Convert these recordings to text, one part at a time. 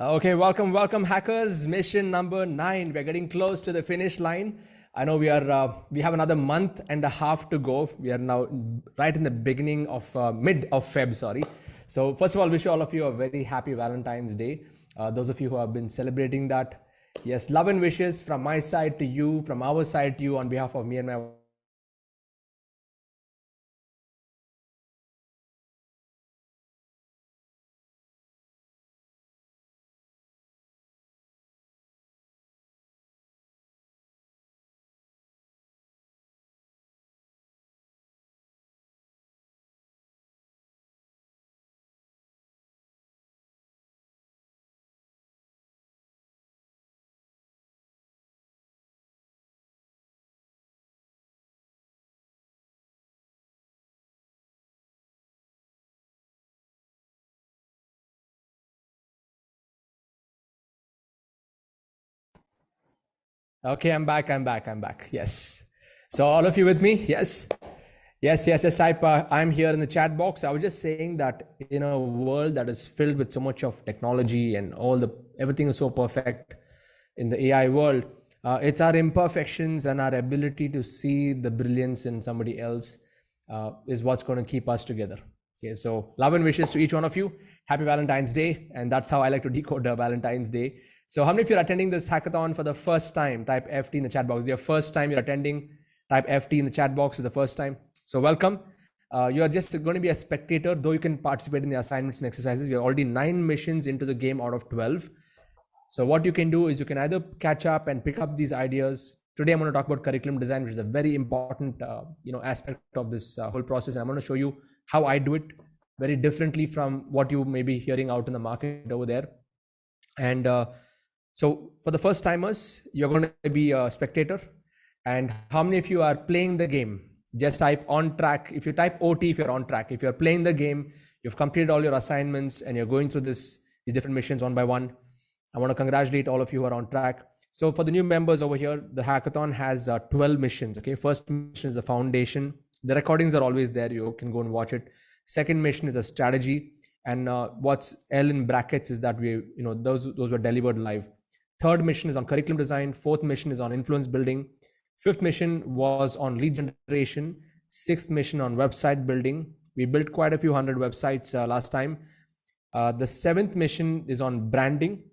Okay, welcome hackers. Mission number 9. We're getting close to the finish line. I know we have another month and a half to go. We are now right in the beginning of mid of Feb, sorry. So first of all, wish all of you a very happy Valentine's Day. Those of you who have been celebrating that, yes, love and wishes from my side to you, from our side to you, on behalf of me and my Okay, I'm back. Yes. So all of you with me? Yes. Yes. Just type I'm here in the chat box. I was just saying that in a world that is filled with so much of technology and everything is so perfect in the AI world, it's our imperfections and our ability to see the brilliance in somebody else is what's going to keep us together. Okay, so love and wishes to each one of you. Happy Valentine's Day. And that's how I like to decode Valentine's Day. So how many of you are attending this hackathon for the first time? Type FT in the chat box. Your first time you're attending, type FT in the chat box is the first time. So welcome. You are just going to be a spectator, though you can participate in the assignments and exercises. We are already 9 missions into the game out of 12. So what you can do is you can either catch up and pick up these ideas. Today I'm going to talk about curriculum design, which is a very important aspect of this whole process. And I'm going to show you how I do it very differently from what you may be hearing out in the market over there. And so for the first timers, you're going to be a spectator. And how many of you are playing the game? Just type on track. If you type OT, if you're on track. If you're playing the game, you've completed all your assignments and you're going through these different missions one by one. I want to congratulate all of you who are on track. So for the new members over here, the hackathon has 12 missions. Okay, first mission is the foundation. The recordings are always there. You can go and watch it. Second mission is a strategy. And what's L in brackets is that those were delivered live. Third mission is on curriculum design. Fourth mission is on influence building. Fifth mission was on lead generation. Sixth mission on website building. We built quite a few hundred websites last time. The seventh mission is on branding.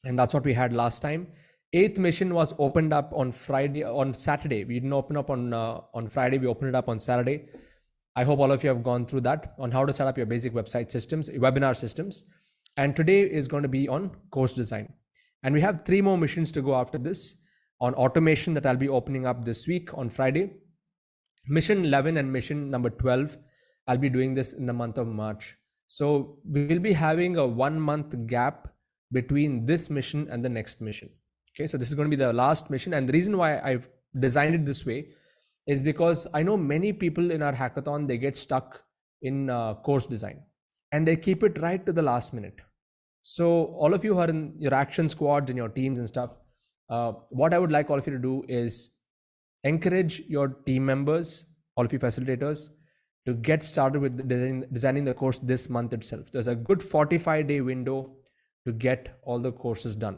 And that's what we had last time. Eighth mission was opened up on Saturday. We didn't open up on Friday. We opened it up on Saturday. I hope all of you have gone through that on how to set up your basic website systems, webinar systems. And today is going to be on course design. And we have 3 more missions to go after this on automation that I'll be opening up this week on Friday. Mission 11 and mission number 12, I'll be doing this in the month of March. So we will be having a 1-month gap between this mission and the next mission. Okay, so this is going to be the last mission. And the reason why I've designed it this way is because I know many people in our hackathon, they get stuck in course design and they keep it right to the last minute. So all of you who are in your action squads and your teams and stuff, what I would like all of you to do is encourage your team members, all of you facilitators, to get started with designing the course this month itself. There's a good 45-day window to get all the courses done.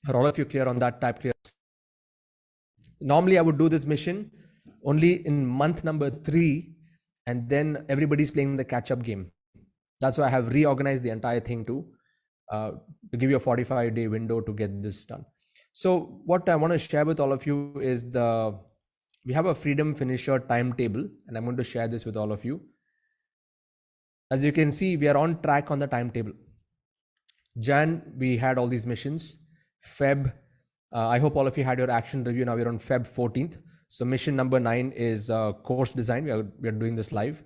Are all of you clear on that? Type clear. Normally I would do this mission only in month number 3, and then everybody's playing the catch-up game. That's why I have reorganized the entire thing to give you a 45-day window to get this done. So what I want to share with all of you is we have a Freedom Finisher timetable, and I'm going to share this with all of you. As you can see, we are on track on the timetable. Jan, we had all these missions. Feb, I hope all of you had your action review. Now we're on Feb 14th. So mission number 9 is course design. We are doing this live.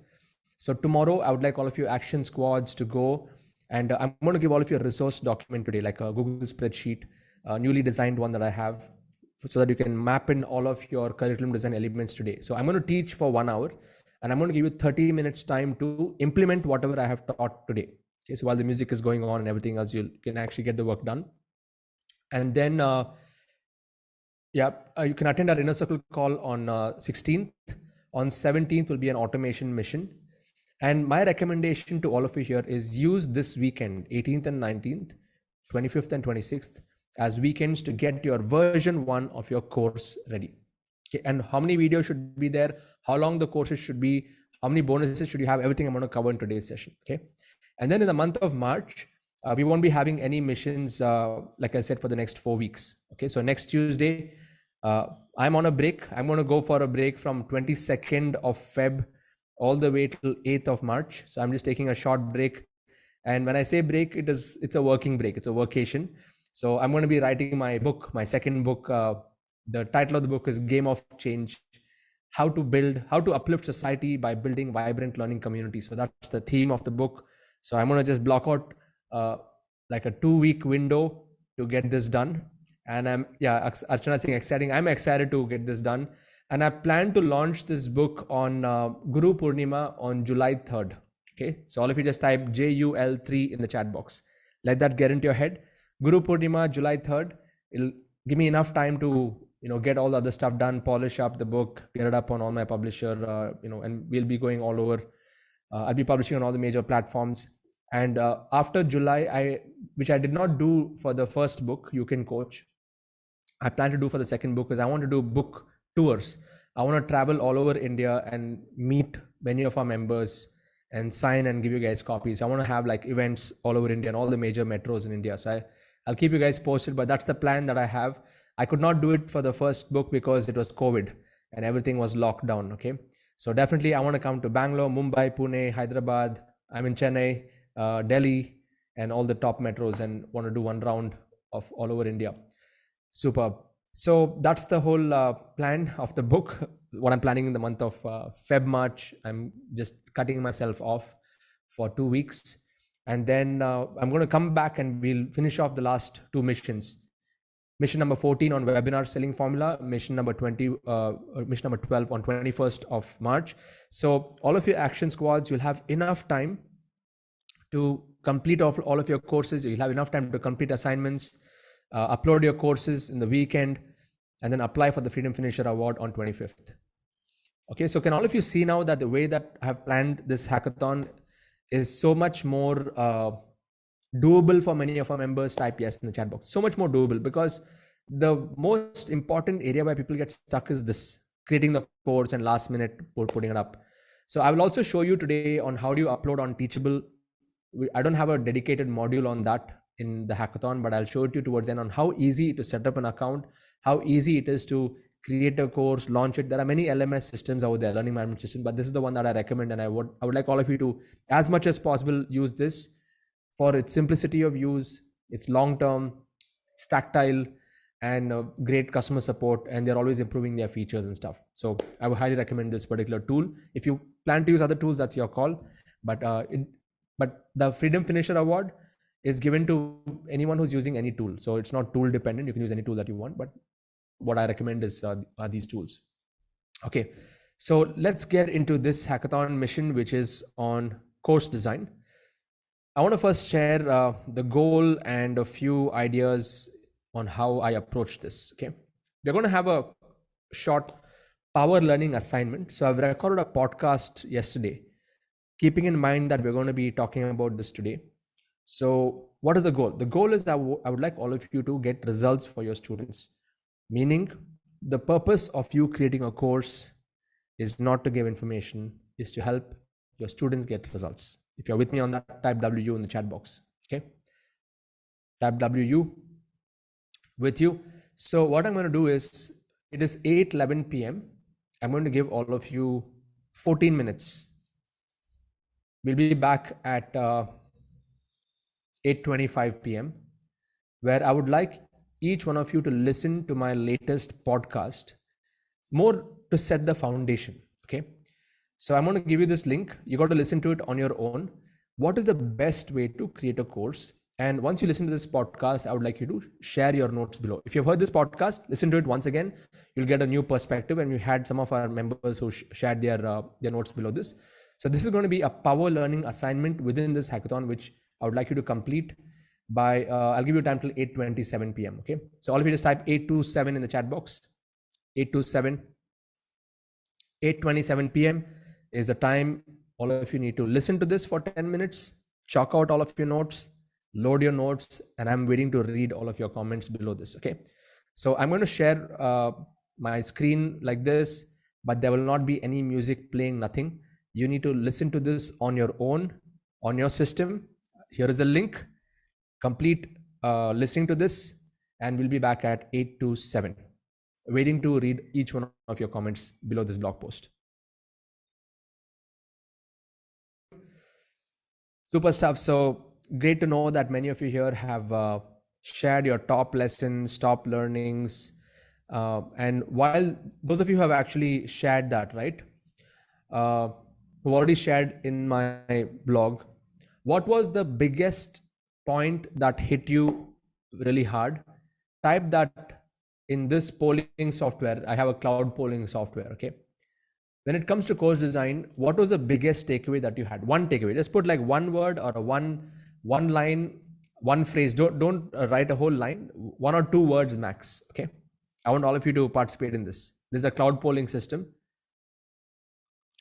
So tomorrow, I would like all of you action squads to go. And I'm going to give all of you a resource document today, like a Google spreadsheet, a newly designed one that I have, so that you can map in all of your curriculum design elements today. So I'm going to teach for 1 hour, and I'm going to give you 30 minutes time to implement whatever I have taught today. Okay, so while the music is going on and everything else, you can actually get the work done. And then, you can attend our inner circle call on 16th. On 17th will be an automation mission. And my recommendation to all of you here is use this weekend, 18th and 19th, 25th and 26th as weekends to get your version 1 of your course ready. Okay, and how many videos should be there, how long the courses should be, how many bonuses should you have, everything I'm going to cover in today's session. Okay, and then in the month of March, we won't be having any missions, like I said, for the next 4 weeks. Okay, so next Tuesday, I'm on a break. I'm going to go for a break from 22nd of Feb all the way till 8th of March. So I'm just taking a short break. And when I say break, it's a working break. It's a workation. So I'm going to be writing my book, my second book. The title of the book is Game of Change: how to uplift society by building vibrant learning communities. So that's the theme of the book. So I'm going to just block out like a 2-week window to get this done. And Archana saying exciting. I'm excited to get this done. And I plan to launch this book on Guru Purnima on July 3rd. Okay, so all of you just type JUL3 in the chat box. Let that get into your head. Guru Purnima, July 3rd. It'll give me enough time to get all the other stuff done, polish up the book, get it up on all my publisher, and we'll be going all over. I'll be publishing on all the major platforms. And after July, which I did not do for the first book, You Can Coach, I plan to do for the second book is I want to do book tours. I want to travel all over India and meet many of our members and sign and give you guys copies. I want to have like events all over India and all the major metros in India. So I'll keep you guys posted, but that's the plan that I have. I could not do it for the first book because it was COVID and everything was locked down. Okay, so definitely I want to come to Bangalore, Mumbai, Pune, Hyderabad. I'm in Chennai, Delhi, and all the top metros, and want to do one round of all over India. Superb. So that's the whole plan of the book. What I'm planning in the month of Feb, March. I'm just cutting myself off for 2 weeks, and then I'm going to come back and we'll finish off the last 2 missions. Mission number 14 on webinar selling formula, mission number 12 on 21st of March. So all of your action squads, you'll have enough time to complete all of your courses. You'll have enough time to complete assignments, upload your courses in the weekend, and then apply for the Freedom Finisher Award on 25th. Okay, so can all of you see now that the way that I have planned this hackathon is so much more doable for many of our members? Type yes in the chat box. So much more doable, because the most important area where people get stuck is this, creating the course and last minute putting it up. So I will also show you today on how do you upload on Teachable. I don't have a dedicated module on that in the hackathon, but I'll show it to you towards the end on how easy to set up an account, how easy it is to create a course, launch it. There are many LMS systems out there, learning management system, but this is the one that I recommend, and I would like all of you to, as much as possible, use this for its simplicity of use, its long-term, it's tactile, and great customer support, and they're always improving their features and stuff. So I would highly recommend this particular tool. If you plan to use other tools, that's your call. But the Freedom Finisher Award is given to anyone who's using any tool. So it's not tool dependent. You can use any tool that you want, but what I recommend is are these tools. Okay, so let's get into this hackathon mission, which is on course design. I want to first share the goal and a few ideas on how I approach this. Okay, we're going to have a short power learning assignment. So I've recorded a podcast yesterday, keeping in mind that we're going to be talking about this today. So what is the goal? The goal is that I would like all of you to get results for your students. Meaning, the purpose of you creating a course is not to give information, is to help your students get results. If you're with me on that, type WU in the chat box. Okay, type WU with you. So what I'm going to do is, it is 8:11 p.m. I'm going to give all of you 14 minutes. We'll be back at 8:25 p.m. where I would like each one of you to listen to my latest podcast, more to set the foundation. Okay, so I'm going to give you this link. You got to listen to it on your own. What is the best way to create a course? And once you listen to this podcast, I would like you to share your notes below. If you've heard this podcast, listen to it once again. You'll get a new perspective. And we had some of our members who shared their notes below this. So this is going to be a power learning assignment within this hackathon, which I would like you to complete by, I'll give you time till 8:27 p.m. Okay, so all of you just type 827 in the chat box. 8:27 p.m. is the time all of you need to listen to this for 10 minutes, chalk out all of your notes, load your notes, and I'm waiting to read all of your comments below this. Okay. So I'm going to share my screen like this, but there will not be any music playing, nothing. You need to listen to this on your own, on your system. Here is a link. Complete listening to this, and we'll be back at 8 to 7, waiting to read each one of your comments below this blog post. Super stuff. So great to know that many of you here have shared your top lessons, top learnings. And while those of you who have actually shared that, right, who already shared in my blog, what was the biggest point that hit you really hard? Type that in this polling software. I have a cloud polling software. Okay. When it comes to course design, what was the biggest takeaway that you had? One takeaway. Just put like one word or a one line, one phrase. Don't write a whole line. 1 or 2 words max. Okay. I want all of you to participate in this. This is a cloud polling system.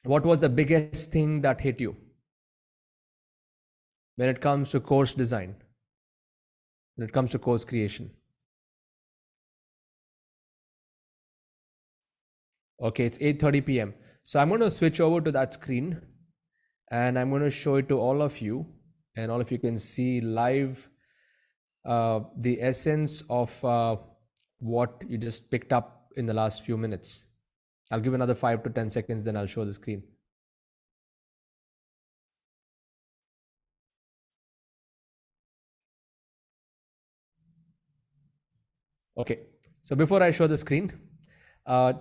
What was the biggest thing that hit you when it comes to course design? When it comes to course creation? Okay, it's 8:30 p.m. So I'm going to switch over to that screen and I'm going to show it to all of you, and all of you can see live the essence of what you just picked up in the last few minutes. I'll give another 5 to 10 seconds, then I'll show the screen. Okay, so before I show the screen,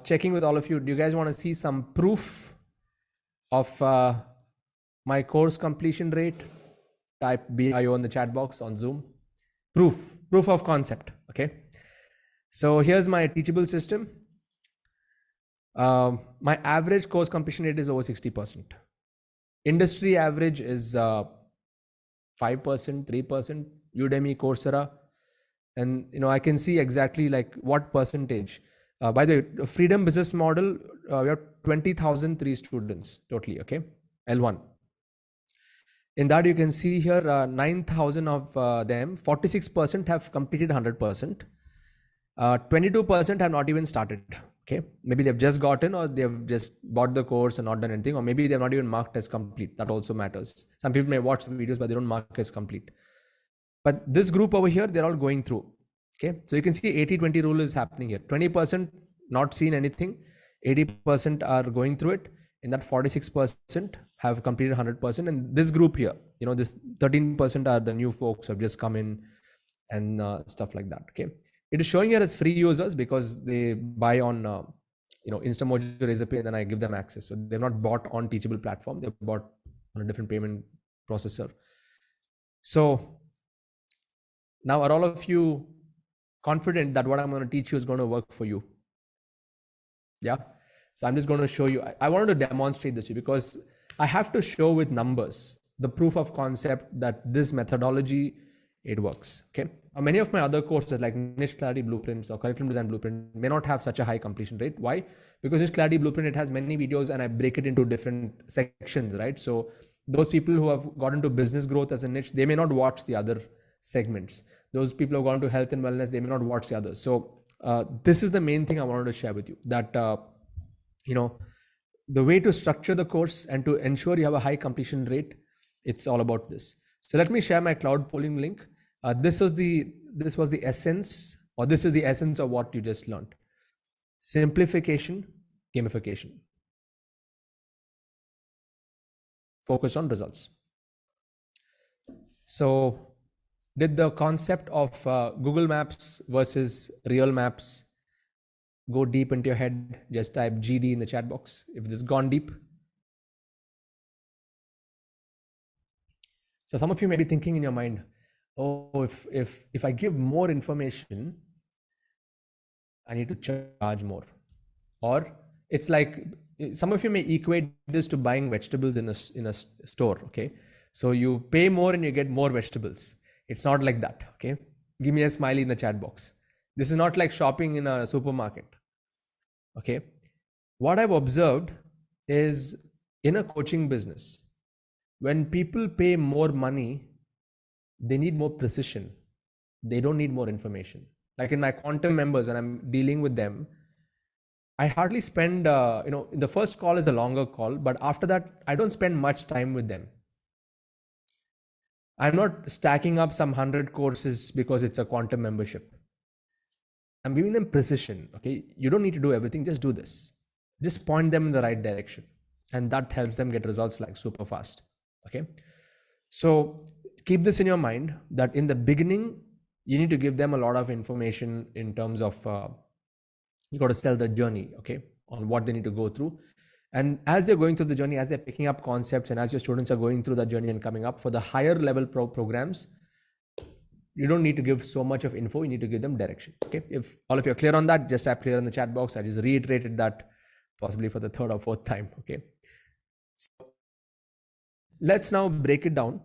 checking with all of you, do you guys want to see some proof of my course completion rate? Type BIO in the chat box on Zoom. Proof of concept. Okay, so here's my teachable system. My average course completion rate is over 60%. Industry average is 5%, 3%. Udemy, Coursera, and I can see exactly like what percentage. By the way, Freedom Business Model, we have 20,003 students totally. Okay, L1. In that you can see here 9,000 of them, 46% have completed 100%. 22% have not even started. Okay, maybe they've just gotten, or they've just bought the course and not done anything, or maybe they're not even marked as complete. That also matters. Some people may watch the videos, but they don't mark as complete. But this group over here, they're all going through. Okay, so you can see 80-20 rule is happening here. 20% not seen anything, 80% are going through it, and that 46% have completed 100%. And this group here, this 13% are the new folks who have just come in and stuff like that. Okay, it is showing here as free users because they buy on Instamojo, Razorpay, and then I give them access. So they've not bought on Teachable platform, they've bought on a different payment processor. So now, are all of you confident that what I'm going to teach you is going to work for you? Yeah. So I'm just going to show you. I wanted to demonstrate this to you because I have to show with numbers the proof of concept that this methodology, it works. Okay. Many of my other courses like Niche Clarity Blueprints or Curriculum Design Blueprint may not have such a high completion rate. Why? Because Niche Clarity Blueprint, it has many videos and I break it into different sections, right? So those people who have got into business growth as a niche, they may not watch the other segments. Those people who have gone to health and wellness, they may not watch the others. So this is the main thing I wanted to share with you, that the way to structure the course and to ensure you have a high completion rate, it's all about this. So let me share my cloud polling link. This was the essence, or this is the essence of what you just learned. Simplification, gamification. Focus on results. So did the concept of Google Maps versus real maps go deep into your head? Just type GD in the chat box if this has gone deep. So some of you may be thinking in your mind, oh, if I give more information, I need to charge more. Or it's like, some of you may equate this to buying vegetables in a store. Okay, so you pay more and you get more vegetables. It's not like that. Okay, give me a smiley in the chat box. This is not like shopping in a supermarket. Okay, what I've observed is in a coaching business, when people pay more money, they need more precision. They don't need more information. Like in my quantum members, when I'm dealing with them, I hardly spend, in the first call is a longer call, but after that, I don't spend much time with them. I'm not stacking up some 100 courses because it's a quantum membership. I'm giving them precision. Okay. You don't need to do everything. Just do this. Just point them in the right direction. And that helps them get results like super fast. Okay. So keep this in your mind that in the beginning, you need to give them a lot of information in terms of, you got to sell the journey, okay, on what they need to go through. And as they're going through the journey, as they're picking up concepts and as your students are going through that journey and coming up for the higher level programs, you don't need to give so much of info. You need to give them direction. Okay. If all of you are clear on that, just type clear in the chat box. I just reiterated that possibly for the third or fourth time. Okay. So let's now break it down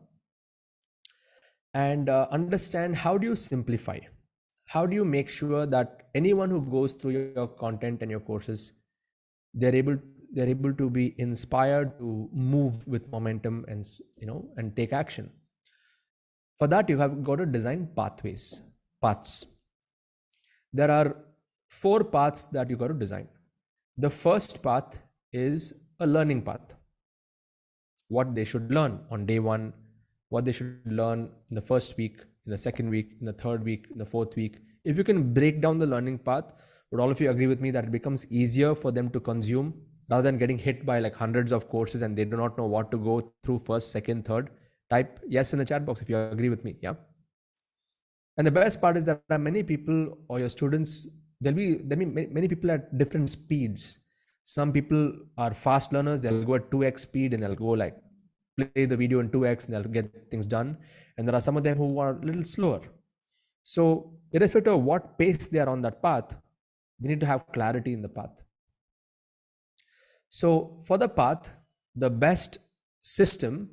and understand how do you simplify? How do you make sure that anyone who goes through your content and your courses, they're able to be inspired to move with momentum and take action? For that, you have got to design paths. There are 4 paths that you got to design. The first path is a learning path. What they should learn on day 1, what they should learn in the first week, in the second week, in the third week, in the fourth week. If you can break down the learning path, would all of you agree with me that it becomes easier for them to consume rather than getting hit by like hundreds of courses and they do not know what to go through first, second, third? Type yes in the chat box if you agree with me. Yeah. And the best part is that there are many people or your students, there'll be many people at different speeds. Some people are fast learners. They'll go at 2x speed and they'll go like play the video in 2x and they'll get things done. And there are some of them who are a little slower. So irrespective of what pace they are on that path, we need to have clarity in the path. So for the path, the best system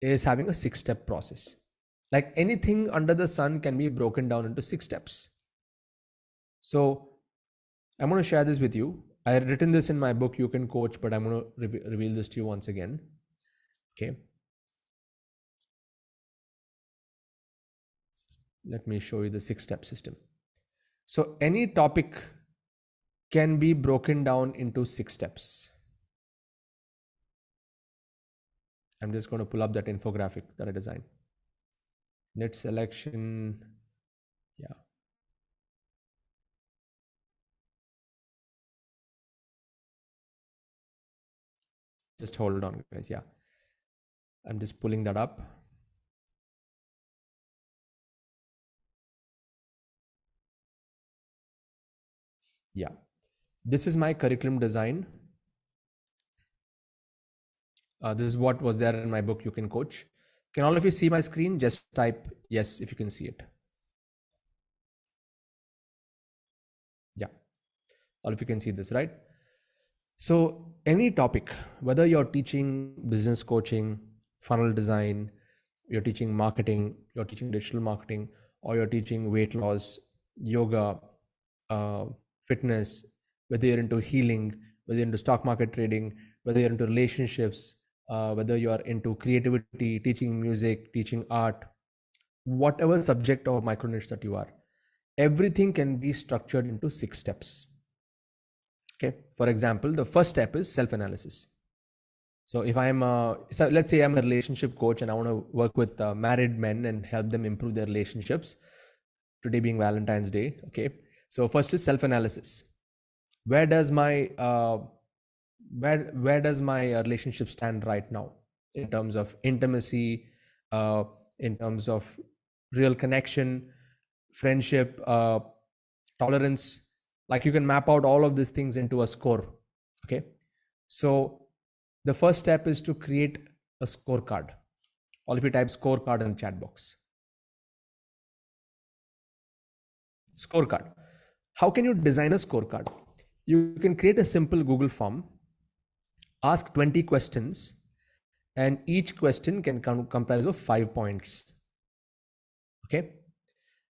is having a 6-step process. Like anything under the sun can be broken down into 6 steps. So I'm going to share this with you. I had written this in my book, You Can Coach, but I'm going to reveal this to you once again. Okay. Let me show you the 6-step system. So any topic can be broken down into 6 steps. I'm just going to pull up that infographic that I designed. Net selection. Yeah. Just hold on, guys. Yeah. I'm just pulling that up. Yeah. This is my curriculum design. This is what was there in my book, You Can Coach. Can all of you see my screen? Just type yes if you can see it. Yeah. All of you can see this, right? So any topic, whether you're teaching business coaching, funnel design, you're teaching marketing, you're teaching digital marketing, or you're teaching weight loss, yoga, fitness, whether you're into healing, whether you're into stock market trading, whether you're into relationships, whether you're into creativity, teaching music, teaching art, whatever subject or micro niche that you are, everything can be structured into 6 steps. Okay. For example, the first step is self-analysis. So if I'm so let's say I'm a relationship coach and I want to work with married men and help them improve their relationships, today being Valentine's Day. Okay. So first is self-analysis. Where does my where does my relationship stand right now in terms of intimacy, in terms of real connection, friendship, tolerance? Like you can map out all of these things into a score. Okay. So the first step is to create a scorecard. All of you type scorecard in the chat box. Scorecard. How can you design a scorecard? You can create a simple Google form, ask 20 questions, and each question can comprise of 5 points. Okay.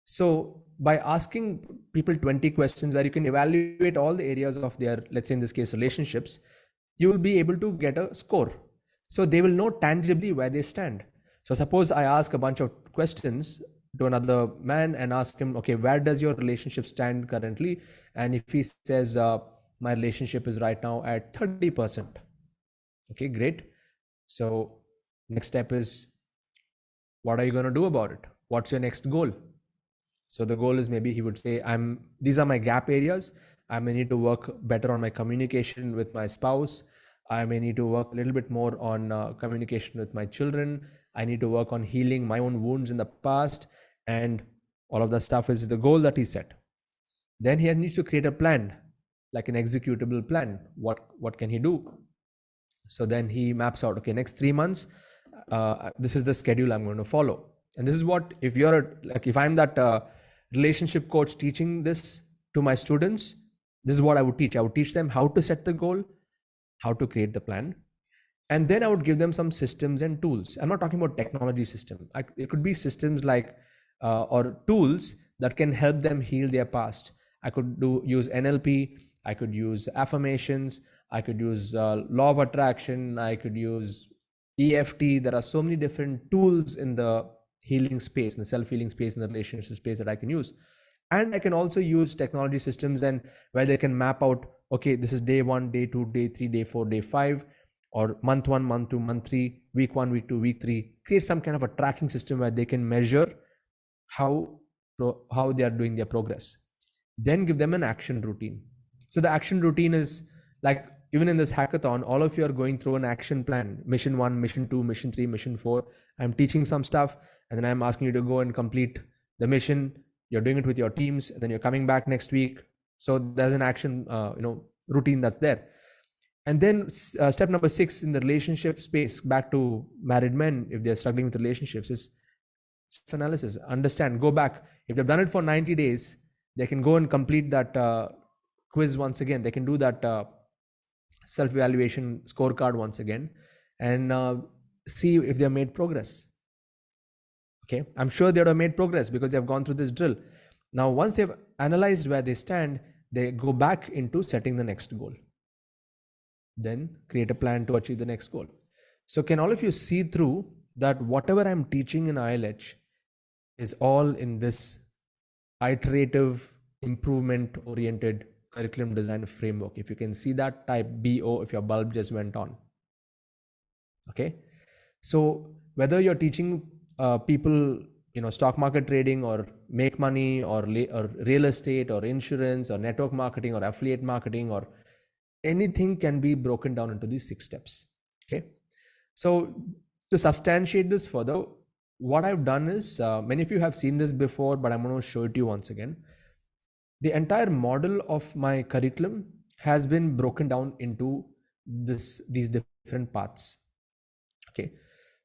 So by asking people 20 questions where you can evaluate all the areas of their, let's say in this case, relationships, you will be able to get a score. So they will know tangibly where they stand. So suppose I ask a bunch of questions to another man and ask him, okay, where does your relationship stand currently? And if he says, my relationship is right now at 30%. Okay, great. So next step is, what are you going to do about it? What's your next goal? So the goal is, maybe he would say, these are my gap areas. I may need to work better on my communication with my spouse. I may need to work a little bit more on communication with my children. I need to work on healing my own wounds in the past. And all of that stuff is the goal that he set. Then he needs to create a plan, like an executable plan. What can he do? So then he maps out, okay, next 3 months, this is the schedule I'm going to follow. And this is what, if I'm that relationship coach teaching this to my students, this is what I would teach. I would teach them how to set the goal, how to create the plan, and then I would give them some systems and tools. I'm not talking about technology system. It could be systems like or tools that can help them heal their past. I could use NLP. I could use affirmations. I could use law of attraction. I could use EFT. There are so many different tools in the healing space, in the self-healing space, in the relationship space that I can use. And I can also use technology systems and where they can map out, okay, this is day 1, day 2, day 3, day 4, day 5, or month 1, month 2, month 3, week 1, week 2, week 3. Create some kind of a tracking system where they can measure how they are doing their progress. Then give them an action routine. So the action routine is like, even in this hackathon, all of you are going through an action plan, mission 1, mission 2, mission 3, mission 4. I'm teaching some stuff, and then I'm asking you to go and complete the mission. You're doing it with your teams, and then you're coming back next week. So there's an action routine that's there. And then step number 6 in the relationship space, back to married men, if they're struggling with relationships, is self-analysis. Understand, go back. If they've done it for 90 days, they can go and complete that quiz once again. They can do that self-evaluation scorecard once again and see if they have made progress. Okay, I'm sure they would have made progress because they have gone through this drill. Now, once they've analyzed where they stand, they go back into setting the next goal. Then create a plan to achieve the next goal. So can all of you see through that whatever I'm teaching in ILH is all in this iterative, improvement-oriented curriculum design framework? If you can see that, type BO if your bulb just went on. Okay, so whether you're teaching people, stock market trading or make money or real estate or insurance or network marketing or affiliate marketing, or anything can be broken down into these 6 steps. Okay, so to substantiate this further, what I've done is, many of you have seen this before, but I'm going to show it to you once again. The entire model of my curriculum has been broken down into these different paths. Okay,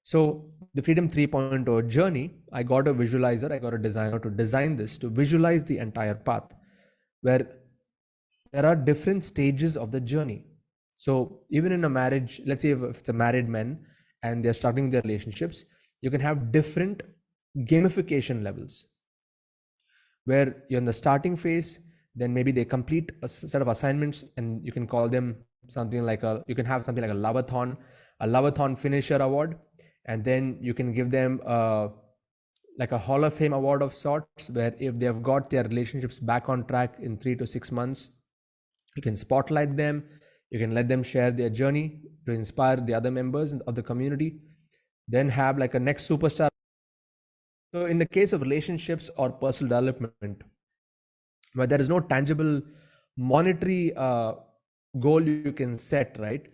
so the Freedom 3.0 journey, I got a visualizer, I got a designer to design this, to visualize the entire path, where there are different stages of the journey. So even in a marriage, let's say if it's a married man and they're struggling with their relationships, you can have different gamification levels, where you're in the starting phase, then maybe they complete a set of assignments, and you can call them something like you can have something like a Loveathon finisher award, and then you can give them like a Hall of Fame award of sorts, where if they have got their relationships back on track in 3 to 6 months, you can spotlight them, you can let them share their journey to inspire the other members of the community, then have like a next superstar. So in the case of relationships or personal development, where there is no tangible monetary goal you can set, right?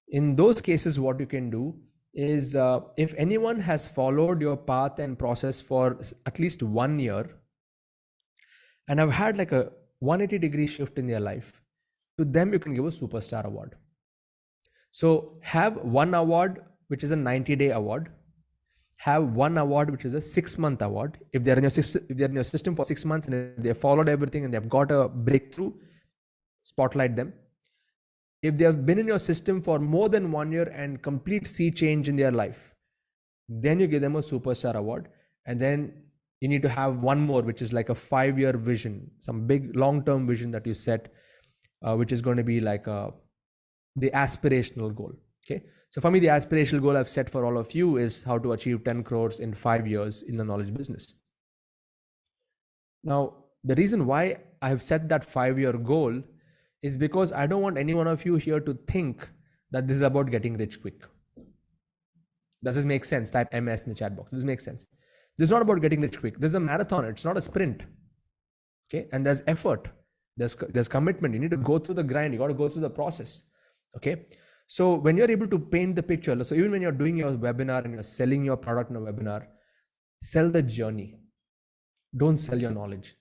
In those cases, what you can do is, if anyone has followed your path and process for at least 1 year and have had like a 180-degree shift in their life, to them you can give a superstar award. So have one award which is a 90-day award, have one award which is a 6-month award. If they're in your system for 6 months and they followed everything and they've got a breakthrough, spotlight them. If they have been in your system for more than 1 year and complete sea change in their life, then you give them a superstar award. And then you need to have one more, which is like a 5-year vision, some big long-term vision that you set, which is going to be like the aspirational goal. Okay. So for me, the aspirational goal I've set for all of you is how to achieve 10 crores in 5 years in the knowledge business. Now, the reason why I have set that 5-year goal is because I don't want any one of you here to think that this is about getting rich quick. Does this make sense? Type MS in the chat box. Does this make sense? This is not about getting rich quick. This is a marathon. It's not a sprint. Okay. And there's effort. There's commitment. You need to go through the grind. You got to go through the process. Okay. So when you're able to paint the picture, so even when you're doing your webinar and you're selling your product in a webinar, sell the journey. Don't sell your knowledge.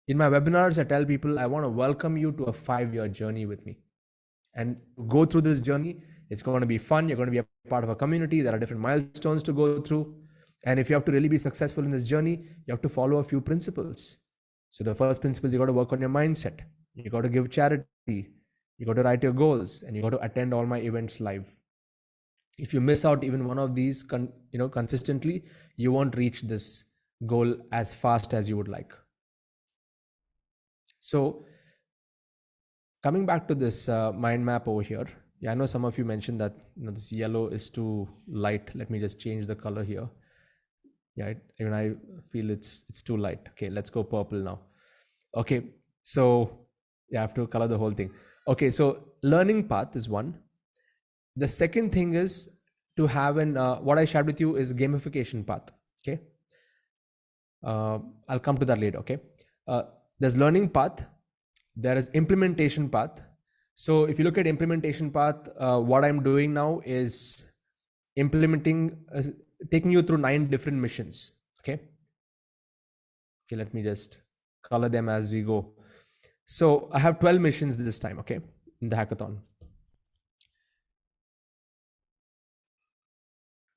In my webinars, I tell people, I want to welcome you to a 5-year journey with me. And go through this journey. It's going to be fun. You're going to be a part of a community. There are different milestones to go through. And if you have to really be successful in this journey, you have to follow a few principles. So the first principle is you got to work on your mindset. You got to give charity. You got to write your goals, and you got to attend all my events live. If you miss out even one of these, consistently, you won't reach this goal as fast as you would like. So coming back to this mind map over here. Yeah, I know some of you mentioned that this yellow is too light. Let me just change the color here. Yeah, even I feel it's too light. Okay, let's go purple now. Okay, so you have to color the whole thing. Okay, so learning path is one. The second thing is to have what I shared with you is gamification path. Okay, I'll come to that later. Okay, there's learning path. There is implementation path. So if you look at implementation path, what I'm doing now is implementing, taking you through 9 different missions. Okay, let me just color them as we go. So I have 12 missions this time, okay, in the hackathon.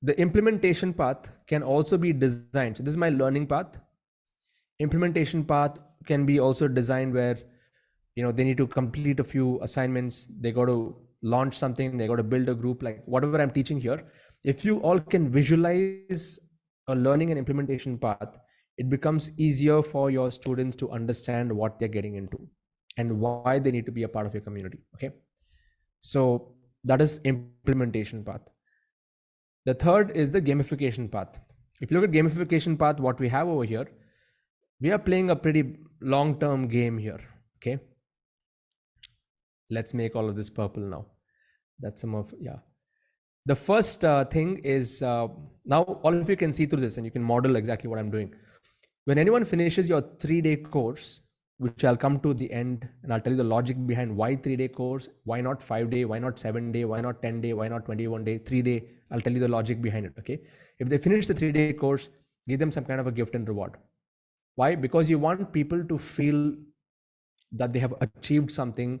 The implementation path can also be designed. So this is my learning path. Implementation path can be also designed where they need to complete a few assignments. They got to launch something. They got to build a group, like whatever I'm teaching here. If you all can visualize a learning and implementation path, it becomes easier for your students to understand what they're getting into and why they need to be a part of your community. Okay. So that is implementation path. The third is the gamification path. If you look at gamification path, what we have over here, we are playing a pretty long-term game here. Okay. Let's make all of this purple now. That's some of, yeah. The first thing is, now all of you can see through this and you can model exactly what I'm doing. When anyone finishes your 3-day course, which I'll come to the end, and I'll tell you the logic behind why 3-day course, why not 5-day, why not 7-day, why not 10-day, why not 21-day, 3-day. I'll tell you the logic behind it. Okay. If they finish the 3-day course, give them some kind of a gift and reward. Why? Because you want people to feel that they have achieved something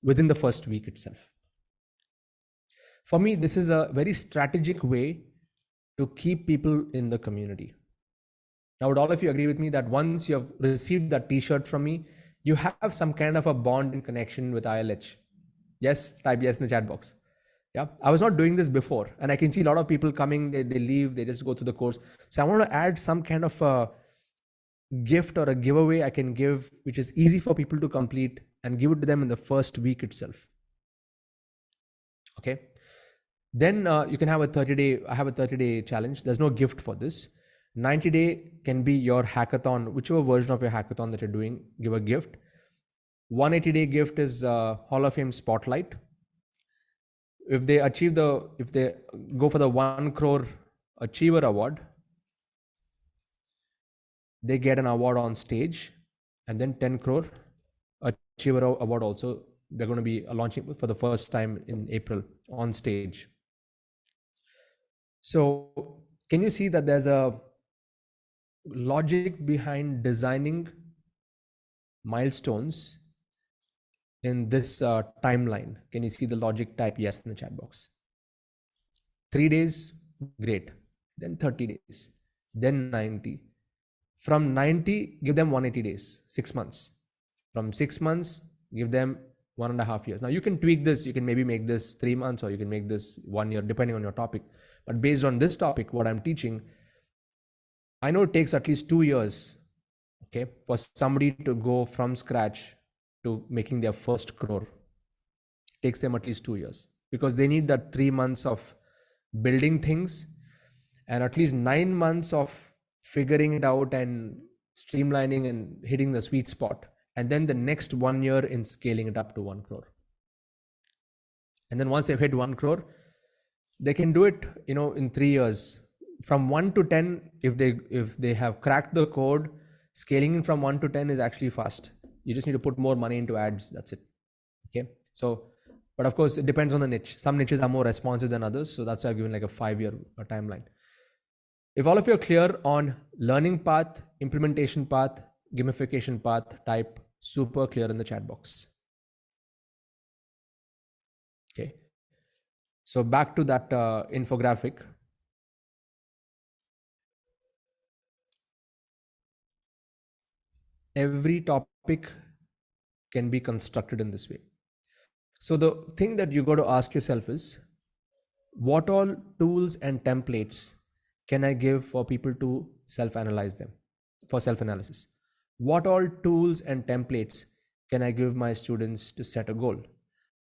within the first week itself. For me, this is a very strategic way to keep people in the community. Now, would all of you agree with me that once you have received that t-shirt from me, you have some kind of a bond and connection with ILH? Yes, type yes in the chat box. Yeah, I was not doing this before, and I can see a lot of people coming, they leave, they just go through the course. So I want to add some kind of a gift or a giveaway I can give, which is easy for people to complete, and give it to them in the first week itself. Okay. Then you can have a 30-day, I have a 30-day challenge. There's no gift for this. 90-day can be your hackathon, whichever version of your hackathon that you're doing, give a gift. 180-day gift is Hall of Fame Spotlight. If they go for the 1 crore Achiever Award, they get an award on stage, and then 10 crore Achiever Award also, they're going to be launching for the first time in April on stage. So can you see that there's a logic behind designing milestones in this timeline? Can you see the logic? Type yes in the chat box. 3 days, great. Then 30 days, then 90. From 90, give them 180 days, 6 months. From 6 months, give them 1.5 years. Now you can tweak this. You can maybe make this 3 months, or you can make this 1 year, depending on your topic. But based on this topic, what I'm teaching, I know it takes at least 2 years, okay, for somebody to go from scratch to making their first crore. It takes them at least 2 years. because they need that 3 months of building things and at least 9 months of figuring it out and streamlining and hitting the sweet spot, and then the next 1 year in scaling it up to 1 crore. And then once they've hit 1 crore, they can do it, in 3 years. From 1 to 10, if they have cracked the code, scaling from 1 to 10 is actually fast. You just need to put more money into ads. That's it. Okay. So, but of course, it depends on the niche. Some niches are more responsive than others. So that's why I've given like a 5-year timeline. If all of you are clear on learning path, implementation path, gamification path, type super clear in the chat box. Okay. So back to that infographic. Every topic can be constructed in this way. So the thing that you got to ask yourself is, what all tools and templates can I give for people to self-analyze them, for self-analysis? What all tools and templates can I give my students to set a goal?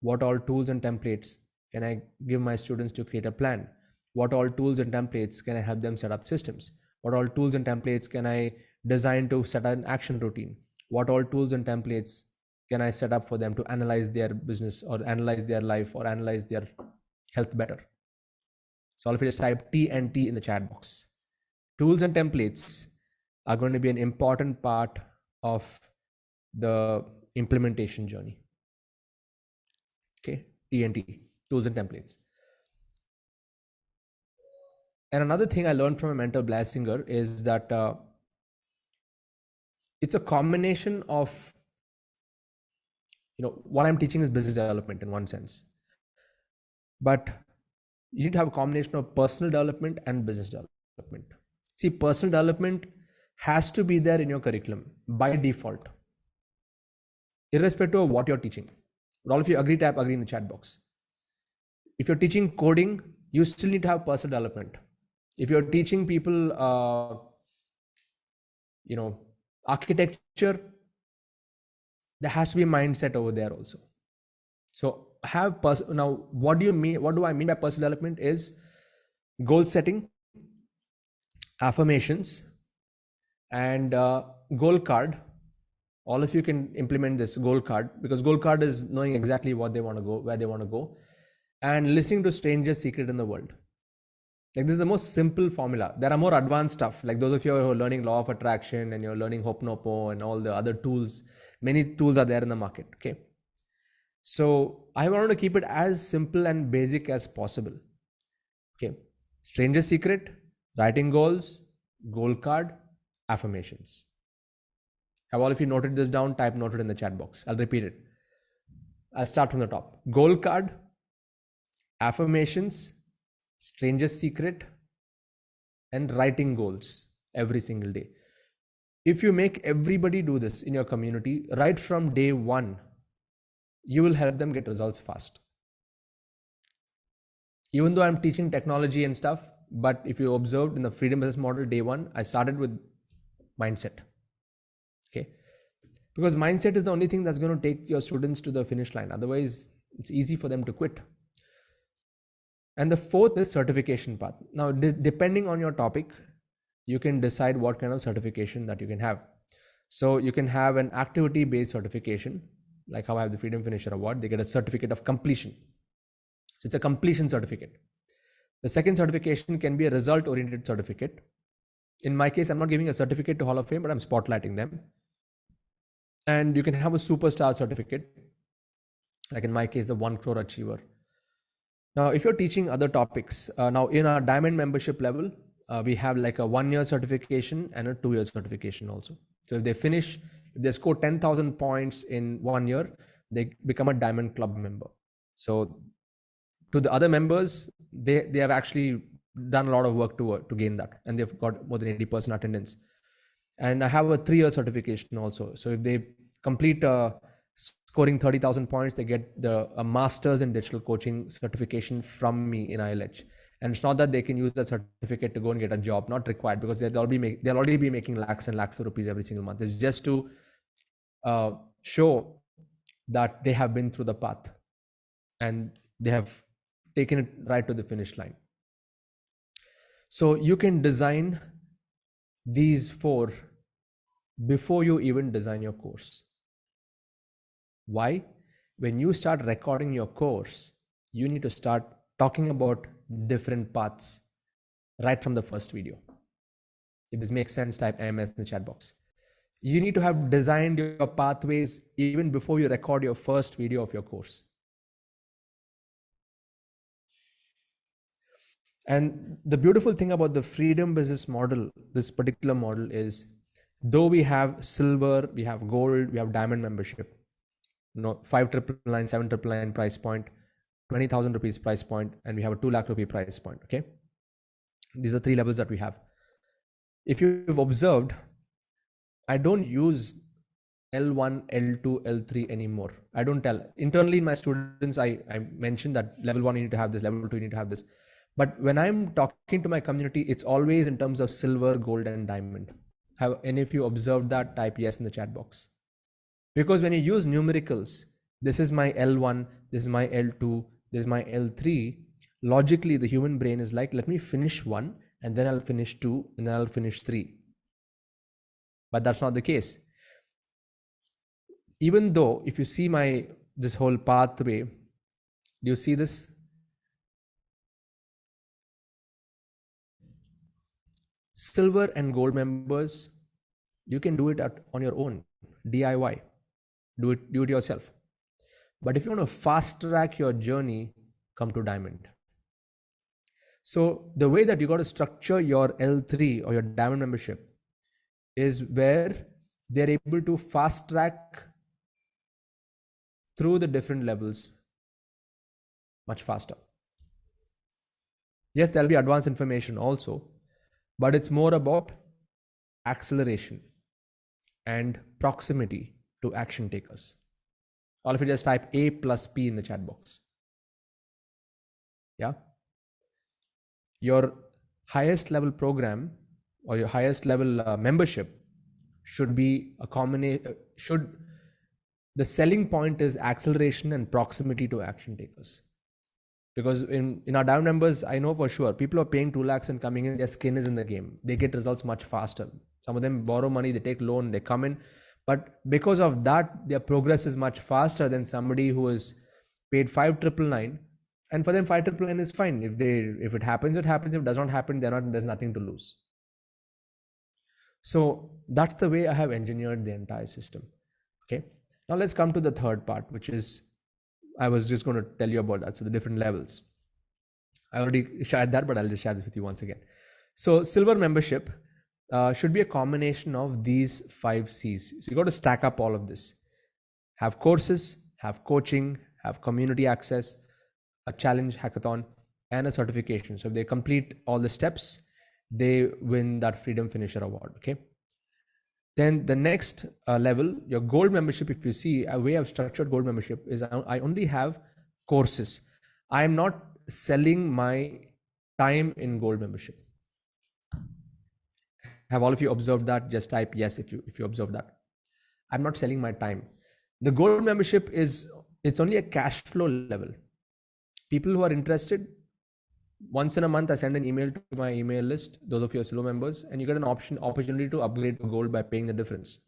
What all tools and templates can I give my students to create a plan? What all tools and templates can I help them set up systems? What all tools and templates can I design to set an action routine? What all tools and templates can I set up for them to analyze their business or analyze their life or analyze their health better? So all of you just type TNT in the chat box. Tools and templates are going to be an important part of the implementation journey. Okay, TNT, tools and templates. And another thing I learned from my mentor Blasinger is that it's a combination of, what I'm teaching is business development in one sense, but you need to have a combination of personal development and business development. See, personal development has to be there in your curriculum by default, irrespective of what you're teaching. But all of you agree, type agree in the chat box. If you're teaching coding, you still need to have personal development. If you're teaching people, architecture, there has to be mindset over there also. So now, what do I mean by personal development is goal setting, affirmations, and goal card. All of you can implement this goal card, because goal card is knowing exactly what they want to go, where they want to go, and listening to strangest secret in the world. Like, this is the most simple formula. There are more advanced stuff, like those of you who are learning law of attraction and you're learning Ho'oponopono and all the other tools. Many tools are there in the market. Okay. So I wanted to keep it as simple and basic as possible. Okay. Strangest secret, writing goals, goal card, affirmations. Have all of you noted this down? Type noted in the chat box. I'll repeat it. I'll start from the top. Goal card, affirmations, strangest secret, and writing goals every single day. If you make everybody do this in your community right from day one, you will help them get results fast. Even though I'm teaching technology and stuff, but if you observed in the Freedom Business Model day one, I started with mindset. Okay. Because mindset is the only thing that's going to take your students to the finish line. Otherwise, it's easy for them to quit. And the fourth is certification path. Now, depending on your topic, you can decide what kind of certification that you can have. So you can have an activity-based certification, like how I have the Freedom Finisher Award. They get a certificate of completion. So it's a completion certificate. The second certification can be a result-oriented certificate. In my case, I'm not giving a certificate to Hall of Fame, but I'm spotlighting them. And you can have a superstar certificate, like in my case, the 1 crore achiever. Now, if you're teaching other topics, now in our diamond membership level, we have like a 1-year certification and a 2-year certification also. So if they score 10,000 points in 1 year, they become a diamond club member. So to the other members, they have actually done a lot of work to gain that, and they've got more than 80% attendance. And I have a 3-year certification also. So if they complete scoring 30,000 points, they get a master's in digital coaching certification from me in ILH. And it's not that they can use that certificate to go and get a job, not required, because they'll already be making lakhs and lakhs of rupees every single month. It's just to show that they have been through the path and they have taken it right to the finish line. So you can design these 4 before you even design your course. Why? When you start recording your course, you need to start talking about different paths right from the first video. If this makes sense, type AMS in the chat box. You need to have designed your pathways even before you record your first video of your course. And the beautiful thing about the freedom business model, this particular model, is though we have silver, we have gold, we have diamond membership, 5,999, 7,999 price point, 20,000 rupees price point, and we have a 2 lakh rupee price point. Okay, these are 3 levels that we have. If you've observed, I don't use L1, L2, L3 anymore. I don't tell. Internally in my students, I mentioned that level 1 you need to have this, level 2 you need to have this. But when I'm talking to my community, it's always in terms of silver, gold, and diamond. Have any of you observed that? Type yes in the chat box. Because when you use numericals, this is my L1, this is my L2, this is my L3, logically the human brain is like, let me finish 1 and then I'll finish 2 and then I'll finish 3. But that's not the case. Even though if you see this whole pathway, do you see this? Silver and gold members, you can do it on your own, DIY. Do it yourself. But if you want to fast track your journey, come to diamond. So the way that you got to structure your L3 or your diamond membership is where they're able to fast track through the different levels much faster. Yes, there'll be advanced information also, but it's more about acceleration and proximity to action takers. All of you just type A plus P in the chat box. Yeah. Your highest level program or your highest level membership should be a combination. The selling point is acceleration and proximity to action takers. Because in our diamond members, I know for sure, people are paying 2 lakhs and coming in, their skin is in the game. They get results much faster. Some of them borrow money, they take loan, they come in. But because of that, their progress is much faster than somebody who is paid 5,999. And for them, 5,999 is fine. If it happens, it happens. If it does not happen, there's nothing to lose. So that's the way I have engineered the entire system. Okay. Now let's come to the third part, which is, I was just going to tell you about that. So the different levels. I already shared that, but I'll just share this with you once again. So silver membership should be a combination of these 5 C's. So you got to stack up all of this. Have courses, have coaching, have community access, a challenge hackathon, and a certification. So if they complete all the steps, they win that Freedom Finisher Award. Okay. Then the next level, your gold membership, if you see a way I've structured gold membership is I only have courses. I am not selling my time in gold membership. Have all of you observed that? Just type yes if you observe that. I'm not selling my time. The gold membership it's only a cash flow level. People who are interested, once in a month, I send an email to my email list, those of you who are silver members, and you get an opportunity to upgrade to gold by paying the difference.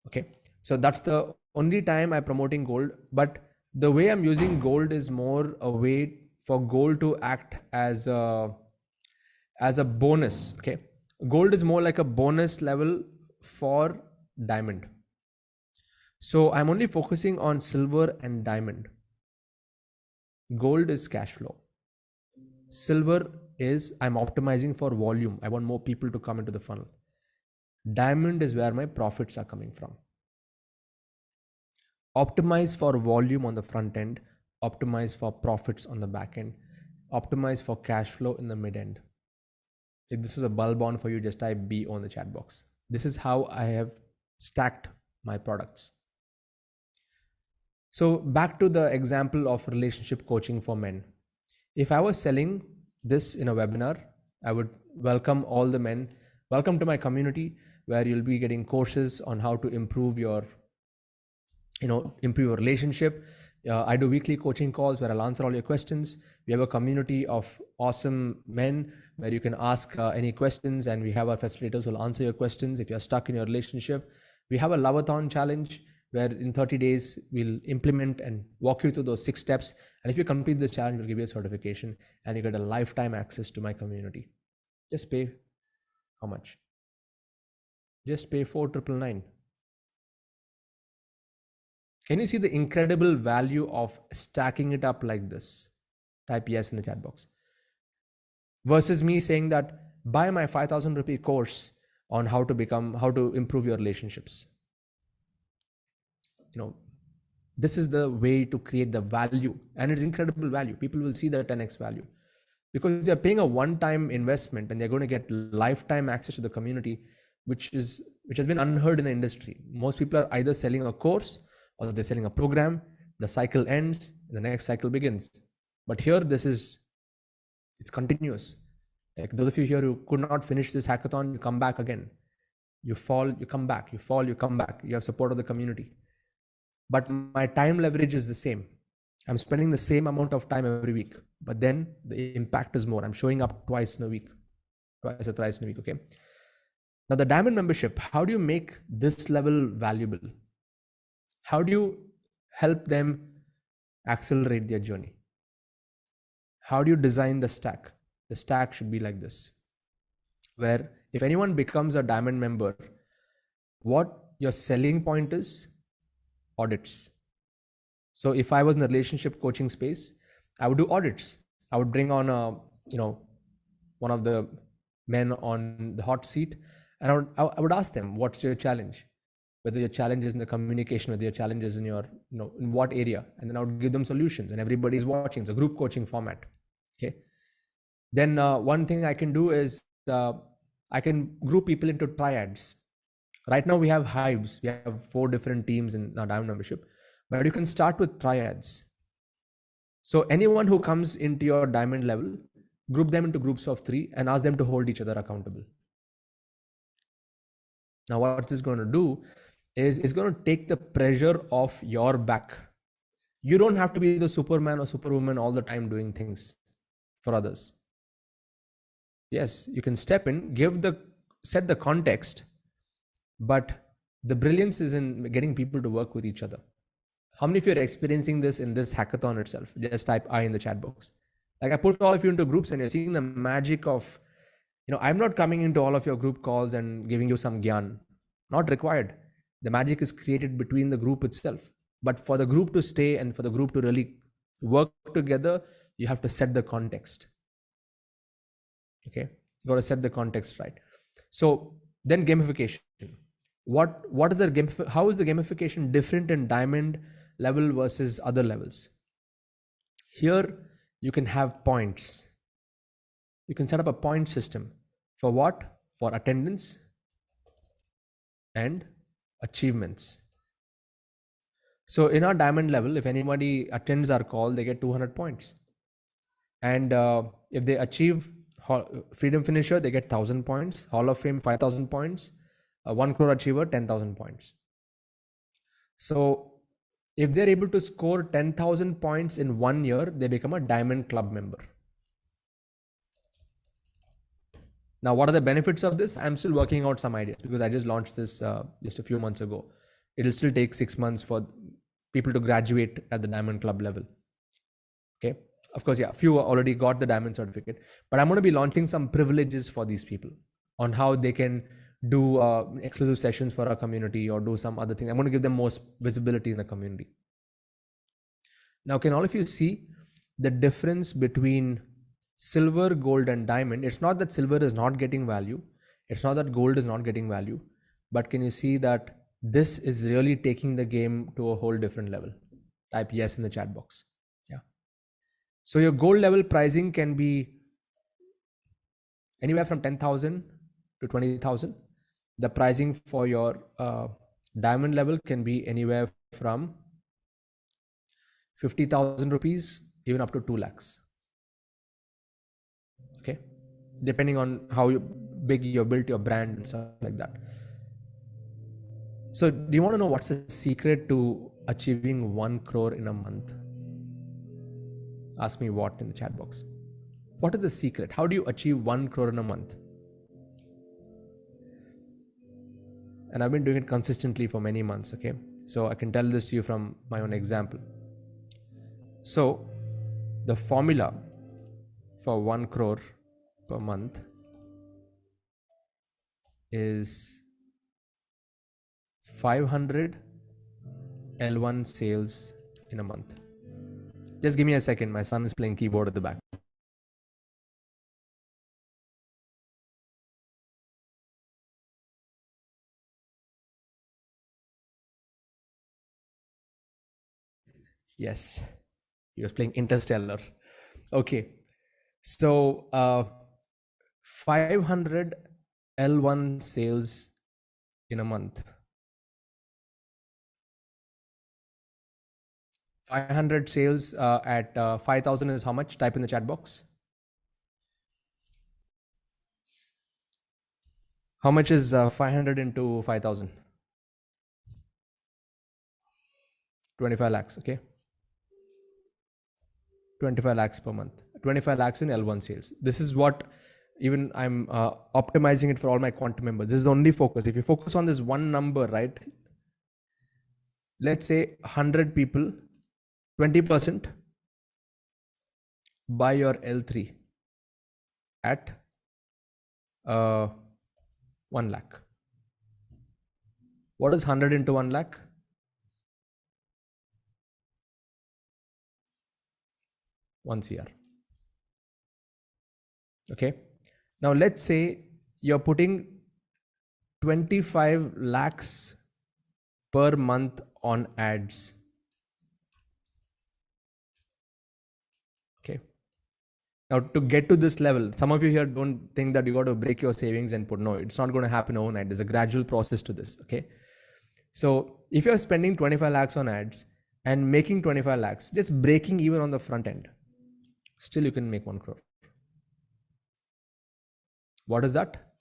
Okay. So that's the only time I'm promoting gold. But the way I'm using gold is more a way for gold to act as a bonus. Okay. Gold is more like a bonus level for diamond. So I'm only focusing on silver and diamond. Gold is cash flow. Silver is I'm optimizing for volume. I want more people to come into the funnel. Diamond is where my profits are coming from. Optimize for volume on the front end, optimize for profits on the back end, optimize for cash flow in the mid end. If this is a bulb on for you, just type B on the chat box. This is how I have stacked my products. So back to the example of relationship coaching for men. If I was selling this in a webinar, I would welcome all the men. Welcome to my community where you'll be getting courses on how to improve your relationship. I do weekly coaching calls where I'll answer all your questions. We have a community of awesome men where you can ask any questions, and we have our facilitators who will answer your questions. If you're stuck in your relationship, we have a Loveathon challenge where in 30 days we'll implement and walk you through those 6 steps. And if you complete this challenge, we'll give you a certification and you get a lifetime access to my community. Just pay how much? Just pay 4,999. Can you see the incredible value of stacking it up like this? Type yes in the chat box. Versus me saying that buy my 5,000 rupee course on how to improve your relationships. This is the way to create the value, and it's incredible value. People will see the 10x value because they're paying a one-time investment and they're going to get lifetime access to the community, which has been unheard in the industry. Most people are either selling a course or they're selling a program. The cycle ends, the next cycle begins. But here, it's continuous. Like those of you here who could not finish this hackathon, you come back again. You fall, you come back. You fall, you come back. You have support of the community. But my time leverage is the same. I'm spending the same amount of time every week, but then the impact is more. I'm showing up twice or thrice in a week, okay? Now the diamond membership, how do you make this level valuable? How do you help them accelerate their journey? How do you design the stack? The stack should be like this, where if anyone becomes a diamond member, what your selling point is, audits. So if I was in the relationship coaching space, I would do audits. I would bring on one of the men on the hot seat, and I would ask them, what's your challenge? Whether your challenge is in the communication, whether your challenge is in your, in what area, and then I would give them solutions, and everybody's watching. It's a group coaching format. Okay. Then one thing I can do is I can group people into triads. Right now we have hives. We have 4 different teams in our diamond membership, but you can start with triads. So anyone who comes into your diamond level, group them into groups of 3 and ask them to hold each other accountable. Now what this is going to do is it's going to take the pressure off your back. You don't have to be the Superman or Superwoman all the time doing things for others. Yes, you can step in, set the context, but the brilliance is in getting people to work with each other. How many of you are experiencing this in this hackathon itself? Just type I in the chat box. Like I put all of you into groups and you're seeing the magic of, I'm not coming into all of your group calls and giving you some gyan. Not required. The magic is created between the group itself. But for the group to stay and for the group to really work together, you have to set the context. Okay, you got to set the context right. So then gamification. What is the how is the gamification different in diamond level versus other levels? Here you can have points. You can set up a point system for what? For attendance and achievements. So in our diamond level, if anybody attends our call, they get 200 points. And if they achieve Freedom Finisher, they get 1,000 points. Hall of Fame, 5,000 points. 1 crore achiever, 10,000 points. So if they're able to score 10,000 points in 1 year, they become a Diamond Club member. Now, what are the benefits of this? I'm still working out some ideas because I just launched this just a few months ago. It'll still take 6 months for people to graduate at the Diamond Club level. Okay. Of course, yeah, few already got the Diamond certificate, but I'm going to be launching some privileges for these people on how they can do exclusive sessions for our community or do some other thing. I'm going to give them more visibility in the community. Now, can all of you see the difference between silver, gold, and diamond? It's not that silver is not getting value. It's not that gold is not getting value, but can you see that this is really taking the game to a whole different level? Type yes in the chat box. Yeah. So your gold level pricing can be anywhere from 10,000 to 20,000. The pricing for your diamond level can be anywhere from 50,000 rupees, even up to 2 lakhs. Okay. Depending on how big you built your brand and stuff like that. So do you want to know what's the secret to achieving 1 crore in a month? Ask me what in the chat box. What is the secret? How do you achieve 1 crore in a month? And I've been doing it consistently for many months, okay? So I can tell this to you from my own example. So the formula for 1 crore per month is 500 L1 sales in a month. Just give me a second. My son is playing keyboard at the back. Yes, he was playing Interstellar. Okay, so 500 L1 sales in a month. 500 sales at 5,000 is how much? Type in the chat box. How much is 500 into 5,000? 25 lakhs, okay? 25 lakhs per month. 25 lakhs in L1 sales. This is what even I'm optimizing it for all my quantum members. This is the only focus. If you focus on this one number, right? Let's say 100 people, 20% buy your L3 at 1 lakh. What is 100 into 1 lakh? 1 CR. Okay. Now let's say you're putting 25 lakhs per month on ads. Okay. Now to get to this level, some of you here don't think that you got to break your savings and put. No, it's not going to happen overnight. There's a gradual process to this. Okay. So if you're spending 25 lakhs on ads and making 25 lakhs, just breaking even on the front end, still you can make 1 crore. What is that?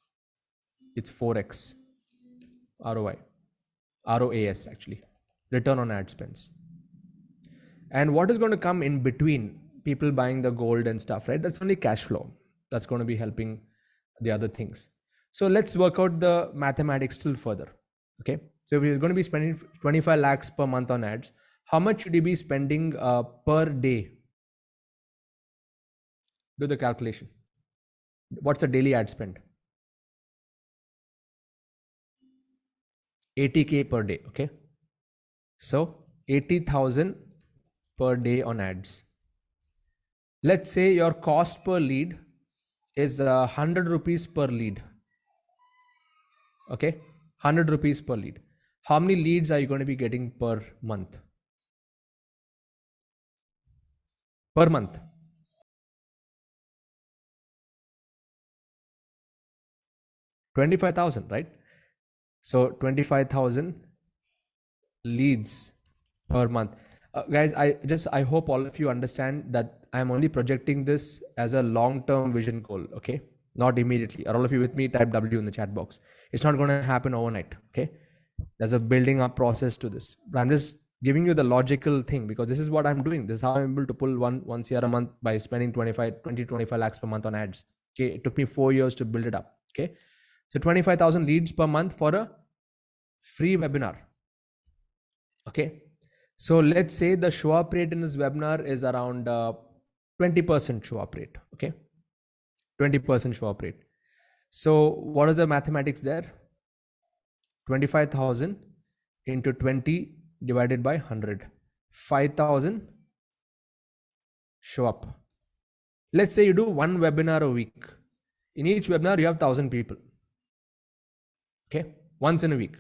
It's 4x ROI, ROAS actually, return on ad spends. And what is going to come in between people buying the gold and stuff, right? That's only cash flow. That's going to be helping the other things. So let's work out the mathematics still further. Okay. So if you're going to be spending 25 lakhs per month on ads, how much should you be spending per day? Do the calculation. What's the daily ad spend? 80K per day. Okay. So 80,000 per day on ads. Let's say your cost per lead is 100 rupees per lead. Okay. 100 rupees per lead. How many leads are you going to be getting per month? Per month. 25,000, right? So 25,000 leads per month. Guys, I hope all of you understand that I'm only projecting this as a long-term vision goal, okay? Not immediately. Are all of you with me? Type W in the chat box. It's not going to happen overnight, okay? There's a building up process to this. But I'm just giving you the logical thing because this is what I'm doing. This is how I'm able to pull one CR a month by spending 25 lakhs per month on ads. Okay, it took me 4 years to build it up. Okay, so 25,000 leads per month for a free webinar. Okay, so let's say the show up rate in this webinar is around 20% show up rate. Okay, 20% show up rate. So what is the mathematics there? 25,000 into 20 divided by 100. 5,000 show up. Let's say you do one webinar a week. In each webinar, you have 1,000 people. Okay, once in a week.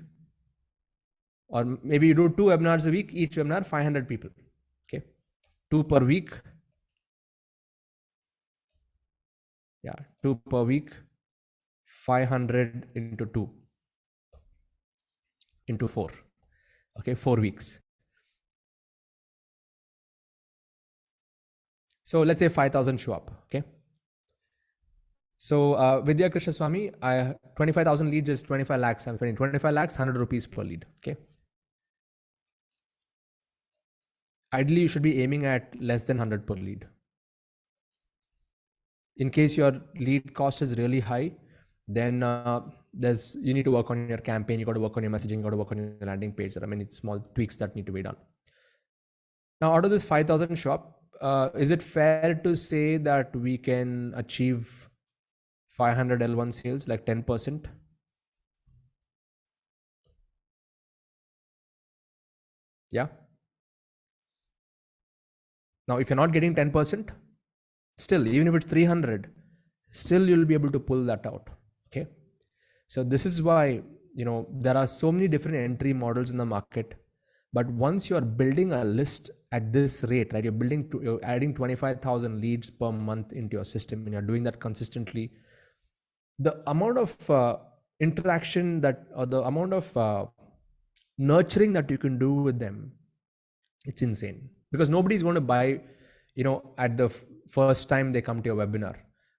Or maybe you do 2 webinars a week, each webinar 500 people. Okay, 2 per week. Yeah, 2 per week, 500 into 2 into 4. Okay, 4 weeks. So let's say 5,000 show up. Okay, So Vidya Krishnaswamy, 25,000 leads is 25 lakhs. I'm spending 25 lakhs, 100 rupees per lead. Okay. Ideally, you should be aiming at less than 100 per lead. In case your lead cost is really high, then you need to work on your campaign. You got to work on your messaging. You got to work on your landing page. There are many small tweaks that need to be done. Now, out of this 5,000 shop, is it fair to say that we can achieve 500 L1 sales, like 10%? Yeah. Now, if you're not getting 10%, still, even if it's 300, still you'll be able to pull that out. Okay. So this is why, there are so many different entry models in the market. But once you're building a list at this rate, right, you're adding 25,000 leads per month into your system, and you're doing that consistently, the amount of interaction or the amount of nurturing that you can do with them, it's insane. Because nobody's going to buy, at the first time they come to your webinar,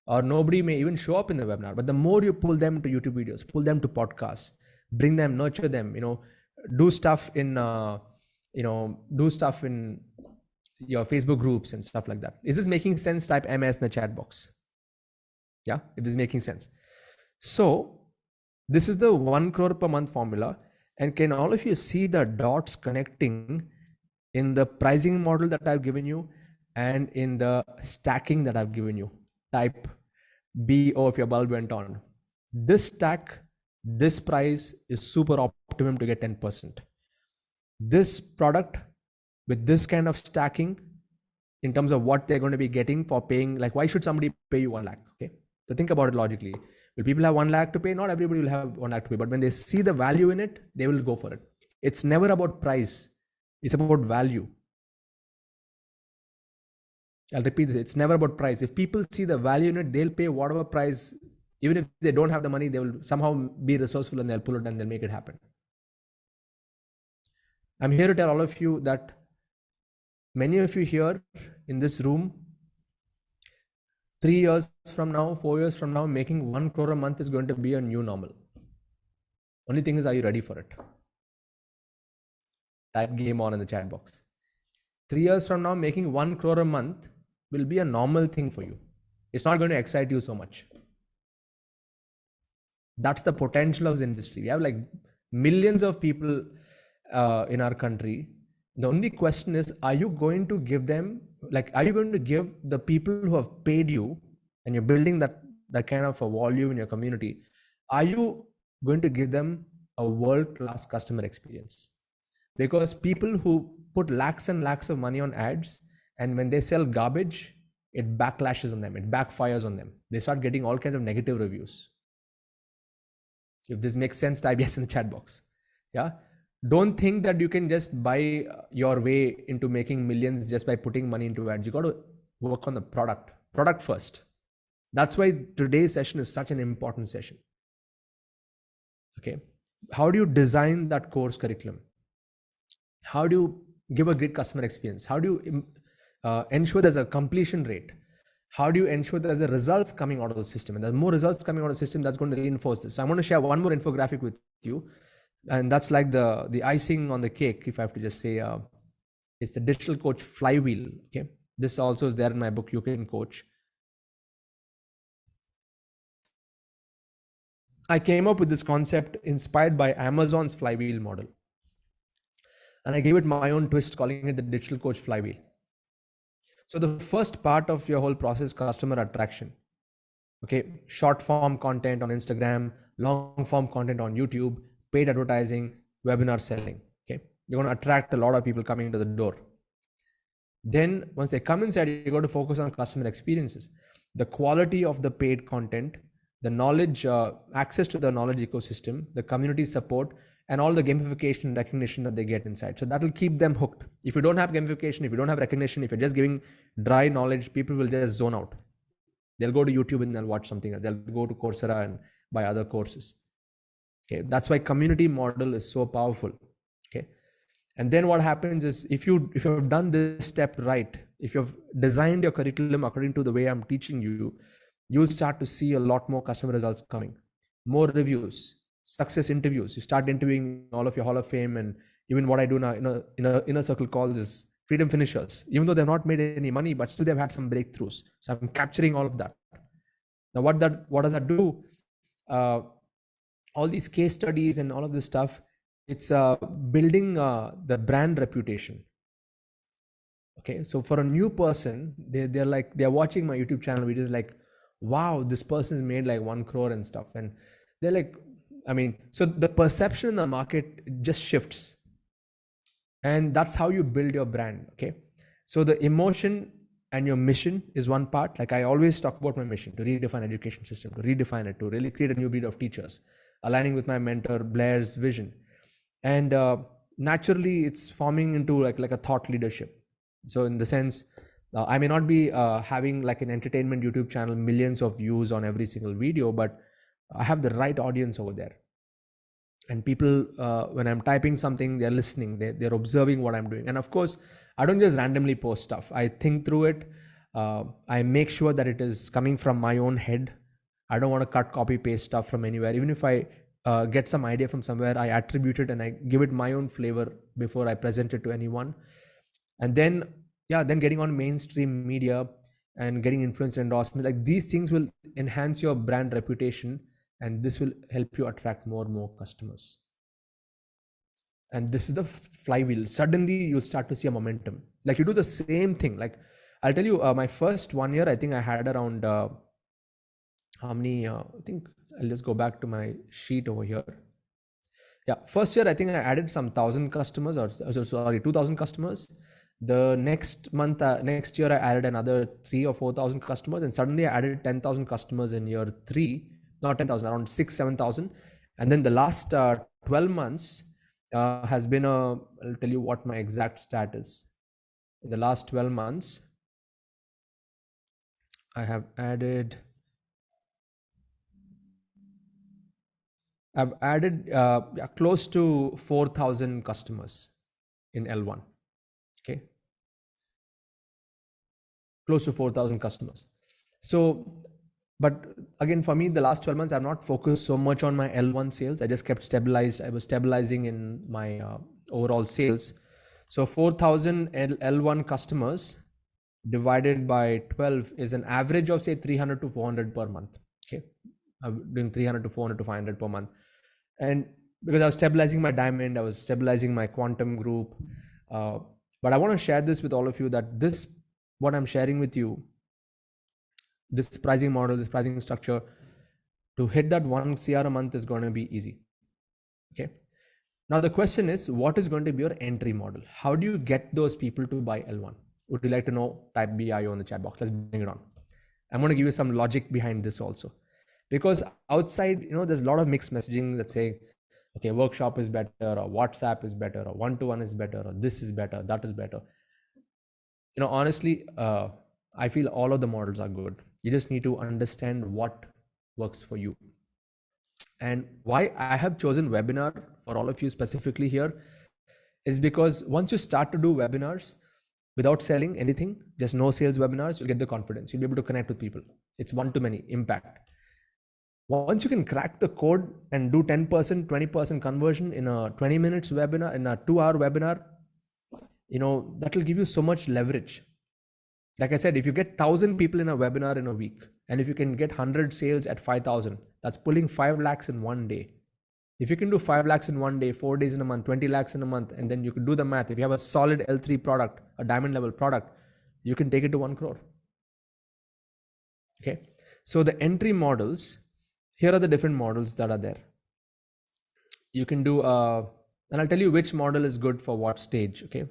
or nobody may even show up in the webinar. But the more you pull them to YouTube videos, pull them to podcasts, bring them, nurture them, do stuff in your Facebook groups and stuff like that. Is this making sense? Type MS in the chat box. Yeah, it is making sense. So this is the 1 crore per month formula. And can all of you see the dots connecting in the pricing model that I've given you and in the stacking that I've given you? Type BO if your bulb went on. This stack, this price is super optimum to get 10%. This product with this kind of stacking in terms of what they're going to be getting for paying, like why should somebody pay you 1 lakh? Okay. So think about it logically. Will people have 1 lakh to pay? Not everybody will have 1 lakh to pay, but when they see the value in it, they will go for it. It's never about price. It's about value. I'll repeat this. It's never about price. If people see the value in it, they'll pay whatever price. Even if they don't have the money, they will somehow be resourceful and they'll pull it and they'll make it happen. I'm here to tell all of you that many of you here in this room, 3 years from now, 4 years from now, making 1 crore a month is going to be a new normal. Only thing is, are you ready for it? Type game on in the chat box. 3 years from now, making 1 crore a month will be a normal thing for you. It's not going to excite you so much. That's the potential of the industry. We have like millions of people in our country. The only question is, are you going to give them, are you going to give the people who have paid you, and you're building that kind of a volume in your community, are you going to give them a world-class customer experience? Because people who put lakhs and lakhs of money on ads, and when they sell garbage, it backlashes on them, it backfires on them. They start getting all kinds of negative reviews. If this makes sense, type yes in the chat box. Yeah. Don't think that you can just buy your way into making millions just by putting money into ads. You got to work on the product first. That's why today's session is such an important session. Okay. How do you design that course curriculum? How do you give a great customer experience? How do you ensure there's a completion rate? How do you ensure there's a results coming out of the system? And there's more results coming out of the system that's going to reinforce this. So I'm going to share one more infographic with you. And that's like the icing on the cake, if I have to just say, it's the digital coach flywheel. Okay. This also is there in my book, You Can Coach. I came up with this concept inspired by Amazon's flywheel model. And I gave it my own twist, calling it the digital coach flywheel. So the first part of your whole process, customer attraction. Okay. Short form content on Instagram, long form content on YouTube, paid advertising, webinar selling. Okay. You're going to attract a lot of people coming to the door. Then once they come inside, you got to focus on customer experiences, the quality of the paid content, the knowledge, access to the knowledge ecosystem, the community support, and all the gamification and recognition that they get inside. So that will keep them hooked. If you don't have gamification, if you don't have recognition, if you're just giving dry knowledge, people will just zone out. They'll go to YouTube and they'll watch something else. They'll go to Coursera and buy other courses. Okay, that's why community model is so powerful. Okay, and then what happens is, if you have done this step right, if you've designed your curriculum according to the way I'm teaching you, you'll start to see a lot more customer results coming, more reviews, success interviews. You start interviewing all of your Hall of Fame, and even what I do now in a inner circle calls is freedom finishers. Even though they've not made any money, but still they've had some breakthroughs. So I'm capturing all of that. Now, what does that do? All these case studies and all of this stuff, it's building the brand reputation. Okay, so for a new person, they're watching my YouTube channel videos like, wow, this person's made like 1 crore and stuff, and they're like, I mean, so the perception in the market just shifts, and that's how you build your brand. Okay, so the emotion and your mission is one part. Like I always talk about my mission to redefine education system, to redefine it, to really create a new breed of teachers, aligning with my mentor Blair's vision, and naturally it's forming into like a thought leadership. So in the sense, I may not be having like an entertainment YouTube channel, millions of views on every single video, but I have the right audience over there. And people, when I'm typing something, they're listening, they're observing what I'm doing. And of course, I don't just randomly post stuff. I think through it. I make sure that it is coming from my own head. I don't want to cut, copy, paste stuff from anywhere. Even if I get some idea from somewhere, I attribute it and I give it my own flavor before I present it to anyone. And then getting on mainstream media and getting influencer endorsement, like these things will enhance your brand reputation, and this will help you attract more and more customers. And this is the flywheel. Suddenly you'll start to see a momentum. Like you do the same thing. Like I'll tell you, my first 1 year, I think I had around how many? I think I'll just go back to my sheet over here. Yeah, first year I think I added some 1,000 customers, or sorry, 2,000 customers. The next month, next year, I added another 3,000 or 4,000 customers, and suddenly I added 10,000 customers in year 3. Not 10,000, around 6,000, 7,000. And then the last 12 months has been I'll tell you what my exact stat is. In the last 12 months, I have added. I've added close to 4,000 customers in L1. Okay, close to 4,000 customers. So, but again, for me, the last 12 months, I've not focused so much on my L1 sales. I just kept stabilized. I was stabilizing in my overall sales. So 4,000 L1 customers divided by 12 is an average of say 300 to 400 per month. Okay, I'm doing 300 to 400 to 500 per month. And because I was stabilizing my diamond, I was stabilizing my quantum group. But I want to share this with all of you, that this, what I'm sharing with you, this pricing model, this pricing structure, to hit that 1 CR a month is going to be easy. Okay. Now the question is, what is going to be your entry model? How do you get those people to buy L1? Would you like to know? Type BIO in the chat box. Let's bring it on. I'm going to give you some logic behind this also. Because outside, there's a lot of mixed messaging that say, okay, workshop is better, or WhatsApp is better, or one-to-one is better, or this is better, that is better. Honestly, I feel all of the models are good. You just need to understand what works for you. And why I have chosen webinar for all of you specifically here is because once you start to do webinars without selling anything, just no sales webinars, you'll get the confidence. You'll be able to connect with people. It's one-to-many impact. Once you can crack the code and do 10%, 20% conversion in a 20 minutes webinar, in a 2-hour webinar, that will give you so much leverage. Like I said, if you get 1,000 people in a webinar in a week, and if you can get 100 sales at 5,000, that's pulling 5 lakhs in one day. If you can do 5 lakhs in one day, 4 days in a month, 20 lakhs in a month, and then you can do the math. If you have a solid L3 product, a diamond level product, you can take it to 1 crore. Okay. So the entry models, here are the different models that are there. You can do, and I'll tell you which model is good for what stage. Okay.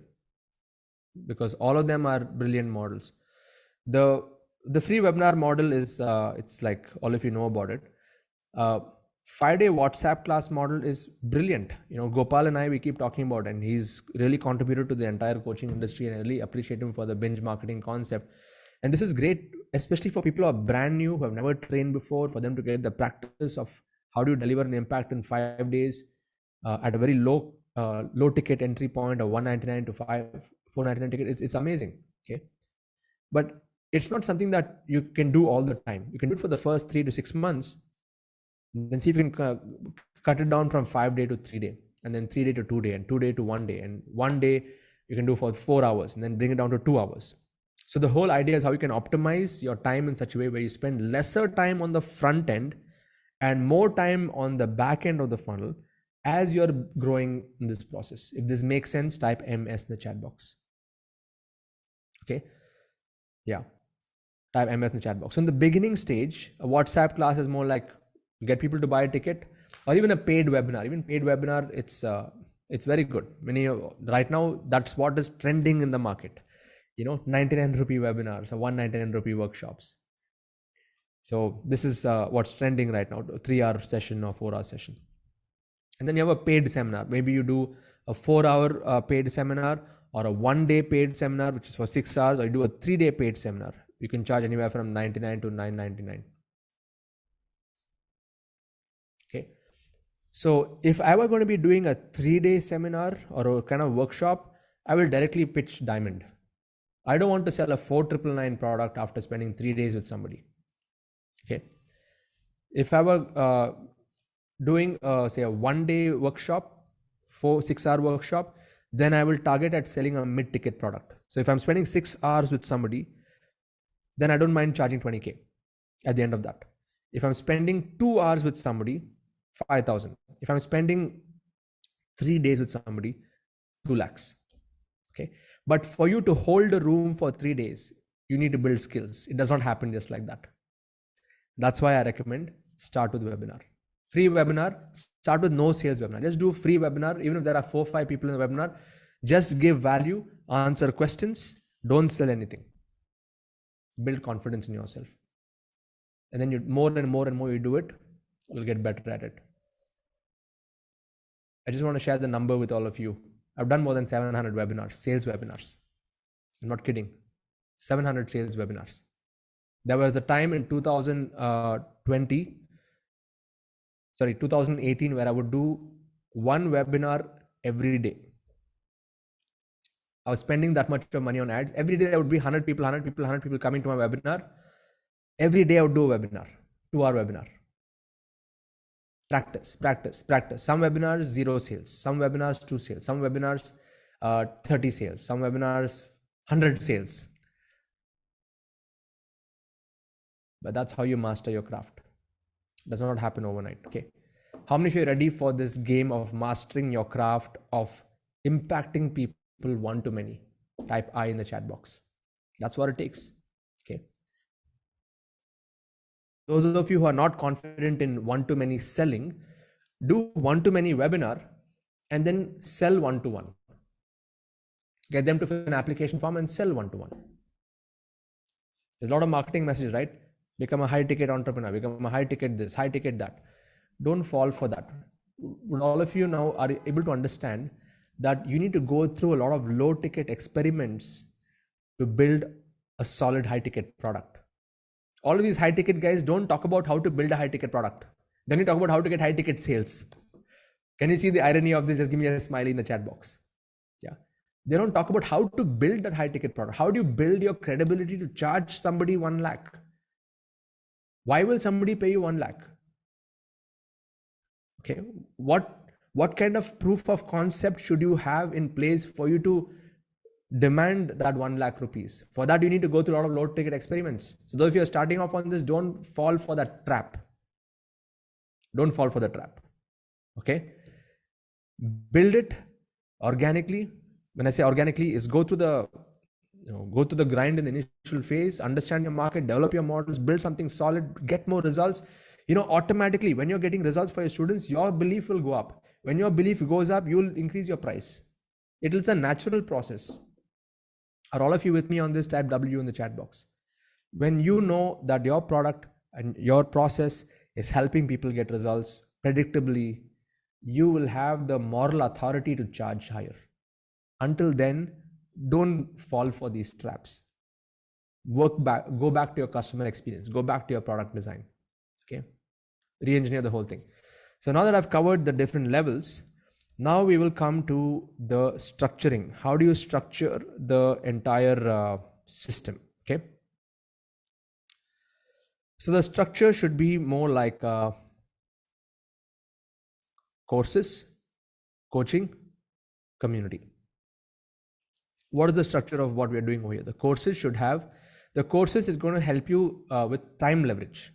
Because all of them are brilliant models. The free webinar model is, it's like all of you know about it. 5-day WhatsApp class model is brilliant. Gopal and I, we keep talking about it, and he's really contributed to the entire coaching industry, and I really appreciate him for the binge marketing concept. And this is great, especially for people who are brand new, who have never trained before, for them to get the practice of how do you deliver an impact in 5 days at a very low ticket entry point of 199 to 499 ticket. It's amazing. Okay. But it's not something that you can do all the time. You can do it for the first 3 to 6 months, then see if you can cut it down from 5 day to 3 day, and then 3 day to 2 day, and 2 day to 1 day, and 1 day you can do for 4 hours, and then bring it down to 2 hours. So the whole idea is how you can optimize your time in such a way where you spend lesser time on the front end and more time on the back end of the funnel as you're growing in this process. If this makes sense, type MS in the chat box. Okay. Yeah. Type MS in the chat box. So in the beginning stage, a WhatsApp class is more like get people to buy a ticket, or even a paid webinar. Even paid webinar, it's very good. Right now, that's what is trending in the market. 99 rupee webinars or 199 rupee workshops. So this is what's trending right now, a 3-hour session or 4-hour session. And then you have a paid seminar. Maybe you do a 4-hour paid seminar, or a 1-day paid seminar, which is for 6 hours, or you do a 3-day paid seminar. You can charge anywhere from 99 to 999. Okay. So if I were going to be doing a 3-day seminar or a kind of workshop, I will directly pitch Diamond. I don't want to sell a 4,999 product after spending 3 days with somebody. Okay. If I were doing say a 1-day workshop, 6-hour workshop, then I will target at selling a mid-ticket product. So if I'm spending 6 hours with somebody, then I don't mind charging 20K at the end of that. If I'm spending 2 hours with somebody, 5,000. If I'm spending 3 days with somebody, 2 lakhs. Okay. But for you to hold a room for 3 days, you need to build skills. It does not happen just like that. That's why I recommend start with webinar. Free webinar, start with no sales webinar. Just do free webinar. Even if there are 4 or 5 people in the webinar, just give value, answer questions, don't sell anything. Build confidence in yourself. And then more and more you do it, you'll get better at it. I just want to share the number with all of you. I've done more than 700 webinars, sales webinars. I'm not kidding. 700 sales webinars. There was a time in 2018 where I would do 1 webinar every day. I was spending that much of money on ads. Every day there would be 100 people coming to my webinar. Every day I would do a webinar, 2-hour webinar. Practice. Some webinars, 0 sales. Some webinars, 2 sales. Some webinars, 30 sales. Some webinars, 100 sales. But that's how you master your craft. It does not happen overnight. Okay. How many of you are ready for this game of mastering your craft of impacting people one to many? Type I in the chat box. That's what it takes. Okay. Those of you who are not confident in one-to-many selling, do one-to-many webinar and then sell one-to-one. Get them to fill an application form and sell one-to-one. There's a lot of marketing messages, right? Become a high-ticket entrepreneur, become a high-ticket this, high-ticket that. Don't fall for that. All of you now are able to understand that you need to go through a lot of low-ticket experiments to build a solid high-ticket product. All of these high ticket guys don't talk about how to build a high ticket product. Then you talk about how to get high ticket sales. Can you see the irony of this? Just give me a smiley in the chat box. Yeah. They don't talk about how to build that high ticket product. How do you build your credibility to charge somebody 1 lakh? Why will somebody pay you 1 lakh? Okay. What kind of proof of concept should you have in place for you to demand that 1 lakh rupees? For that, you need to go through a lot of low ticket experiments. So though if you're starting off on this, don't fall for that trap. Don't fall for the trap. Okay. Build it organically. When I say organically, is go through the grind in the initial phase, understand your market, develop your models, build something solid, get more results. Automatically when you're getting results for your students, your belief will go up. When your belief goes up, you'll increase your price. It is a natural process. Are all of you with me on this? Type W in the chat box. When you know that your product and your process is helping people get results predictably, you will have the moral authority to charge higher. Until then, don't fall for these traps. Go back to your customer experience, go back to your product design. Okay. Re-engineer the whole thing. So now that I've covered the different levels, now we will come to the structuring. How do you structure the entire system? Okay. So the structure should be more like courses, coaching, community. What is the structure of what we are doing over here? The courses is going to help you with time leverage,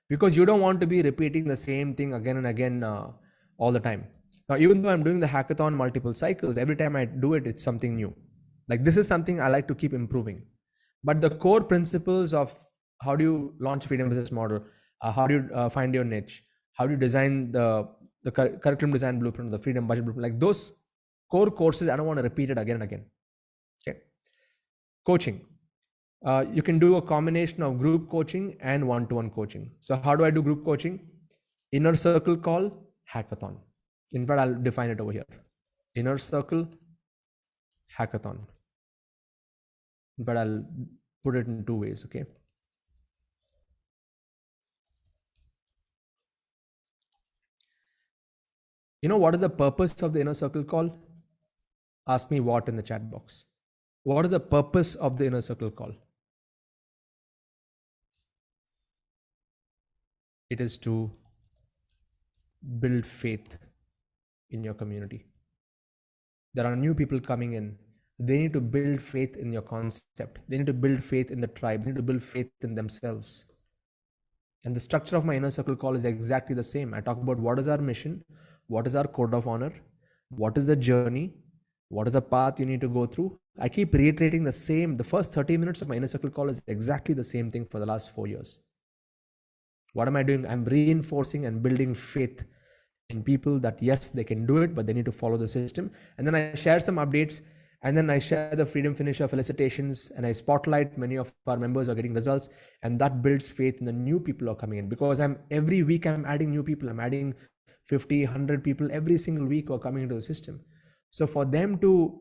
because you don't want to be repeating the same thing again and again all the time. Now, even though I'm doing the hackathon multiple cycles, every time I do it, it's something new. Like, this is something I like to keep improving. But the core principles of how do you launch a freedom business model, how do you find your niche, how do you design the curriculum design blueprint, the freedom budget blueprint, like those core courses, I don't want to repeat it again and again. Okay. Coaching. You can do a combination of group coaching and one-to-one coaching. So how do I do group coaching? Inner circle call, hackathon. In fact, I'll define it over here. Inner circle, hackathon. But I'll put it in 2 ways, okay? You know what is the purpose of the inner circle call? Ask me what in the chat box. What is the purpose of the inner circle call? It is to build faith in your community. There are new people coming in. They need to build faith in your concept. They need to build faith in the tribe. They need to build faith in themselves. And the structure of my inner circle call is exactly the same. I talk about what is our mission, what is our code of honor, what is the journey, what is the path you need to go through. I keep reiterating the same. The first 30 minutes of my inner circle call is exactly the same thing for the last 4 years. What am I doing? I'm reinforcing and building faith in people that yes, they can do it, but they need to follow the system. And then I share some updates, and then I share the Freedom Finisher felicitations, and I spotlight many of our members are getting results, and that builds faith in the new people who are coming in, because every week I'm adding new people. I'm adding 50, 100 people every single week who are coming into the system. So for them to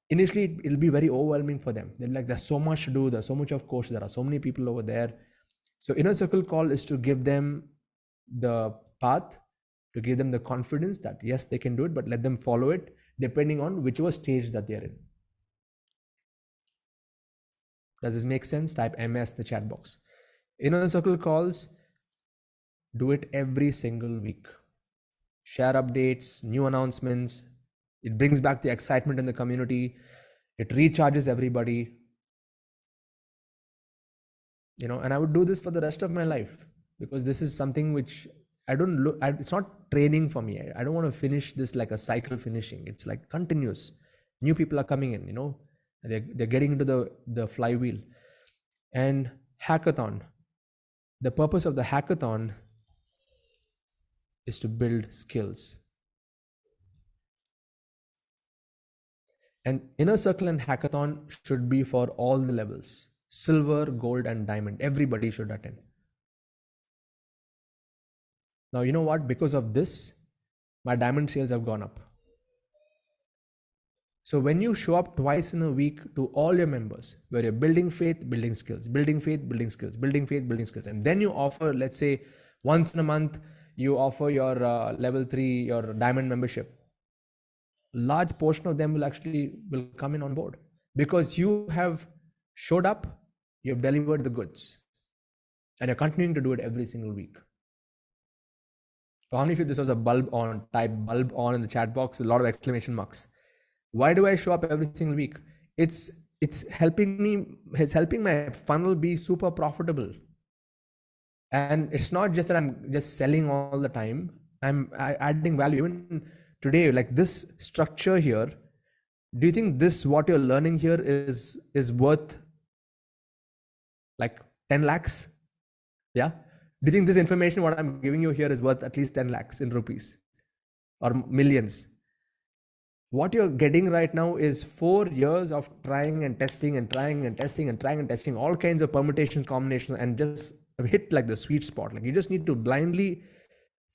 initially it'll be very overwhelming for them. They're like, there's so much to do, there's so much of course, there are so many people over there. So inner circle call is to give them the path, to give them the confidence that yes, they can do it, but let them follow it depending on whichever stage that they're in. Does this make sense? Type MS in the chat box. Inner circle calls, do it every single week. Share updates, new announcements. It brings back the excitement in the community. It recharges everybody. You know, and I would do this for the rest of my life, because this is something which it's not training for me. I don't want to finish this like a cycle finishing. It's like continuous. New people are coming in, you know, they're getting into the flywheel. And hackathon. The purpose of the hackathon is to build skills. And inner circle and hackathon should be for all the levels. Silver, gold, and diamond. Everybody should attend. Now, you know what? Because of this, my diamond sales have gone up. So when you show up twice in a week to all your members, where you're building faith, building skills, building faith, building skills, building faith, building skills, and then you offer, let's say, once in a month, you offer your level 3, your diamond membership, large portion of them will come in on board, because you have showed up, you have delivered the goods, and you're continuing to do it every single week. So how many of you, this was a bulb on? Type bulb on in the chat box, a lot of exclamation marks. Why do I show up every single week? It's helping my funnel be super profitable. And it's not just that I'm just selling all the time. I'm adding value. Even today, like this structure here, do you think what you're learning here is worth like 10 lakhs? Yeah. Do you think this information, what I'm giving you here, is worth at least 10 lakhs in rupees or millions? What you're getting right now is 4 years of trying and testing and trying and testing and trying and testing all kinds of permutations, combinations, and just hit like the sweet spot. Like you just need to blindly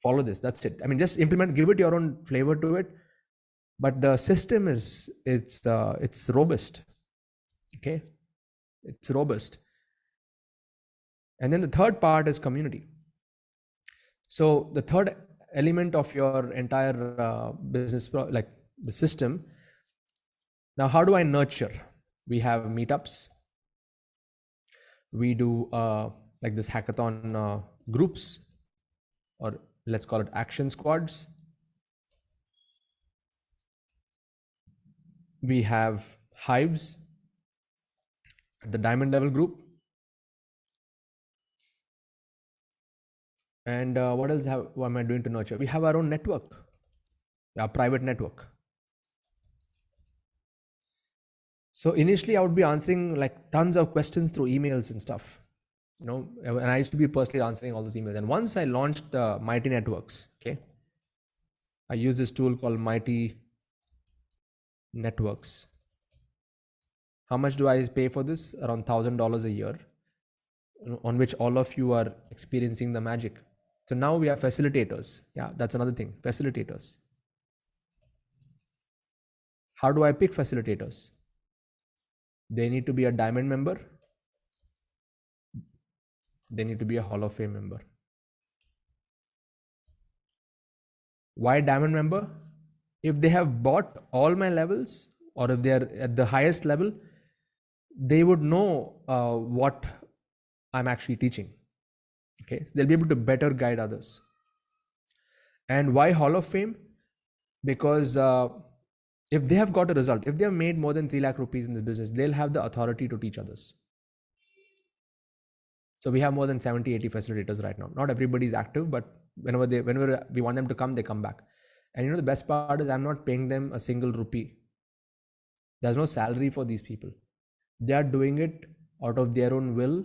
follow this. That's it. I mean, just implement, give it your own flavor to it. But the system it's robust. Okay. It's robust. And then the third part is community. So the third element of your entire business, like the system. Now, how do I nurture? We have meetups. We do like this hackathon groups, or let's call it action squads. We have hives at the diamond level group. And what else what am I doing to nurture? We have our own network, our private network. So initially I would be answering like tons of questions through emails and stuff, you know, and I used to be personally answering all those emails. And once I launched Mighty Networks, okay, I use this tool called Mighty Networks. How much do I pay for this? Around $1,000 a year, on which all of you are experiencing the magic. So now we are facilitators. Yeah, that's another thing, facilitators. How do I pick facilitators? They need to be a diamond member. They need to be a Hall of Fame member. Why diamond member? If they have bought all my levels, or if they are at the highest level, they would know what I'm actually teaching. Okay, so they'll be able to better guide others. And why Hall of Fame? Because if they have got a result, if they have made more than 3 lakh rupees in this business, they'll have the authority to teach others. So we have more than 70, 80 facilitators right now. Not everybody is active, but whenever we want them to come, they come back. And you know, the best part is I'm not paying them a single rupee. There's no salary for these people. They are doing it out of their own will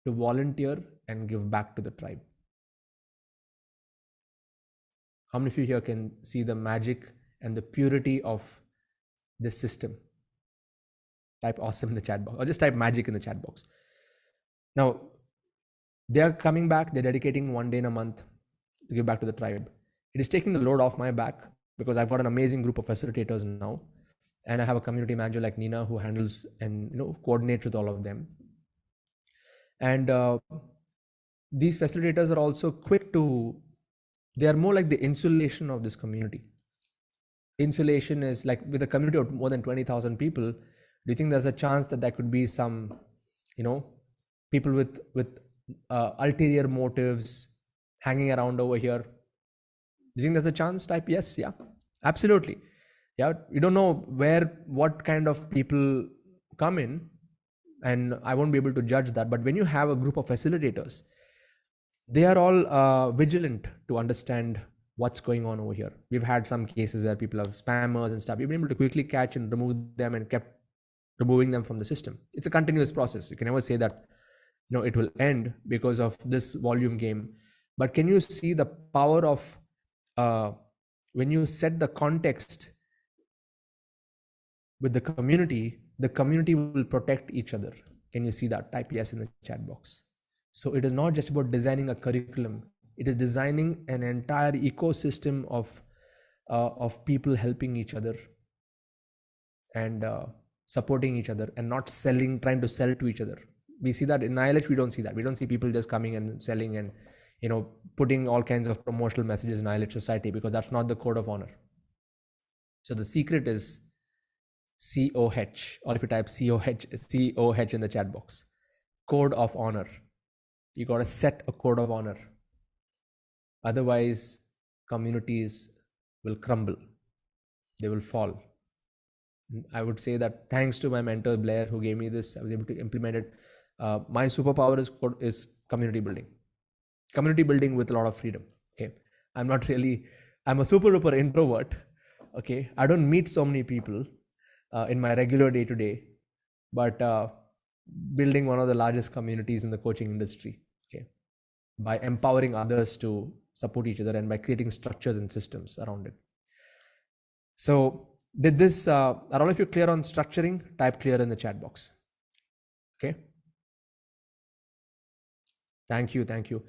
to volunteer and give back to the tribe. How many of you here can see the magic and the purity of this system? Type awesome in the chat box, or just type magic in the chat box. Now, they are coming back, they're dedicating one day in a month to give back to the tribe. It is taking the load off my back because I've got an amazing group of facilitators now. And I have a community manager like Nina who handles and coordinates with all of them. And these facilitators are also quick to, they are more like the insulation of this community. Insulation is like, with a community of more than 20,000 people, do you think there's a chance that there could be some, people with ulterior motives hanging around over here? Do you think there's a chance? Type yes. Yeah, absolutely. Yeah, you don't know what kind of people come in, and I won't be able to judge that. But when you have a group of facilitators, they are all vigilant to understand what's going on over here. We've had some cases where people have spammers and stuff. We've been able to quickly catch and remove them, and kept removing them from the system. It's a continuous process. You can never say that it will end because of this volume game. But can you see the power of when you set the context with the community will protect each other. Can you see that? Type yes in the chat box. So it is not just about designing a curriculum. It is designing an entire ecosystem of people helping each other and supporting each other, and not trying to sell to each other. We see that in ILH. We don't see that. We don't see people just coming and selling and putting all kinds of promotional messages in ILH society, because that's not the code of honor. So the secret is COH, or if you type COH in the chat box, code of honor. You got to set a code of honor. Otherwise, communities will crumble. They will fall. I would say that thanks to my mentor Blair, who gave me this, I was able to implement it. My superpower is community building. Community building with a lot of freedom. Okay, I'm a super duper introvert. Okay, I don't meet so many people in my regular day to day, but building one of the largest communities in the coaching industry. Okay, by empowering others to support each other, and by creating structures and systems around it. So did this, are all of you clear on structuring? Type clear in the chat box. Okay. Thank you.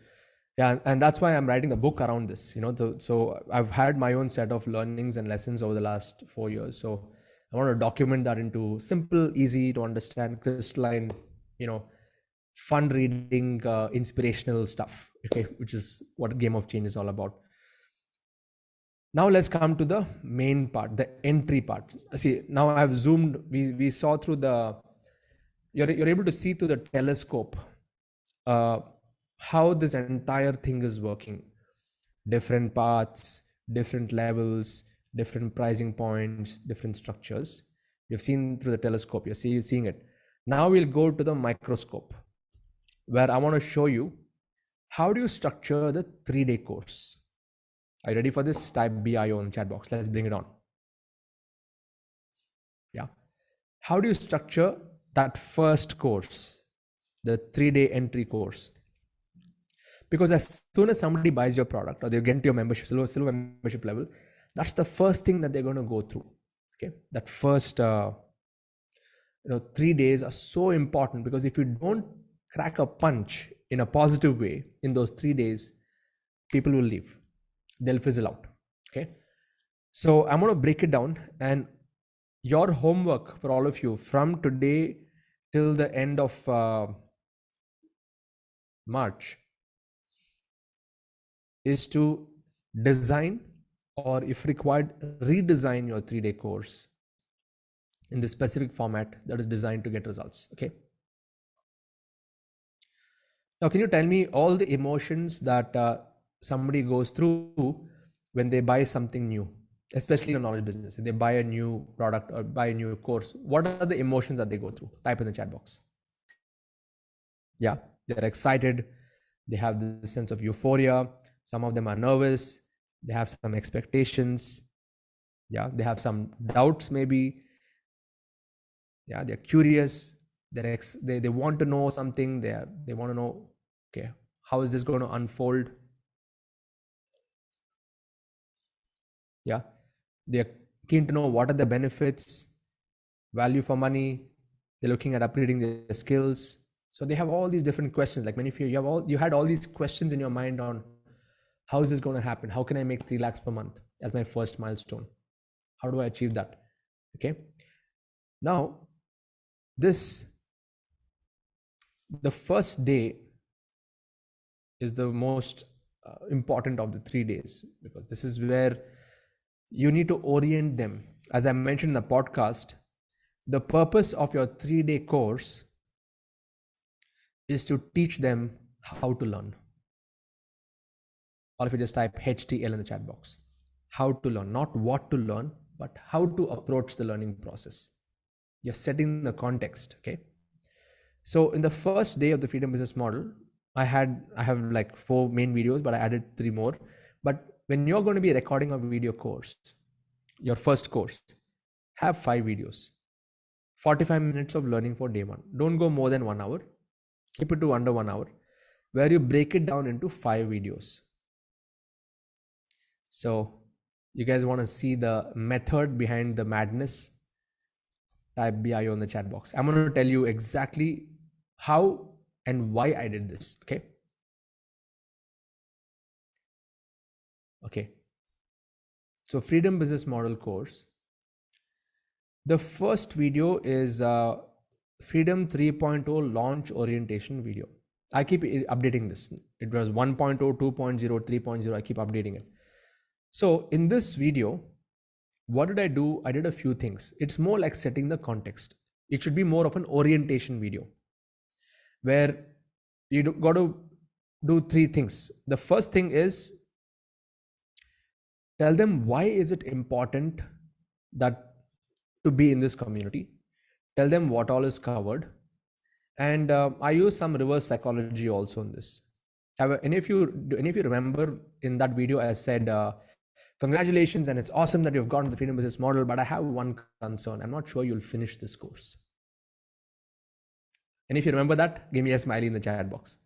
Yeah, and that's why I'm writing the book around this, so I've had my own set of learnings and lessons over the last 4 years. So I want to document that into simple, easy to understand, crystalline, fun reading, inspirational stuff. Okay, which is what Game of Change is all about. Now let's come to the main part, the entry part. See, now I've zoomed. We saw through you're able to see through the telescope how this entire thing is working. Different paths, different levels, different pricing points, different structures. You've seen through the telescope, you're seeing it. Now we'll go to the microscope, where I want to show you how do you structure the 3-day course. Are you ready for this? Type BIO in the chat box. Let's bring it on. Yeah. How do you structure that first course, the 3-day entry course? Because as soon as somebody buys your product or they get into your membership, silver membership level, that's the first thing that they're going to go through. Okay. That first, 3 days are so important, because if you don't crack a punch in a positive way in those 3 days, people will leave. They'll fizzle out. Okay. So I'm going to break it down, and your homework for all of you from today till the end of March is to design, or if required, redesign your 3-day course in the specific format that is designed to get results. Okay. Now, can you tell me all the emotions that somebody goes through when they buy something new, especially in a knowledge business? If they buy a new product or buy a new course, what are the emotions that they go through? Type in the chat box. Yeah, they're excited. They have the sense of euphoria. Some of them are nervous. They have some expectations. Yeah, they have some doubts maybe. Yeah, they're curious. They want to know something. They want to know, okay, how is this going to unfold? Yeah, they're keen to know what are the benefits, value for money. They're looking at upgrading their skills. So they have all these different questions. Like many of you had all these questions in your mind on how is this going to happen? How can I make 3 lakhs per month as my first milestone? How do I achieve that? Okay. Now, the first day is the most important of the 3 days, because this is where you need to orient them. As I mentioned in the podcast, the purpose of your 3-day course is to teach them how to learn. Or if you just type HTL in the chat box, how to learn, not what to learn, but how to approach the learning process. You're setting the context. Okay. So in the first day of the Freedom Business Model, I have like 4 main videos, but I added 3 more. But when you're going to be recording a video course, your first course, have 5 videos, 45 minutes of learning for day 1. Don't go more than 1 hour. Keep it to under 1 hour, where you break it down into 5 videos. So you guys want to see the method behind the madness? Type BIO in the chat box. I'm going to tell you exactly how and why I did this. Okay. Okay. So Freedom Business Model course. The first video is Freedom 3.0 launch orientation video. I keep updating this. It was 1.0, 2.0, 3.0. I keep updating it. So in this video, what did I do? I did a few things. It's more like setting the context. It should be more of an orientation video, where you got to do 3 things. The first thing is tell them why is it important that to be in this community. Tell them what all is covered. And I use some reverse psychology also in this. And if you remember in that video, I said, congratulations, and it's awesome that you've gotten the Freedom Business Model, but I have one concern. I'm not sure you'll finish this course. And if you remember that, give me a smiley in the chat box.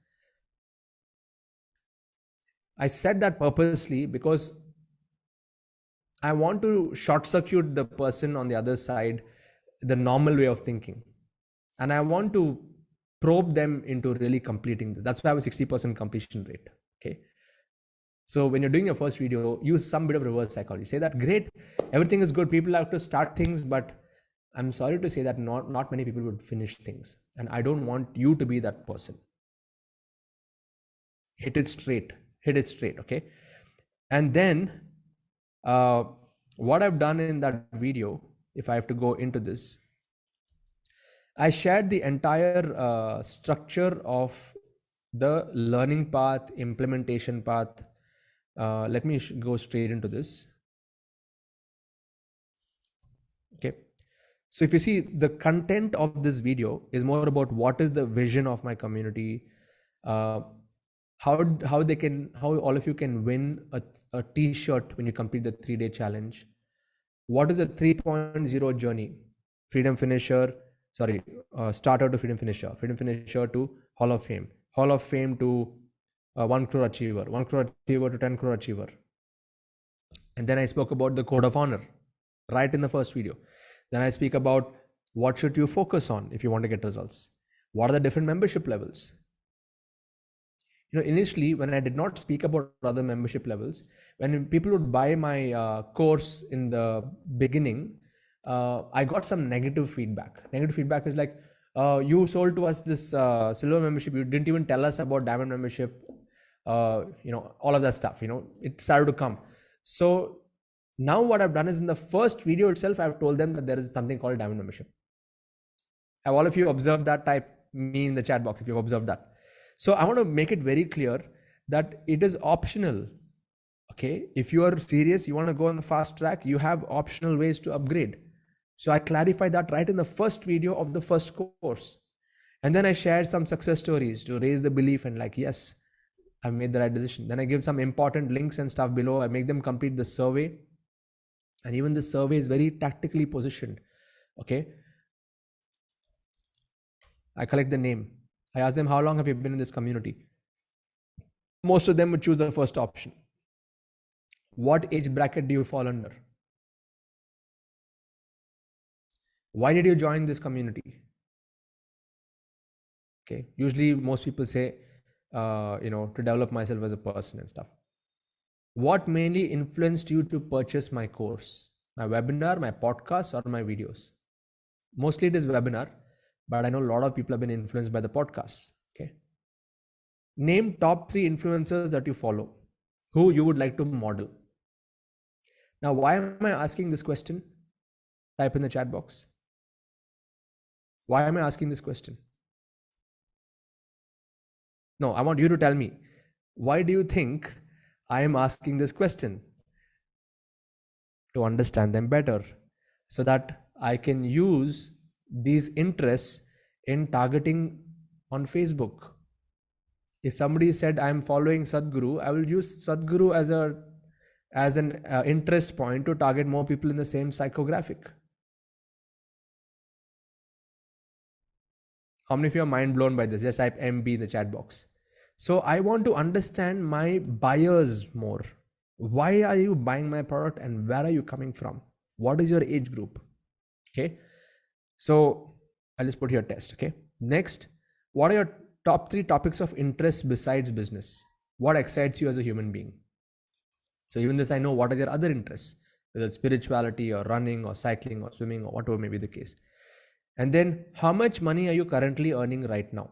I said that purposely because I want to short circuit the person on the other side, the normal way of thinking. And I want to probe them into really completing this. That's why I have a 60% completion rate. Okay. So when you're doing your first video, use some bit of reverse psychology. Say that, great, everything is good. People have to start things, but I'm sorry to say that not many people would finish things. And I don't want you to be that person. Hit it straight. Okay. And then what I've done in that video, if I have to go into this, I shared the entire structure of the learning path, implementation path. Let me go straight into this. Okay. So if you see, the content of this video is more about what is the vision of my community, uh, how they can, how all of you can win a t-shirt when you complete the 3-day challenge. What is the 3.0 journey? Freedom finisher, sorry, starter to freedom finisher to Hall of Fame, Hall of Fame to 1 crore achiever, 1 crore achiever to 10 crore achiever. And then I spoke about the code of honor right in the first video. Then I speak about what should you focus on if you want to get results. What are the different membership levels? Initially, when I did not speak about other membership levels, when people would buy my course in the beginning, I got some negative feedback. Negative feedback is like, you sold to us this silver membership, you didn't even tell us about diamond membership, all of that stuff, it started to come. So now what I've done is, in the first video itself, I've told them that there is something called diamond membership. Have all of you observed that? Type me in the chat box if you've observed that. So I want to make it very clear that it is optional. Okay, if you are serious, you want to go on the fast track, you have optional ways to upgrade. So I clarified that right in the first video of the first course. And then I shared some success stories to raise the belief and like, yes, I've made the right decision. Then I give some important links and stuff below. I make them complete the survey. And even the survey is very tactically positioned. Okay. I collect the name. I ask them, how long have you been in this community? Most of them would choose the first option. What age bracket do you fall under? Why did you join this community? Okay. Usually most people say, to develop myself as a person and stuff. What mainly influenced you to purchase my course, my webinar, my podcast, or my videos? Mostly it is webinar, but I know a lot of people have been influenced by the podcast. Okay. Name top 3 influencers that you follow, who you would like to model. Now, why am I asking this question? Type in the chat box. Why am I asking this question? No, I want you to tell me. Why do you think I am asking this question? To understand them better, so that I can use these interests in targeting on Facebook. If somebody said I'm following Sadhguru, I will use Sadhguru as an interest point to target more people in the same psychographic. How many of you are mind blown by this? Just type MB in the chat box. So I want to understand my buyers more. Why are you buying my product and where are you coming from? What is your age group? Okay. So I'll just put here test. Okay. Next, what are your top 3 topics of interest besides business? What excites you as a human being? So even this, I know what are your other interests, whether it's spirituality or running or cycling or swimming or whatever may be the case. And then how much money are you currently earning right now?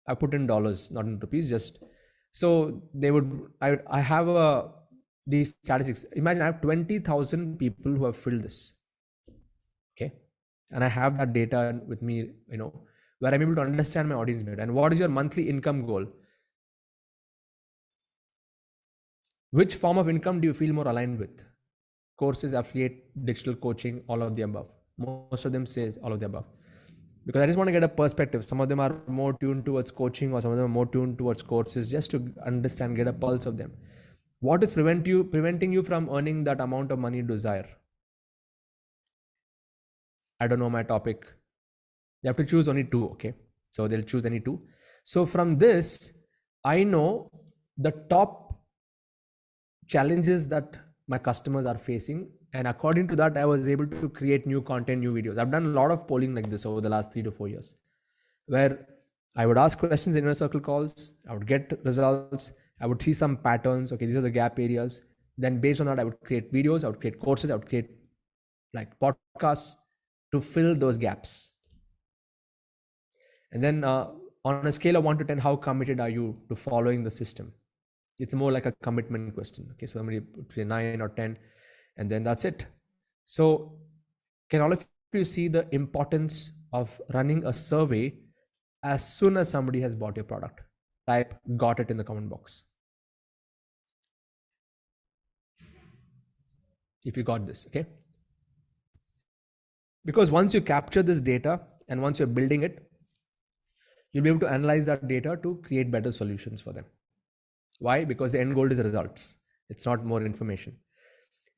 I put in dollars, not in rupees, just so they would, I have these statistics. Imagine I have 20,000 people who have filled this. Okay. And I have that data with me, where I'm able to understand my audience better. And what is your monthly income goal? Which form of income do you feel more aligned with? Courses, affiliate, digital coaching, all of the above. Most of them says all of the above. Because I just want to get a perspective. Some of them are more tuned towards coaching, or some of them are more tuned towards courses, just to understand, get a pulse of them. What is preventing you from earning that amount of money you desire? I don't know my topic. You have to choose only 2. Okay. So they'll choose any 2. So from this, I know the top challenges that my customers are facing. And according to that, I was able to create new content, new videos. I've done a lot of polling like this over the last 3 to 4 years, where I would ask questions in inner circle calls. I would get results. I would see some patterns. Okay, these are the gap areas. Then based on that, I would create videos. I would create courses. I would create like podcasts to fill those gaps. And then on a scale of 1 to 10, how committed are you to following the system? It's more like a commitment question. Okay, so somebody would say 9 or 10, and then that's it. So can all of you see the importance of running a survey as soon as somebody has bought your product? type got it in the comment box. If you got this, okay? Because once you capture this data and once you're building it, you'll be able to analyze that data to create better solutions for them. Why? Because the end goal is results. It's not more information.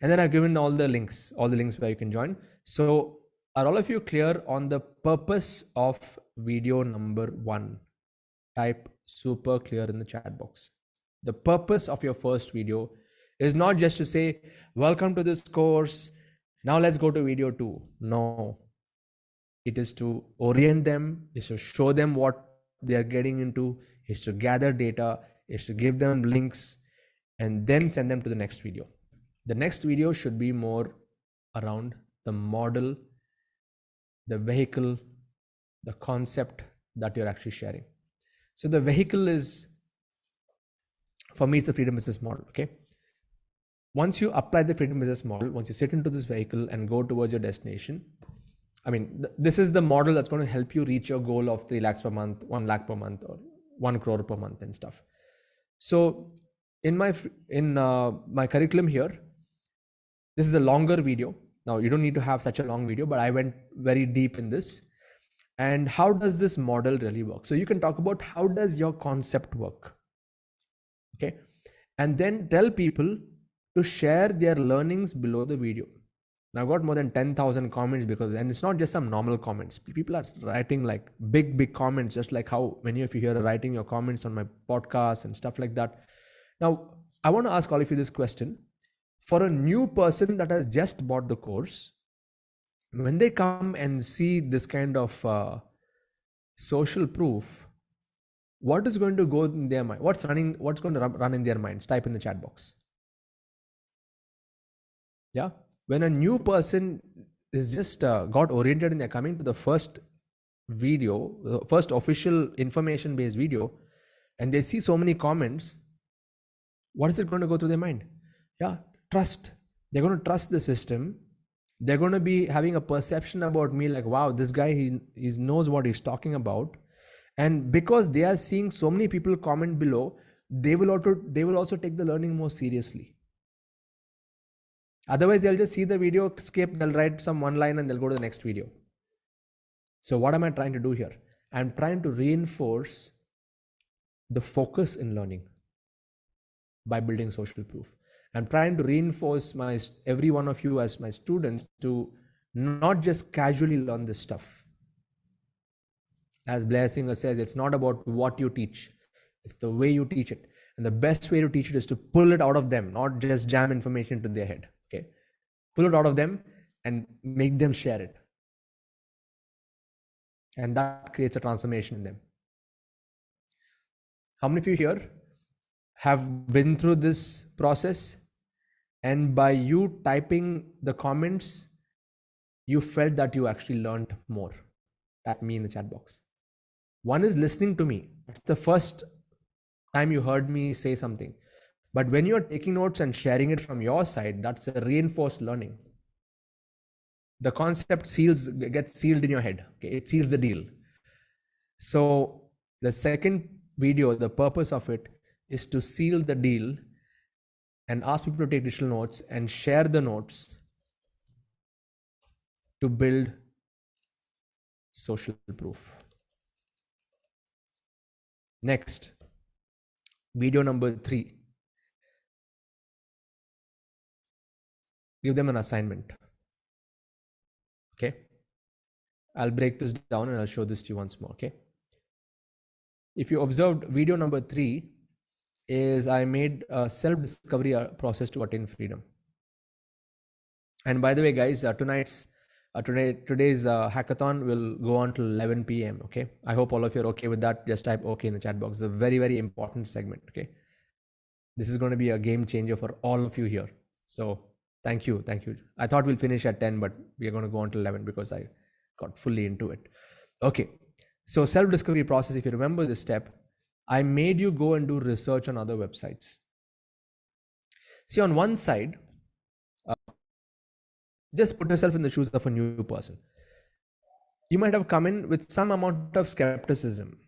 And then I've given all the links where you can join. So are all of you clear on the purpose of video number 1? Type super clear in the chat box. The purpose of your first video is not just to say, welcome to this course. Now let's go to video 2. No. It is to orient them, is to show them what they are getting into, is to gather data, is to give them links, and then send them to the next video. The next video should be more around the model, the vehicle, the concept that you're actually sharing. So the vehicle is, for me, it's the freedom business model, okay? Once you apply the freedom business model, once you sit into this vehicle and go towards your destination, I mean, this is the model that's going to help you reach your goal of 3 lakhs per month, 1 lakh per month, or 1 crore per month and stuff. So in my curriculum here, this is a longer video. Now you don't need to have such a long video, but I went very deep in this. And how does this model really work? So you can talk about how does your concept work, okay? And then tell people to share their learnings below the video. Now I've got more than 10,000 comments and it's not just some normal comments. People are writing like big comments, just like how many of you here are writing your comments on my podcast and stuff like that. Now, I want to ask all of you this question. For a new person that has just bought the course, when they come and see this kind of social proof, what is going to go in their mind? What's going to run in their minds? Type in the chat box. Yeah. When a new person is just got oriented and they're coming to the first video, the first official information based video, and they see so many comments, what is it going to go through their mind? Yeah, trust. They're going to trust the system. They're going to be having a perception about me like, wow, this guy, he knows what he's talking about. And because they are seeing so many people comment below, they will also take the learning more seriously. Otherwise, they'll just see the video, skip, they'll write some one line and they'll go to the next video. So what am I trying to do here? I'm trying to reinforce the focus in learning by building social proof. I'm trying to reinforce every one of you as my students to not just casually learn this stuff. As Blair Singer says, it's not about what you teach. It's the way you teach it. And the best way to teach it is to pull it out of them, not just jam information into their head. Okay, pull it out of them and make them share it. And that creates a transformation in them. How many of you here have been through this process, and by you typing the comments, you felt that you actually learned more? Tap me in the chat box. One is listening to me. It's the first time you heard me say something. But when you're taking notes and sharing it from your side, that's a reinforced learning. The concept gets sealed in your head. Okay? It seals the deal. So the second video, the purpose of it is to seal the deal and ask people to take digital notes and share the notes to build social proof. Next, video number 3. Give them an assignment. Okay. I'll break this down and I'll show this to you once more. Okay. If you observed, video number 3 is I made a self-discovery process to attain freedom. And by the way, guys, today's hackathon will go on till 11 p.m. Okay. I hope all of you are okay with that. Just type okay in the chat box. It's a very, very important segment. Okay. This is going to be a game changer for all of you here. So thank you. I thought we'll finish at 10, but we are going to go on till 11 because I got fully into it. Okay. So self-discovery process, if you remember this step, I made you go and do research on other websites. See, on one side, just put yourself in the shoes of a new person. You might have come in with some amount of skepticism.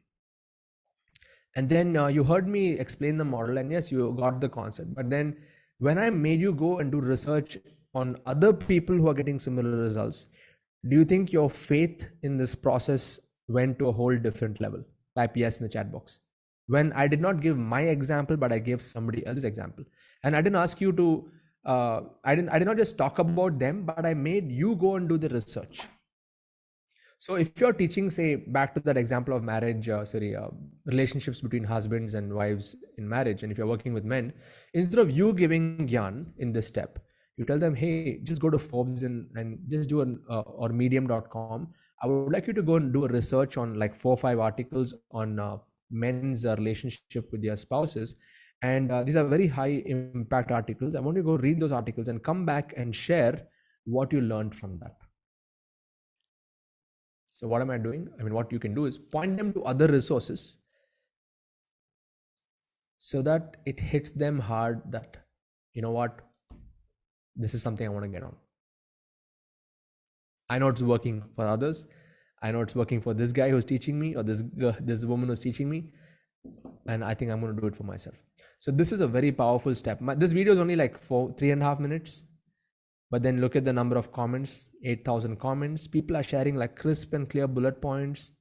And then you heard me explain the model, and yes, you got the concept. But then when I made you go and do research on other people who are getting similar results, do you think your faith in this process went to a whole different level? Type yes in the chat box. When I did not give my example, but I gave somebody else's example, and I didn't ask you to. I did not just talk about them, but I made you go and do the research. So if you're teaching, say, back to that example of marriage, relationships between husbands and wives in marriage, and if you're working with men, instead of you giving gyan in this step, you tell them, hey, just go to Forbes and just do an or medium.com. I would like you to go and do a research on like 4 or 5 articles on men's relationship with their spouses. And these are very high impact articles. I want you to go read those articles and come back and share what you learned from that. So what am I doing? I mean, what you can do is point them to other resources so that it hits them hard that, you know what, this is something I want to get on. I know it's working for others. I know it's working for this guy who's teaching me, or this woman who's teaching me. And I think I'm going to do it for myself. So this is a very powerful step. This video is only like 3.5 minutes. But then look at the number of comments, 8,000 comments. People are sharing like crisp and clear bullet points.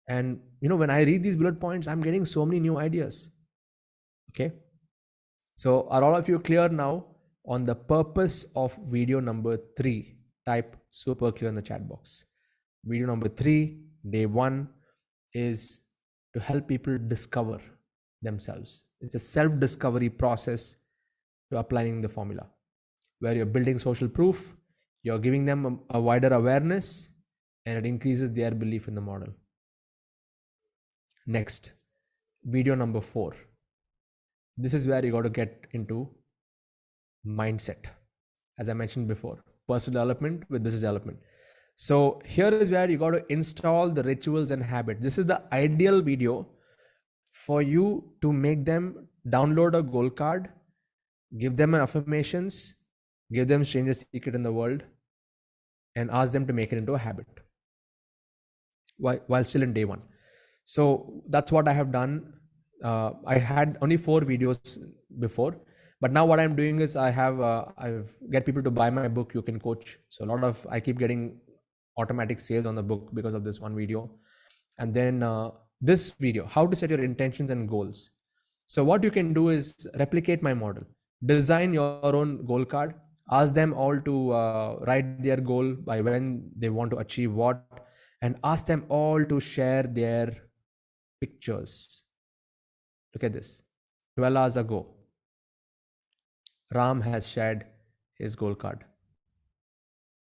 And when I read these bullet points, I'm getting so many new ideas. Okay. So are all of you clear now on the purpose of video number 3? Type super clear in the chat box. Video number 3, day 1, is to help people discover themselves. It's a self-discovery process to applying the formula, where you're building social proof, you're giving them a wider awareness, and it increases their belief in the model. Next, video number 4. This is where you got to get into mindset. As I mentioned before, personal development with business development. So here is where you got to install the rituals and habits. This is the ideal video for you to make them download a goal card, give them affirmations, give them strangest secret in the world, and ask them to make it into a habit while still in day 1. So that's what I have done. I had only 4 videos before, but now what I'm doing is I get people to buy my book, You Can Coach. So I keep getting automatic sales on the book because of this one video. And then this video, how to set your intentions and goals. So what you can do is replicate my model, design your own goal card, ask them all to write their goal by when they want to achieve what, and ask them all to share their pictures. Look at this. 12 hours ago, Ram has shared his goal card.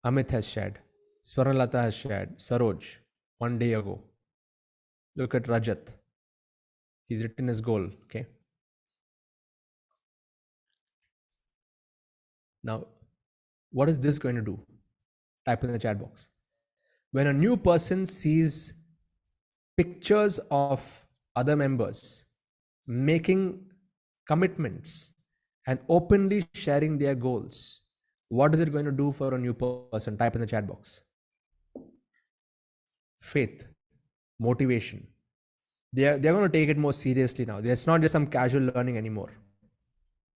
Amit has shared. Swarnalata has shared. Saroj, 1 day ago. Look at Rajat. He's written his goal. Okay. Now, what is this going to do? Type in the chat box. When a new person sees pictures of other members making commitments and openly sharing their goals, what is it going to do for a new person? Type in the chat box. Faith, motivation. They're going to take it more seriously now. It's not just some casual learning anymore.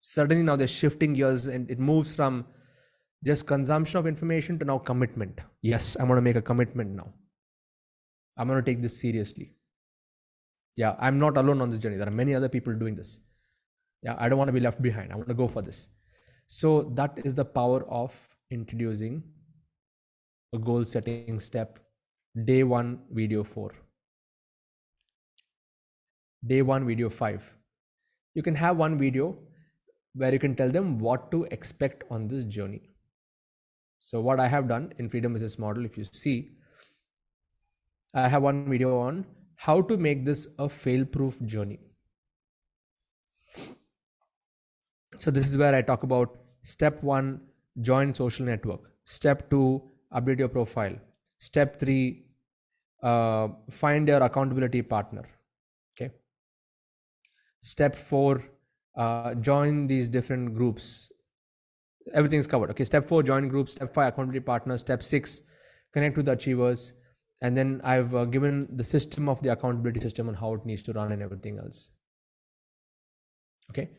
Certainly now they're shifting gears, and it moves from just consumption of information to now commitment. Yes, I'm going to make a commitment now. I'm going to take this seriously. Yeah, I'm not alone on this journey. There are many other people doing this. Yeah, I don't want to be left behind. I want to go for this. So that is the power of introducing a goal setting step. Day 1, video 4. Day 1, video 5. You can have one video where you can tell them what to expect on this journey. So what I have done in Freedom Business Model, if you see, I have one video on how to make this a fail-proof journey. So this is where I talk about step 1, join social network. Step 2, update your profile. Step 3, find your accountability partner. Okay. Step 4, join these different groups. Everything's covered. Okay. Step 4, join groups. Step 5, accountability partners. Step 6, connect with the achievers. And then I've given the system of the accountability system and how it needs to run and everything else. Okay.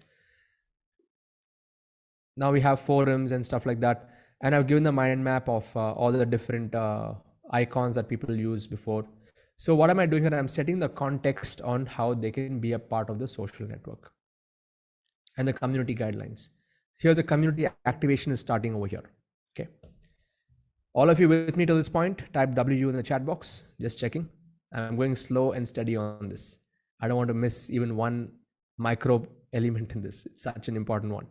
Now we have forums and stuff like that. And I've given the mind map of all the different icons that people use before. So what am I doing here? I'm setting the context on how they can be a part of the social network and the community guidelines. Here's the community activation is starting over here. Okay. All of you with me to this point, type W in the chat box, just checking. I'm going slow and steady on this. I don't want to miss even one micro element in this. It's such an important one.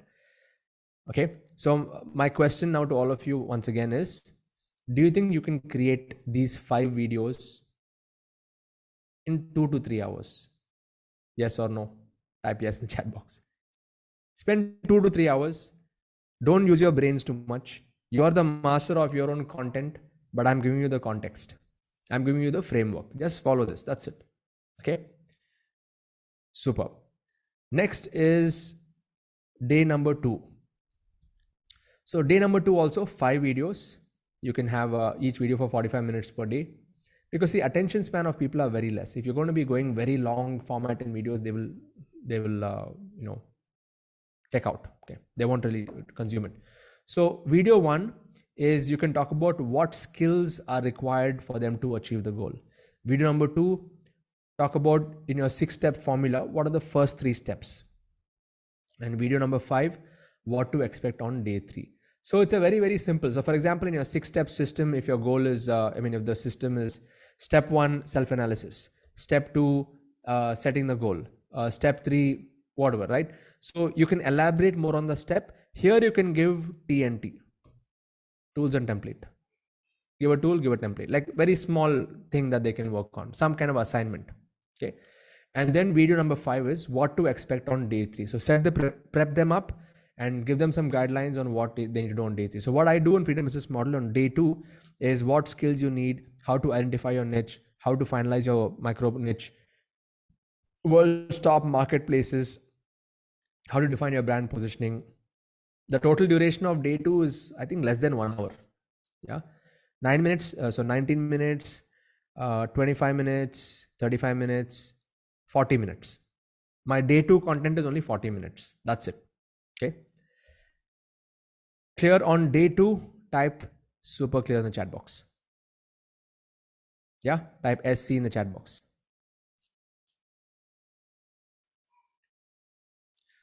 Okay, so my question now to all of you once again is, do you think you can create these 5 videos in 2 to 3 hours? Yes or no? Type yes in the chat box. Spend 2 to 3 hours. Don't use your brains too much. You are the master of your own content, but I'm giving you the context. I'm giving you the framework. Just follow this. That's it. Okay. Superb. Next is day number 2. So day number 2 also 5 videos. You can have each video for 45 minutes per day, because the attention span of people are very less. If you're going to be going very long format in videos, they will check out. Okay, they won't really consume it. So video 1 is you can talk about what skills are required for them to achieve the goal. Video number 2, talk about in your 6-step formula, what are the first 3 steps. And video number 5, what to expect on day 3. So it's a very, very simple. So for example, in your 6-step system, if your goal is, if the system is step 1, self-analysis, step 2, setting the goal, step 3, whatever, right? So you can elaborate more on the step. Here you can give TNT, tools and template. Give a tool, give a template, like very small thing that they can work on, some kind of assignment. Okay. And then video number 5 is what to expect on day 3. So set the prep them up and give them some guidelines on what they need to do on day 3. So what I do in Freedom Business Model on day 2 is what skills you need, how to identify your niche, how to finalize your micro niche, world's top marketplaces, how to define your brand positioning. The total duration of day 2 is, I think, less than 1 hour. Yeah. 9 minutes. So 19 minutes, 25 minutes, 35 minutes, 40 minutes. My day 2 content is only 40 minutes. That's it. Okay. Clear on day 2, type super clear in the chat box. Yeah. Type SC in the chat box.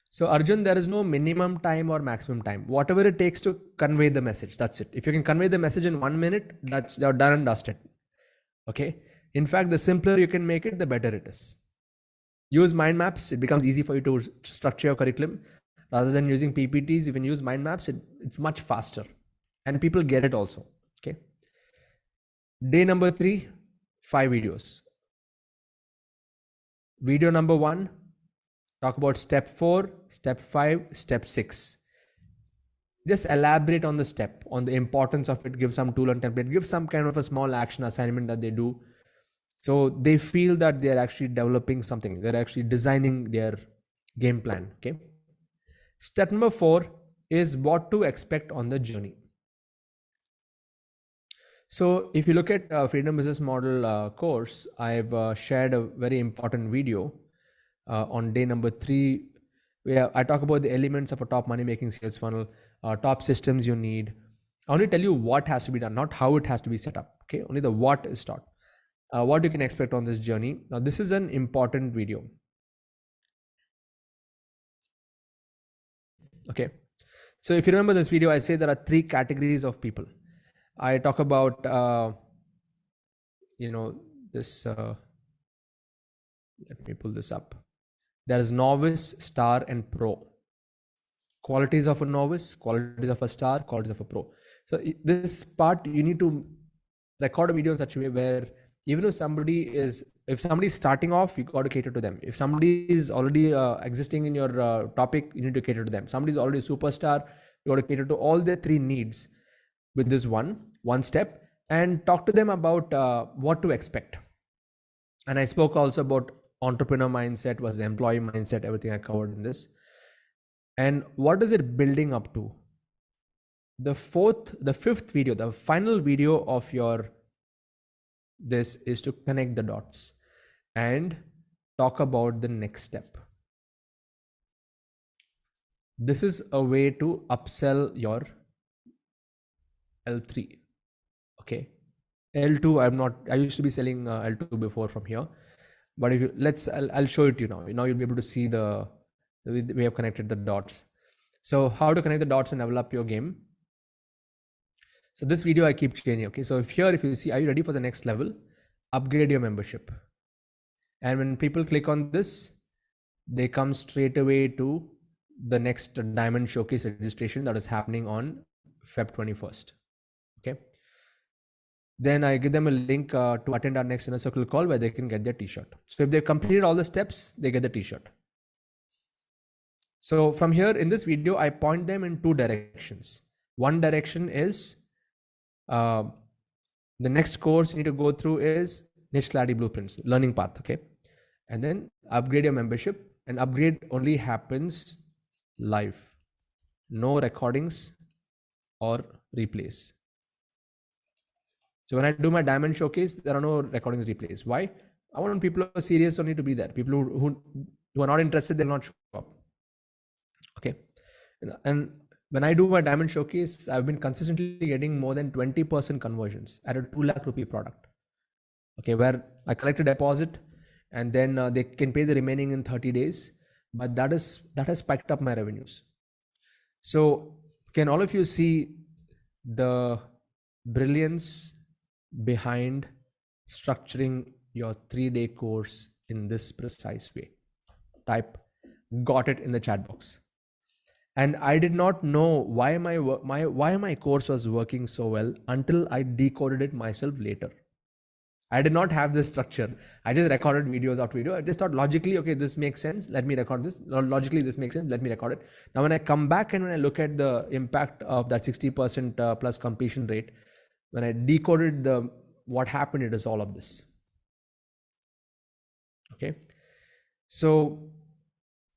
So Arjun, there is no minimum time or maximum time. Whatever it takes to convey the message, that's it. If you can convey the message in 1 minute, that's you're done and dusted. Okay. In fact, the simpler you can make it, the better it is. Use mind maps. It becomes easy for you to structure your curriculum. Rather than using PPTs, you can use mind maps. It's much faster. And people get it also. Okay. Day number 3, 5 videos. Video number 1, talk about step 4, step 5, step 6. Just elaborate on the step, on the importance of it, give some tool and template, give some kind of a small action assignment that they do. So they feel that they're actually developing something. They're actually designing their game plan. Okay. Step number 4 is what to expect on the journey. So if you look at Freedom Business Model course, I've shared a very important video on day number 3, where I talk about the elements of a top money making sales funnel, top systems you need. I only tell you what has to be done, not how it has to be set up. Okay, only the what is taught. What you can expect on this journey. Now, this is an important video. Okay, so if you remember this video, I say there are 3 categories of people. I talk about, this. Let me pull this up. There is novice, star, and pro. Qualities of a novice, qualities of a star, qualities of a pro. So this part, you need to record a video in such a way where even if somebody is starting off, you got to cater to them. If somebody is already existing in your topic, you need to cater to them. Somebody is already a superstar, you got to cater to all their 3 needs with this one step, and talk to them about what to expect. And I spoke also about entrepreneur mindset versus employee mindset, everything I covered in this. And what is it building up to? The 5th video, the final video of your this is to connect the dots and talk about the next step. This is a way to upsell your L3. Okay. L2, I used to be selling L2 before from here. But if you, I'll show it to you now. Now you'll be able to see we have connected the dots. So how to connect the dots and level up your game. So this video I keep changing. Okay. So if you see, are you ready for the next level? Upgrade your membership. And when people click on this, they come straight away to the next Diamond Showcase registration that is happening on Feb 21st. Okay. Then I give them a link to attend our next Inner Circle call where they can get their t-shirt. So if they've completed all the steps, they get the t-shirt. So from here in this video, I point them in two directions. One direction is the next course you need to go through is Niche Clarity Blueprints, learning path. Okay. And then upgrade your membership, and upgrade only happens live. No recordings or replays. So when I do my Diamond Showcase, there are no recordings, replays. Why? I want people who are serious only to be there. People who are not interested, they'll not show up. Okay. And when I do my Diamond Showcase, I've been consistently getting more than 20% conversions at a 2 lakh rupee product. Okay, where I collect a deposit and then they can pay the remaining in 30 days. But that has spiked up my revenues. So can all of you see the brilliance behind structuring your 3-day course in this precise way? Type got it in the chat box. And I did not know why my course was working so well until I decoded it myself later. I did not have this structure. I just recorded videos after video. I just thought logically, okay, this makes sense. Let me record this. Logically, this makes sense. Let me record it. Now, when I come back and when I look at the impact of that 60% plus completion rate, when I decoded what happened, it is all of this. Okay. So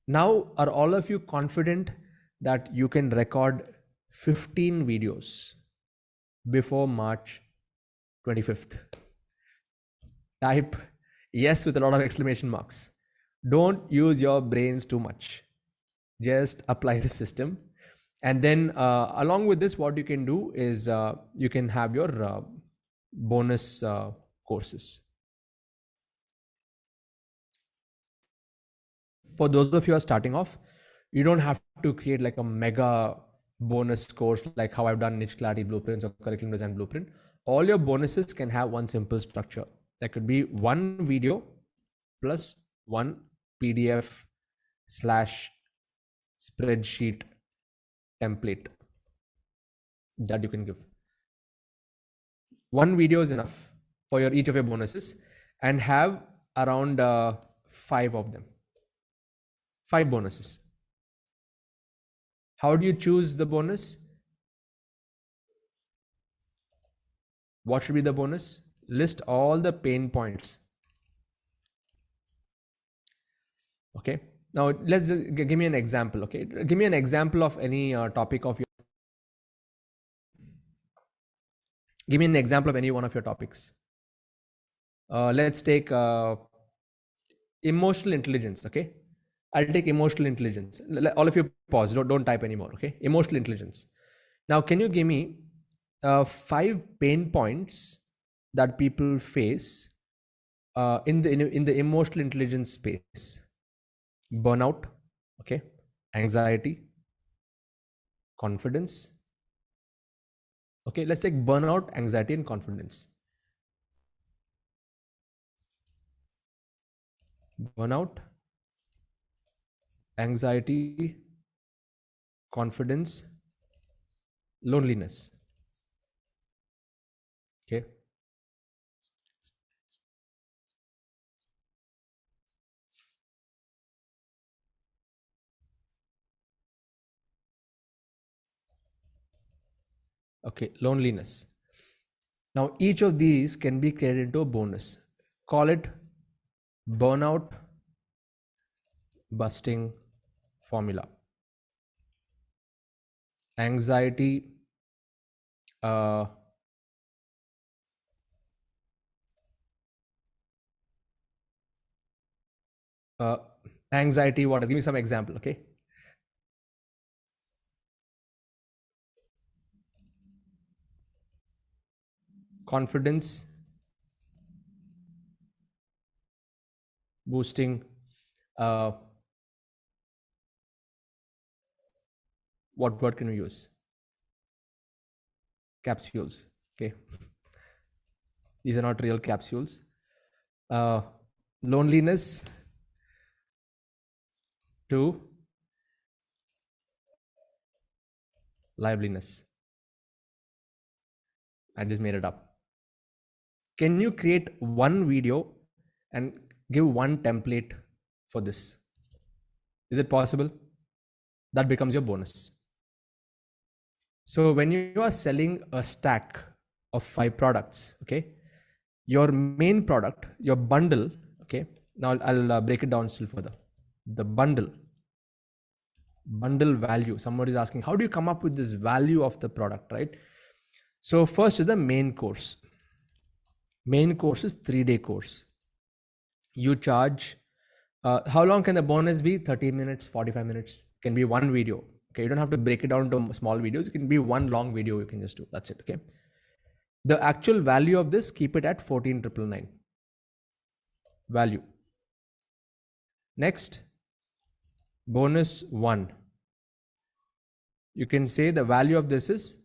now are all of you confident that you can record 15 videos before March 25th? Type yes with a lot of exclamation marks. Don't use your brains too much. Just apply the system. And then along with this, what you can do is you can have your bonus courses. For those of you who are starting off, you don't have to create like a mega bonus course like how I've done Niche Clarity Blueprints or Curriculum Design Blueprint. All your bonuses can have one simple structure. That could be one video plus one PDF / spreadsheet template that you can give. One video is enough for each of your bonuses, and have around 5 of them. 5 bonuses. How do you choose the bonus? What should be the bonus? List all the pain points. Okay. Now let's just give me an example. Okay. Give me an example of any topic of your. Give me an example of any one of your topics. Let's take emotional intelligence. Okay. I'll take emotional intelligence. All of you pause. Don't type anymore. Okay. Emotional intelligence. Now, can you give me 5 pain points that people face in the emotional intelligence space? Burnout, okay, anxiety, confidence. Okay, let's take burnout, anxiety, and confidence. Burnout, anxiety, confidence, loneliness. Okay. Okay, loneliness. Now, each of these can be created into a bonus. Call it burnout busting formula. Anxiety anxiety, what? Give me some example, okay? confidence boosting what word can we use? Capsules. Okay, these are not real capsules. Loneliness to liveliness. I just made it up. Can you create one video and give one template for this? Is it possible? That becomes your bonus. So when you are selling a stack of 5 products, okay, your main product, your bundle, okay, now I'll break it down still further. The bundle value. Somebody is asking, how do you come up with this value of the product, right? So first is the main course. Main course is 3-day course. You charge, how long can the bonus be? 30 minutes, 45 minutes, can be one video. Okay, you don't have to break it down to small videos. It can be one long video you can just do. That's it, okay? The actual value of this, keep it at 14,999 value. Next, bonus 1. You can say the value of this is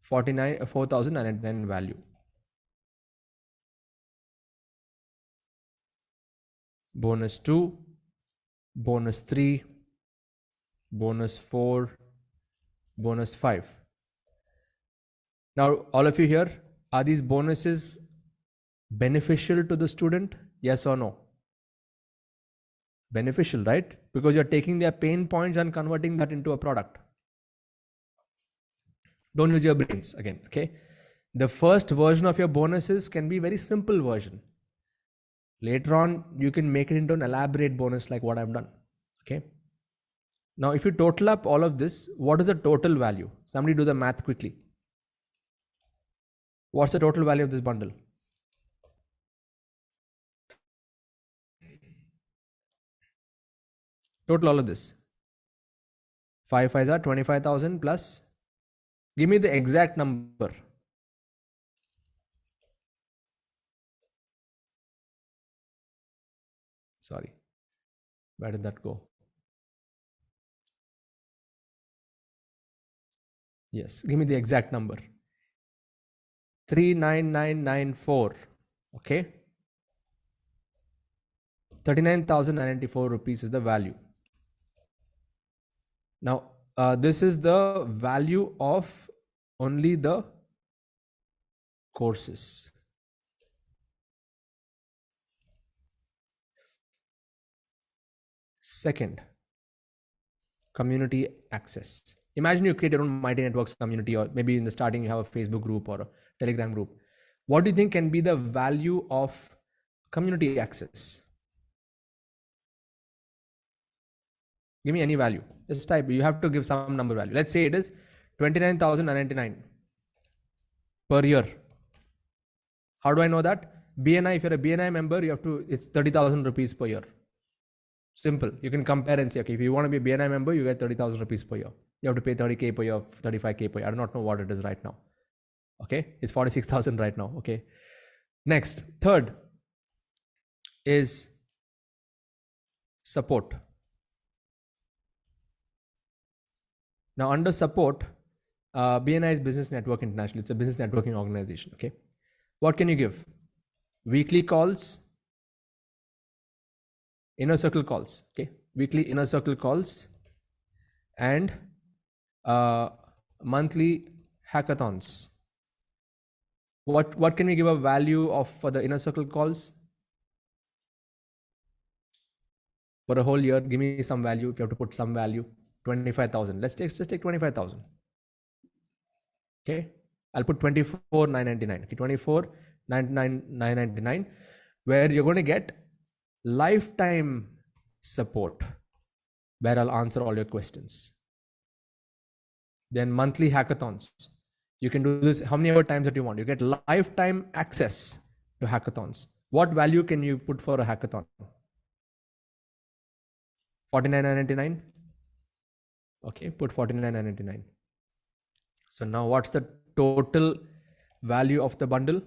4,999 value. Bonus 2, bonus 3, bonus 4, bonus 5. Now, all of you here, are these bonuses beneficial to the student? Yes or no? Beneficial, right? Because you're taking their pain points and converting that into a product. Don't use your brains again, okay? The first version of your bonuses can be very simple version. Later on, you can make it into an elaborate bonus like what I've done, okay? Now, if you total up all of this, what is the total value? Somebody do the math quickly. What's the total value of this bundle? Total all of this. 5 5s are 25,000 plus. Give me the exact number. Sorry. Where did that go? Yes, give me the exact number. 39994. Okay. 39,094 rupees is the value. Now, this is the value of only the courses. Second, community access. Imagine you create your own Mighty Networks community, or maybe in the starting you have a Facebook group or a Telegram group. What do you think can be the value of community access? Give me any value. Just type. You have to give some number value. Let's say it is 29,999 per year. How do I know that? BNI, if you're a BNI member, you have to, it's 30,000 rupees per year. Simple. You can compare and say, okay, if you want to be a BNI member, you get 30,000 rupees per year. You have to pay 30K per year, 35K per year. I do not know what it is right now. Okay. It's 46,000 right now. Okay. Next, third is support. Now under support, BNI is Business Network International. It's a business networking organization. Okay. What can you give? Weekly calls, inner circle calls. Okay. Weekly inner circle calls and monthly hackathons. What can we give a value of for the inner circle calls? For a whole year, give me some value. If you have to put some value, 25,000. Let's just take 25,000. Okay. I'll put 24,999. Okay. 24,999, where you're going to get lifetime support, where I'll answer all your questions. Then monthly hackathons. You can do this how many ever times that you want. You get lifetime access to hackathons. What value can you put for a hackathon? 49,999. Okay, put 49,999. So now what's the total value of the bundle?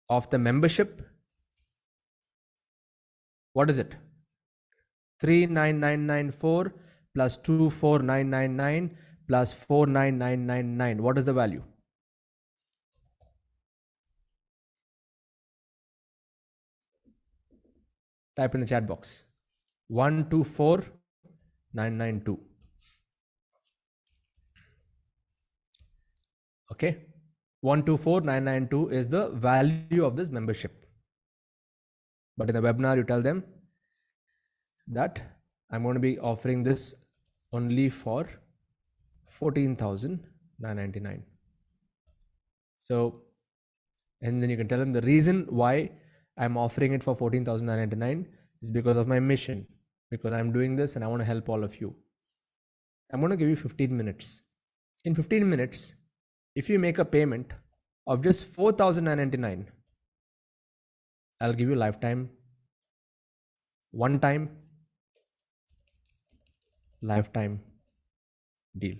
of the membership. What is it? 39994 plus 24999 plus 49999. What is the value? Type in the chat box. 124992. Okay. 124992 is the value of this membership. But in the webinar, you tell them that I'm going to be offering this only for 14,999. So, and then you can tell them the reason why I'm offering it for 14,999 is because of my mission, because I'm doing this and I want to help all of you. I'm going to give you 15 minutes. In 15 minutes, if you make a payment of just 4,999, I'll give you lifetime, one-time, lifetime deal.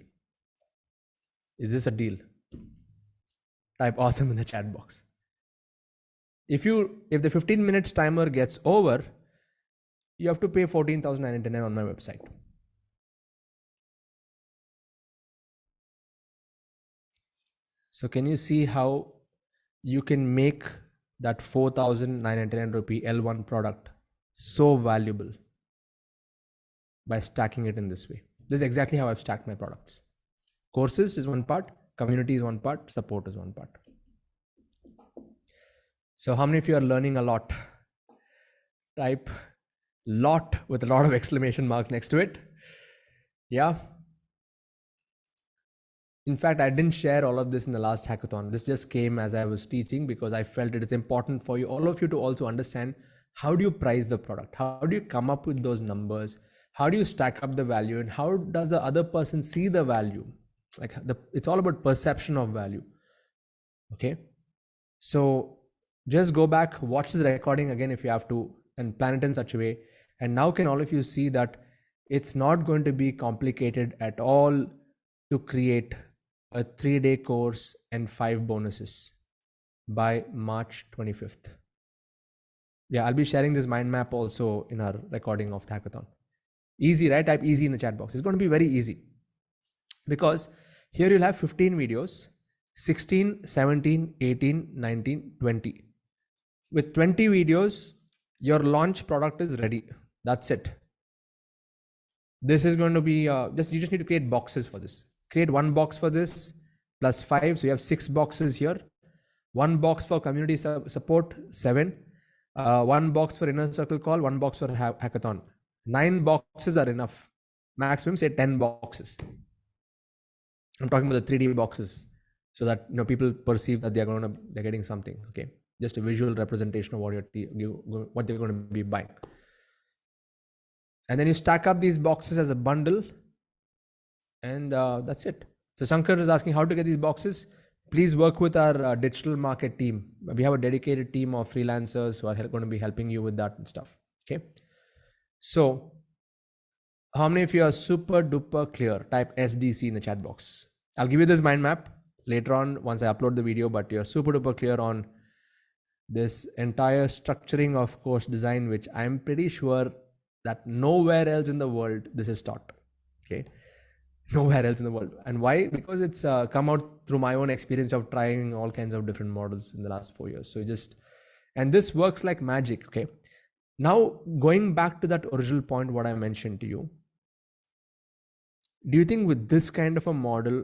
Is this a deal? Type awesome in the chat box. If the 15 minutes timer gets over, you have to pay 14,999 on my website. So can you see how you can make that 4,999 rupee L1 product so valuable by stacking it in this way? This is exactly how I've stacked my products. Courses is one part, community is one part, support is one part. So how many of you are learning a lot? Type lot with a lot of exclamation marks next to it. Yeah. In fact, I didn't share all of this in the last hackathon. This just came as I was teaching because I felt it is important for you, all of you, to also understand how do you price the product? How do you come up with those numbers? How do you stack up the value? And how does the other person see the value? It's all about perception of value. Okay. So just go back, watch the recording again if you have to, and plan it in such a way. And now can all of you see that it's not going to be complicated at all to create a 3-day course and 5 bonuses by March 25th. Yeah, I'll be sharing this mind map also in our recording of the hackathon. Easy, right? Type easy in the chat box. It's going to be very easy because here you'll have 15 videos, 16, 17, 18, 19, 20. With 20 videos, your launch product is ready. That's it. This is going to be you just need to create boxes for this. Create one box for this plus 5. So you have 6 boxes here. One box for community support, 7. One box for inner circle call, one box for hackathon. 9 boxes are enough. Maximum say 10 boxes. I'm talking about the 3D boxes so that people perceive that they're getting something. Okay, just a visual representation of what they're going to be buying. And then you stack up these boxes as a bundle, and that's it. So Shankar is asking how to get these boxes. Please work with our digital market team. We have a dedicated team of freelancers who are going to be helping you with that and stuff. Okay. So how many of you are super duper clear? Type SDC in the chat box. I'll give you this mind map later on once I upload the video, but you're super duper clear on this entire structuring of course design, which I'm pretty sure that nowhere else in the world this is taught. Okay. Nowhere else in the world. And why? Because it's come out through my own experience of trying all kinds of different models in the last 4 years. So and this works like magic. Okay. Now going back to that original point, what I mentioned to you, do you think with this kind of a model,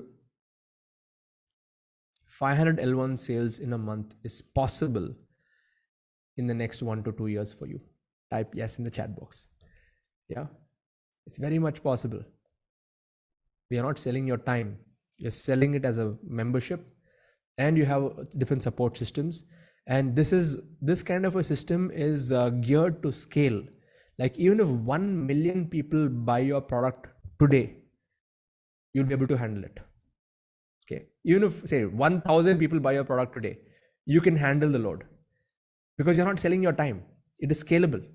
500 L1 sales in a month is possible in the next 1 to 2 years for you? Type yes in the chat box. Yeah, it's very much possible. We are not selling your time. You're selling it as a membership, and you have different support systems. And this kind of a system is geared to scale. Like even if 1 million people buy your product today, you'll be able to handle it. Okay. Even if say 1,000 people buy your product today, you can handle the load because you're not selling your time. It is scalable.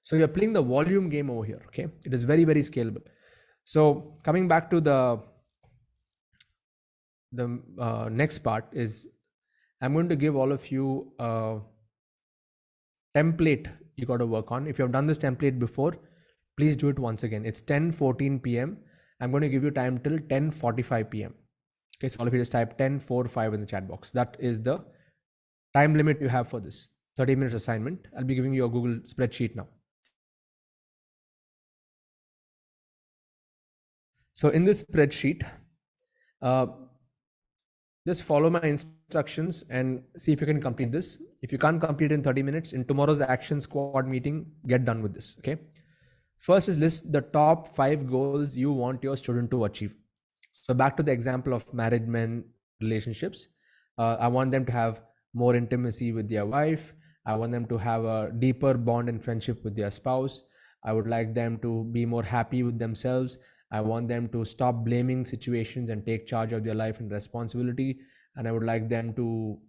So you're playing the volume game over here. Okay. It is very, very scalable. So coming back to the next part is I'm going to give all of you a template you got to work on. If you have done this template before, please do it once again. It's 10:14 p.m. I'm going to give you time till 10:45 p.m. Okay, so all of you just type 10:45 in the chat box. That is the time limit you have for this 30 minutes assignment. I'll be giving you a Google spreadsheet now. So in this spreadsheet, just follow my instructions and see if you can complete this. If you can't complete in 30 minutes, in tomorrow's action squad meeting, get done with this, okay? First is list the top 5 goals you want your student to achieve. So back to the example of married men relationships. I want them to have more intimacy with their wife. I want them to have a deeper bond and friendship with their spouse. I would like them to be more happy with themselves. I want them to stop blaming situations and take charge of their life and responsibility. And I would like them to,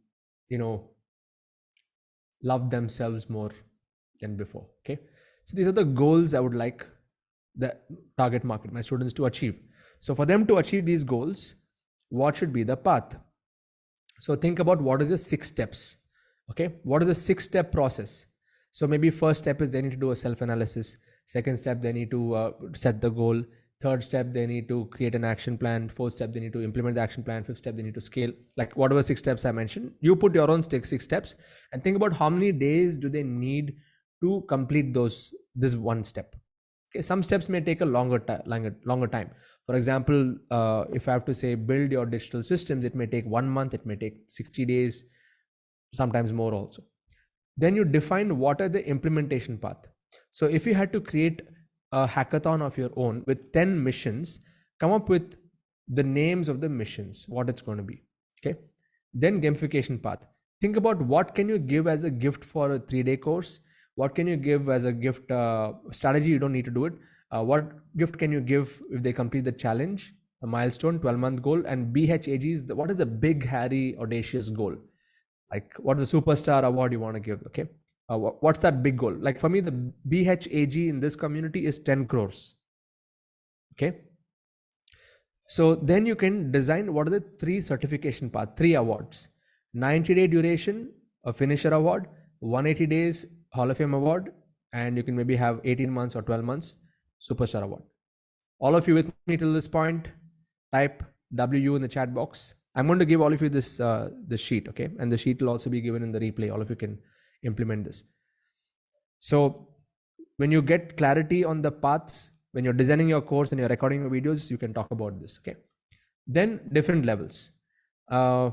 love themselves more than before. Okay. So these are the goals I would like the target market, my students, to achieve. So for them to achieve these goals, what should be the path? So think about what is the 6 steps. Okay. What is the 6-step process? So maybe first step is they need to do a self-analysis. Second step, they need to set the goal. Third step, they need to create an action plan. Fourth step, they need to implement the action plan. Fifth step, they need to scale. Like whatever 6 steps I mentioned, you put your own 6 steps and think about how many days do they need to complete this one step. Okay, some steps may take a longer time. For example, if I have to say build your digital systems, it may take 1 month, it may take 60 days, sometimes more also. Then you define what are the implementation path. So if you had to create a hackathon of your own with 10 missions, come up with the names of the missions, what it's going to be. Okay. Then gamification path. Think about what can you give as a gift for a 3-day course. What can you give as a gift strategy? You don't need to do it. What gift can you give if they complete the challenge, a milestone, 12-month goal? And BHAG is what is the big, hairy, audacious goal? Like what is the superstar award you want to give? Okay. What's that big goal? Like for me, the BHAG in this community is 10 crores. Okay. So then you can design what are the 3 certification paths, 3 awards, 90-day duration, a finisher award, 180 days Hall of Fame award, and you can maybe have 18 months or 12 months superstar award. All of you with me till this point, type WU in the chat box. I'm going to give all of you this sheet, okay? And the sheet will also be given in the replay. All of you can implement this. So when you get clarity on the paths, when you're designing your course and you're recording your videos, you can talk about this, okay? Then different levels. I've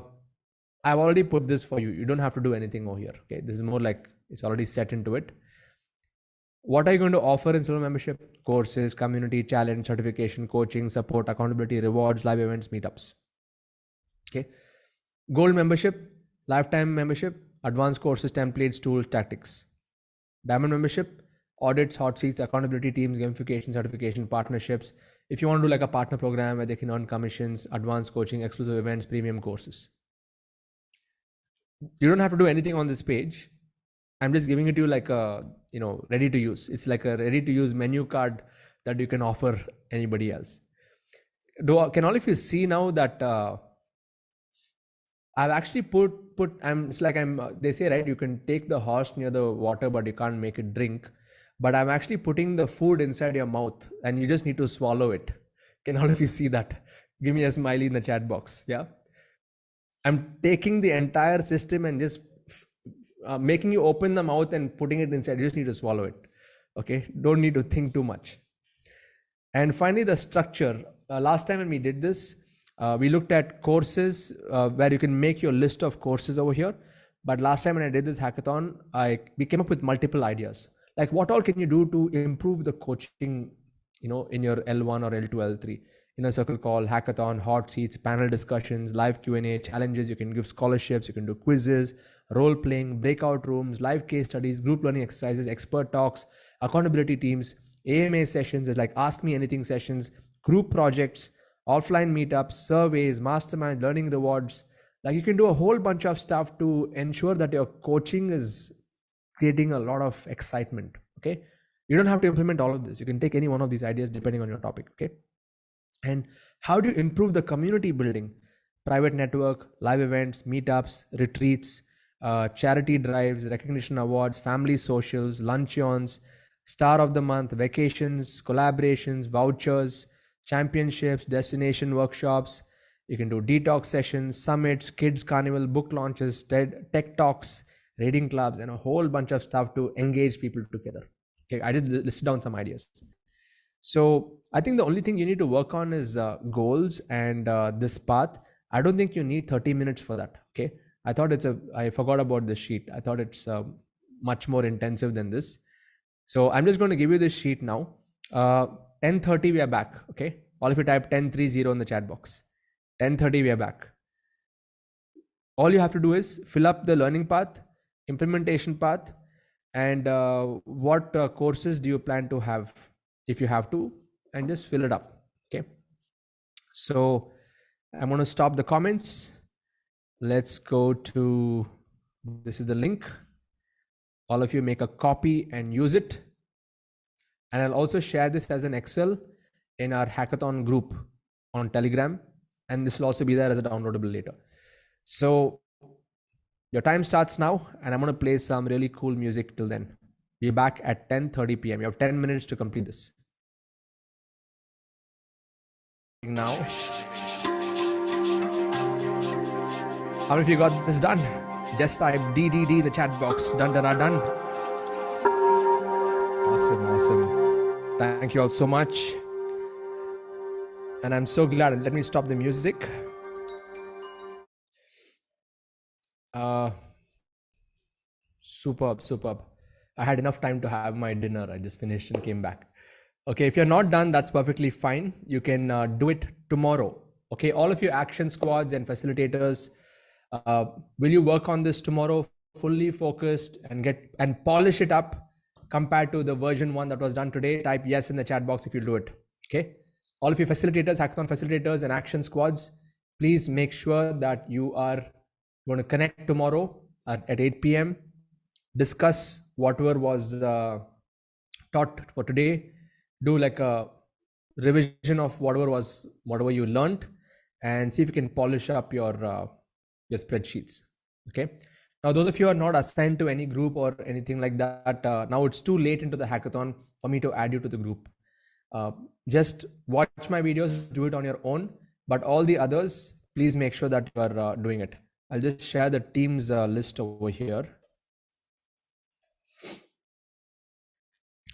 already put this for you. You don't have to do anything over here, okay? This is more like it's already set into it. What are you going to offer in Silver membership? Courses, community, challenge, certification, coaching, support, accountability, rewards, live events, meetups. Okay. Gold membership, lifetime membership, advanced courses, templates, tools, tactics. Diamond membership, audits, hot seats, accountability teams, gamification, certification, partnerships. If you want to do like a partner program where they can earn commissions, advanced coaching, exclusive events, premium courses. You don't have to do anything on this page. I'm just giving it to you like a, ready to use. It's like a ready to use menu card that you can offer anybody else. Can all of you see now that I've actually they say, right, you can take the horse near the water, but you can't make it drink. But I'm actually putting the food inside your mouth and you just need to swallow it. Can all of you see that? Give me a smiley in the chat box. Yeah. I'm taking the entire system and just making you open the mouth and putting it inside. You just need to swallow it. Okay. Don't need to think too much. And finally, the structure. Last time when we did this, we looked at courses where you can make your list of courses over here. But last time when I did this hackathon, we came up with multiple ideas. Like what all can you do to improve the coaching, in your L1 or L2, L3, in a circle call, hackathon, hot seats, panel discussions, live Q&A, challenges. You can give scholarships, you can do quizzes, role playing, breakout rooms, live case studies, group learning exercises, expert talks, accountability teams, AMA sessions, like ask me anything sessions, group projects, offline meetups, surveys, mastermind, learning rewards. Like you can do a whole bunch of stuff to ensure that your coaching is creating a lot of excitement. Okay. You don't have to implement all of this. You can take any one of these ideas depending on your topic. Okay. And how do you improve the community building? private network, live events, meetups, retreats, charity drives, recognition awards, family socials, luncheons, star of the month, vacations, collaborations, vouchers, championships, destination workshops. You can do detox sessions, summits, kids carnival, book launches, tech talks, reading clubs, and a whole bunch of stuff to engage people together. Okay, I just listed down some ideas. So I think the only thing you need to work on is goals and this path. I don't think you need 30 minutes for that. Okay. I forgot about this sheet. I thought it's much more intensive than this. So I'm just going to give you this sheet now. 10:30 we are back. Okay. All of you type 10:30 in the chat box. 10:30 we are back. All you have to do is fill up the learning path, implementation path, and what courses do you plan to have if you have to, and just fill it up. Okay. So I'm going to stop the comments. Let's go to, this is the link. All of you make a copy and use it. And I'll also share this as an Excel in our hackathon group on Telegram. And this will also be there as a downloadable later. So your time starts now, and I'm going to play some really cool music till then. Be back at 10:30 p.m. You have 10 minutes to complete this. Now, how many of you got this done? Just type DDD in the chat box. Done. Awesome. Thank you all so much. And I'm so glad. Let me stop the music. Superb. I had enough time to have my dinner. I just finished and came back. Okay, if you're not done, that's perfectly fine. You can do it tomorrow. Okay, all of you action squads and facilitators, will you work on this tomorrow fully focused and polish it up compared to the version 1 that was done today? Type yes in the chat box if you do it. Okay, all of you facilitators, hackathon facilitators and action squads, please make sure that you are going to connect tomorrow at 8 p.m. Discuss whatever was taught for today. Do like a revision of whatever you learned, and see if you can polish up your spreadsheets. Okay. Now, those of you who are not assigned to any group or anything like that, now it's too late into the hackathon for me to add you to the group. Just watch my videos, do it on your own. But all the others, please make sure that you are doing it. I'll just share the team's list over here.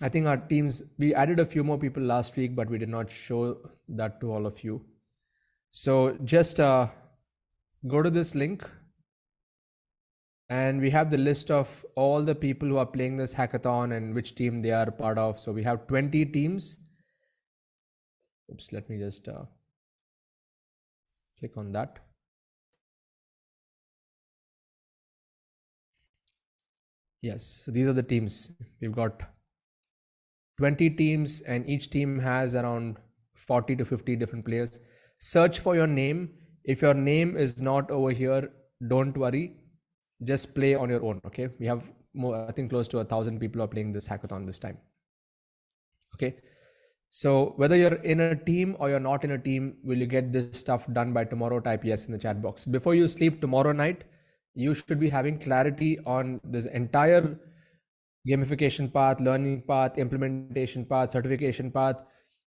I think our teams, we added a few more people last week, but we did not show that to all of you. So just go to this link, and we have the list of all the people who are playing this hackathon and which team they are part of. So we have 20 teams. Oops, let me just click on that. Yes, so these are the teams. We've got 20 teams, and each team has around 40 to 50 different players. Search for your name. If your name is not over here, don't worry. Just play on your own. Okay. We have more, I think close to 1,000 people are playing this hackathon this time. Okay. So whether you're in a team or you're not in a team, will you get this stuff done by tomorrow? Type yes in the chat box. Before you sleep tomorrow night, you should be having clarity on this entire gamification path, learning path, implementation path, certification path,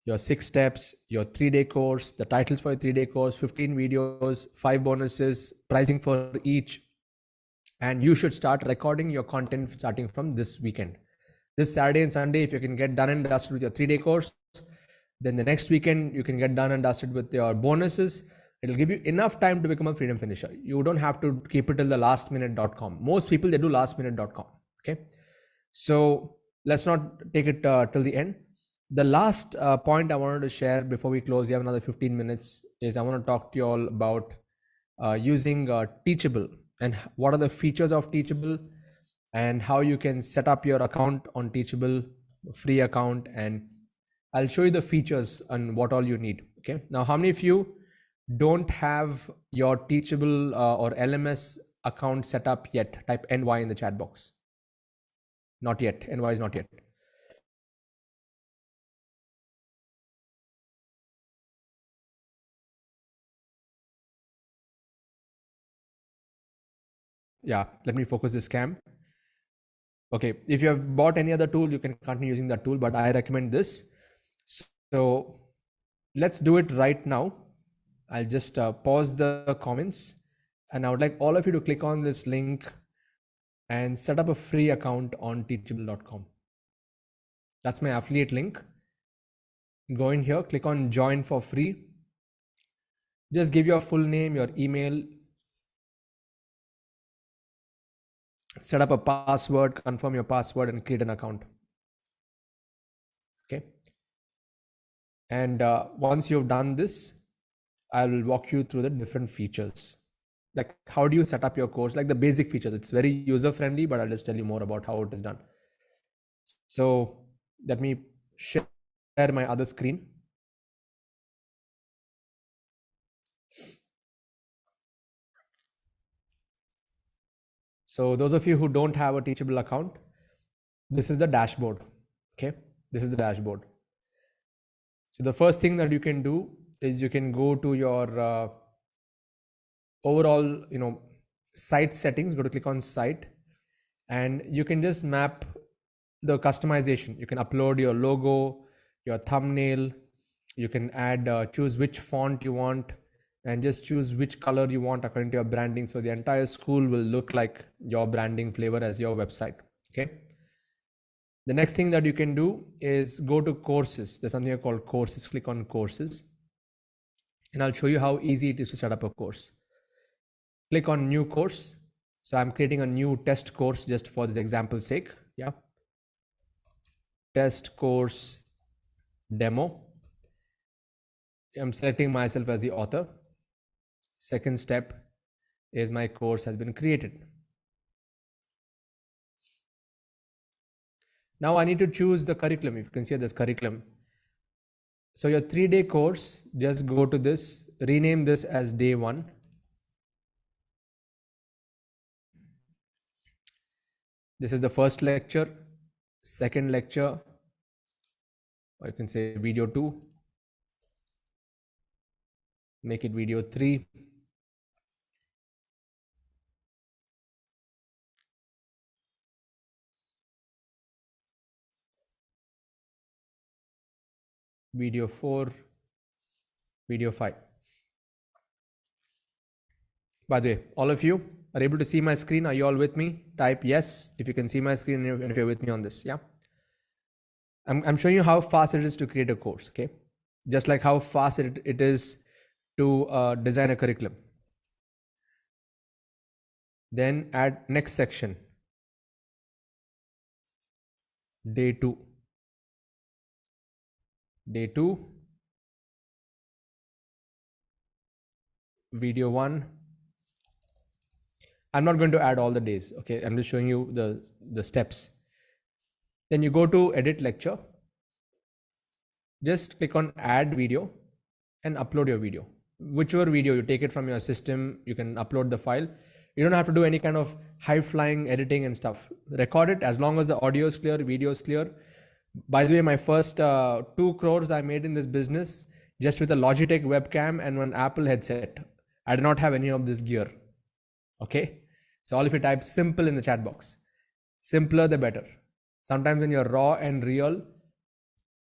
your 6 steps, your 3-day course, the titles for your 3-day course, 15 videos, 5 bonuses, pricing for each. And you should start recording your content starting from this weekend. This Saturday and Sunday, if you can get done and dusted with your 3-day course, then the next weekend you can get done and dusted with your bonuses. It'll give you enough time to become a freedom finisher. You don't have to keep it till the lastminute.com. Most people, they do lastminute.com. Okay. So let's not take it till the end. The last point I wanted to share before we close, we have another 15 minutes, is I want to talk to you all about using Teachable, and what are the features of Teachable, and how you can set up your account on Teachable, free account, and I'll show you the features and what all you need. Okay. Now, how many of you don't have your Teachable or LMS account set up yet? Type NY in the chat box. Not yet. NY is not yet. Yeah, let me focus this cam. Okay, if you have bought any other tool, you can continue using that tool, but I recommend this. So let's do it right now. I'll just pause the comments, and I would like all of you to click on this link and set up a free account on teachable.com. That's my affiliate link. Go in here, click on join for free. Just give your full name, your email, set up a password, confirm your password, and create an account. Okay. And once you've done this, I will walk you through the different features. Like how do you set up your course, like the basic features. It's very user friendly, but I'll just tell you more about how it is done. So let me share my other screen. So those of you who don't have a Teachable account, this is the dashboard. Okay, this is the dashboard. So the first thing that you can do is you can go to your overall, site settings. Go to click on site, and you can just map the customization. You can upload your logo, your thumbnail. You can add, choose which font you want, and just choose which color you want according to your branding. So the entire school will look like your branding flavor as your website. Okay. The next thing that you can do is go to courses. There's something called courses. Click on courses, and I'll show you how easy it is to set up a course. Click on new course. So I'm creating a new test course just for this example's sake. Yeah. Test course demo. I'm selecting myself as the author. Second step is my course has been created. Now I need to choose the curriculum. If you can see this curriculum. So your 3-day course, just go to this, rename this as day 1. This is the first lecture, second lecture, or you can say video 2. Make it video 3. Video 4, video 5. By the way, all of you are able to see my screen. Are you all with me? Type yes if you can see my screen and if you're with me on this. Yeah. I'm showing you how fast it is to create a course. Okay. Just like how fast it is to design a curriculum. Then add next section. Day 2. Day 2. Video 1. I'm not going to add all the days. Okay. I'm just showing you the steps. Then you go to edit lecture. Just click on add video and upload your video. Whichever video you take it from your system, you can upload the file. You don't have to do any kind of high flying editing and stuff. Record it as long as the audio is clear, video is clear. By the way, my first 2 crores I made in this business just with a Logitech webcam and one Apple headset. I did not have any of this gear. Okay. So all of you type simple in the chat box. Simpler the better. Sometimes when you're raw and real,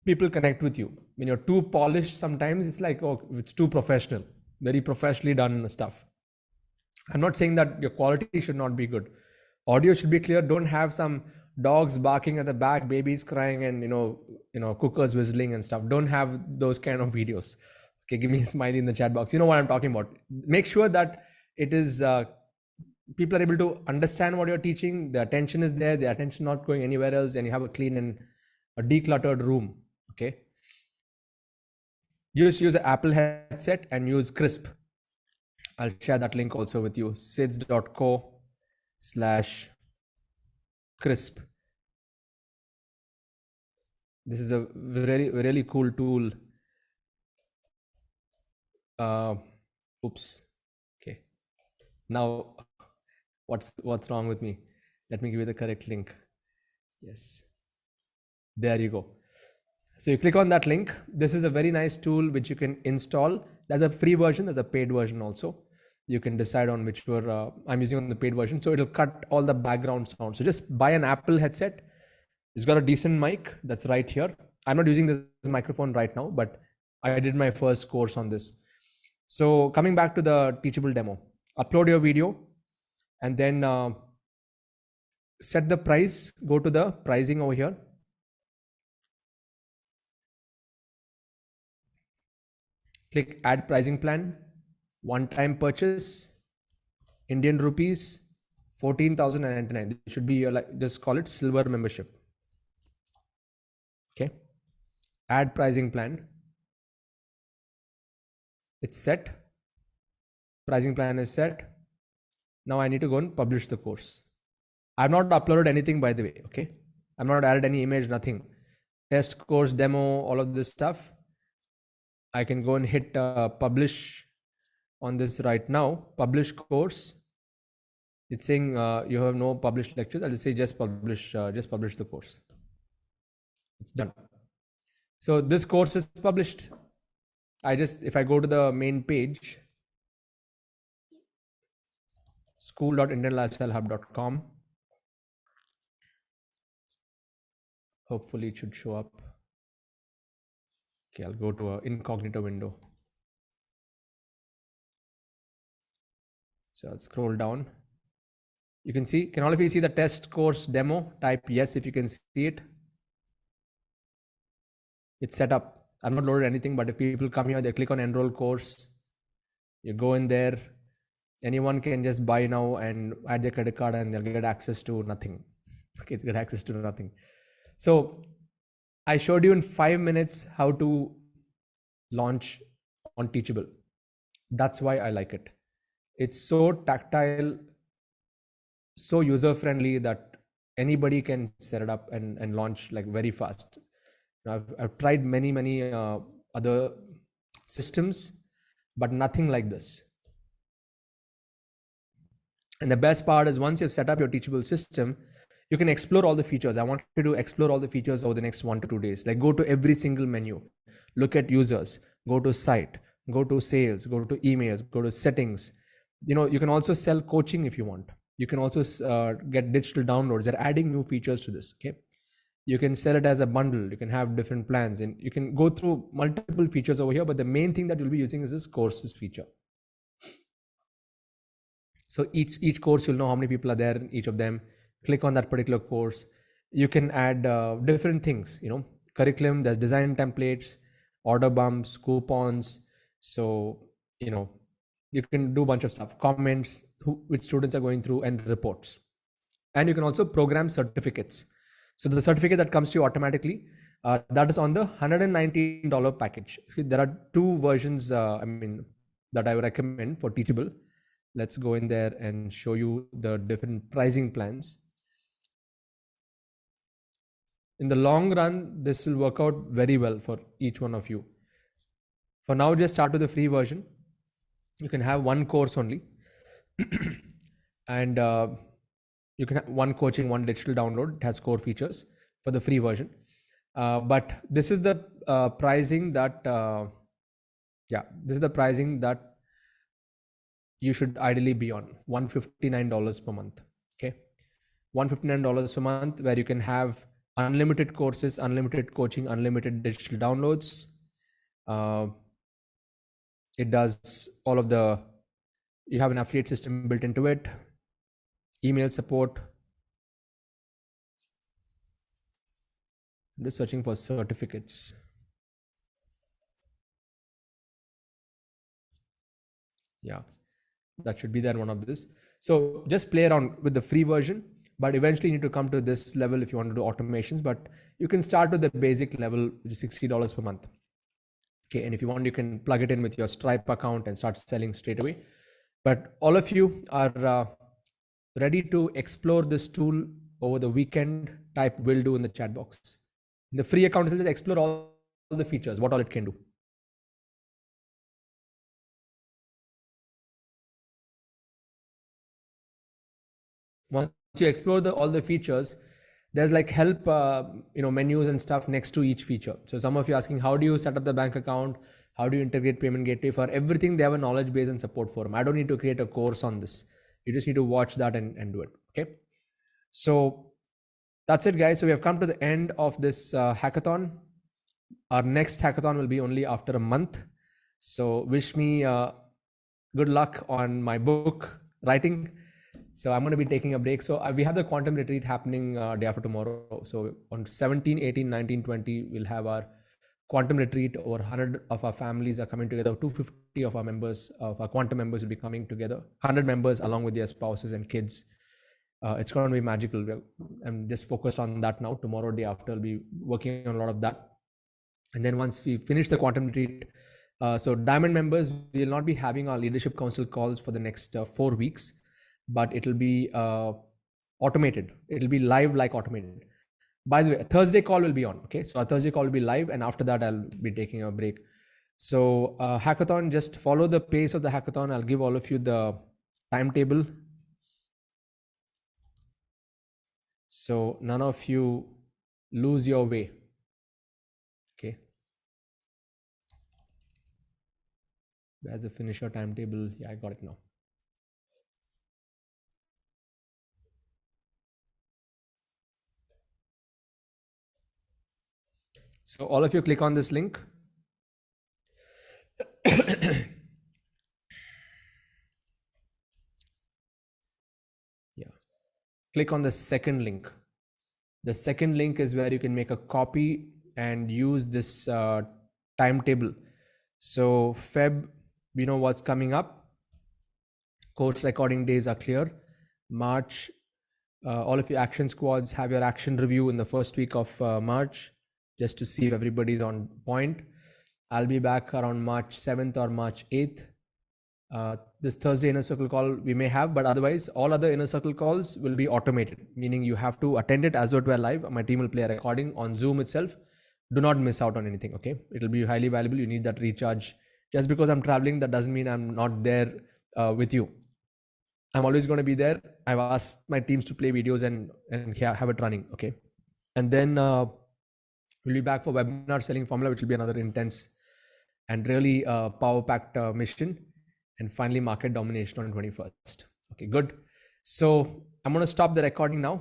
people connect with you. When you're too polished, sometimes it's like, oh, it's too professional, very professionally done stuff. I'm not saying that your quality should not be good. Audio should be clear. Don't have some dogs barking at the back, babies crying, and cookers whistling and stuff. Don't have those kind of videos. Okay, give me a smiley in the chat box. You know what I'm talking about. Make sure that it is people are able to understand what you're teaching. The attention is there. The attention not going anywhere else, and you have a clean and a decluttered room. Okay. Just use an Apple headset and use Crisp. I'll share that link also with you. sids.co/crisp. This is a really, really cool tool. Oops. Okay. Now, what's wrong with me? Let me give you the correct link. Yes. There you go. So you click on that link. This is a very nice tool which you can install. There's a free version, there's a paid version also. you can decide on which I'm using on the paid version. So it'll cut all the background sound. So just buy an Apple headset. It's got a decent mic that's right here. I'm not using this microphone right now, but I did my first course on this. So coming back to the Teachable demo, upload your video and then set the price. Go to the pricing over here. Click add pricing plan, one-time purchase, Indian rupees, 14,099. It should be like, just call it silver membership. Okay. Add pricing plan. It's set. Pricing plan is set. Now I need to go and publish the course. I've not uploaded anything, by the way. Okay. I've not added any image, nothing. Test course demo, all of this stuff. I can go and hit publish on this right now. Publish course. It's saying you have no published lectures. I'll just say just publish the course. It's done. So this course is published. If I go to the main page, school.indianlifestylehub.com. Hopefully it should show up. Okay, I'll go to an incognito window. So I'll scroll down. You can see, can all of you see the test course demo? Type yes if you can see it. It's set up. I've not loaded anything, but if people come here, they click on enroll course. You go in there. Anyone can just buy now and add their credit card and they'll get access to nothing. Okay, get access to nothing. So I showed you in 5 minutes how to launch on Teachable. That's why I like it. It's so tactile, so user-friendly that anybody can set it up and launch like very fast. I've tried many other systems, but nothing like this. And the best part is once you've set up your Teachable system, you can explore all the features. I want you to explore all the features over the next 1 to 2 days. Like go to every single menu, look at users, go to site, go to sales, go to emails, go to settings. You can also sell coaching if you want. You can also get digital downloads. They're adding new features to this. Okay. You can sell it as a bundle. You can have different plans and you can go through multiple features over here. But the main thing that you'll be using is this courses feature. So each course, you'll know how many people are there in each of them. Click on that particular course. You can add different things, curriculum, there's design templates, order bumps, coupons. So, you can do a bunch of stuff, comments, which students are going through and reports. And you can also program certificates. So the certificate that comes to you automatically, that is on the $119 package. There are 2 versions, that I would recommend for Teachable. Let's go in there and show you the different pricing plans. In the long run, this will work out very well for each one of you. For now, just start with the free version. You can have 1 course only. And you can have 1 coaching, 1 digital download. It has core features for the free version. But this is the pricing that, this is the pricing that you should ideally be on, $159 per month. Okay, $159 per month, where you can have unlimited courses, unlimited coaching, unlimited digital downloads. It does all of you have an affiliate system built into it, email support. I'm just searching for certificates. Yeah, that should be there, one of this. So just play around with the free version, but eventually you need to come to this level if you want to do automations. But you can start with the basic level, which is $60 per month. Okay, and if you want, you can plug it in with your Stripe account and start selling straight away. But all of you are ready to explore this tool over the weekend. Type will do in the chat box. In the free account, just explore all the features, what all it can do. Once you explore all the features, there's like help, menus and stuff next to each feature. So some of you asking, how do you set up the bank account? how do you integrate payment gateway. For everything, they have a knowledge base and support forum. I don't need to create a course on this. You just need to watch that and do it. Okay. So that's it, guys. So we have come to the end of this hackathon. Our next hackathon will be only after a month. So wish me good luck on my book writing. So I'm going to be taking a break. So we have the quantum retreat happening day after tomorrow. So on 17, 18, 19, 20, we'll have our quantum retreat. Over 100 of our families are coming together. 250 of our members, of our quantum members, will be coming together. 100 members along with their spouses and kids. It's going to be magical. I'm just focused on that now. Tomorrow, day after, I'll be working on a lot of that. And then once we finish the quantum retreat, so Diamond members, we will not be having our leadership council calls for the next 4 weeks, but it'll be automated. It'll be live like automated. By the way, a Thursday call will be on. Okay, so a Thursday call will be live, and after that, I'll be taking a break. So hackathon, just follow the pace of the hackathon. I'll give all of you the timetable. So none of you lose your way. Okay. Where's the finisher timetable? Yeah, I got it now. So all of you click on this link. Yeah. Click on the second link. The second link is where you can make a copy and use this timetable. So Feb, we know what's coming up. Course recording days are clear. March, all of your action squads have your action review in the first week of March, just to see if everybody's on point. I'll be back around March 7th or March 8th. This Thursday inner circle call we may have, but otherwise all other inner circle calls will be automated, meaning you have to attend it as though it were live. My team will play a recording on Zoom itself. Do not miss out on anything. Okay, it'll be highly valuable. You need that recharge. Just because I'm traveling, that doesn't mean I'm not there with you. I'm always going to be there. I've asked my teams to play videos and have it running. Okay, and then we'll be back for webinar selling formula, which will be another intense and really power-packed mission. And finally, market domination on 21st. Okay, good. So I'm going to stop the recording now.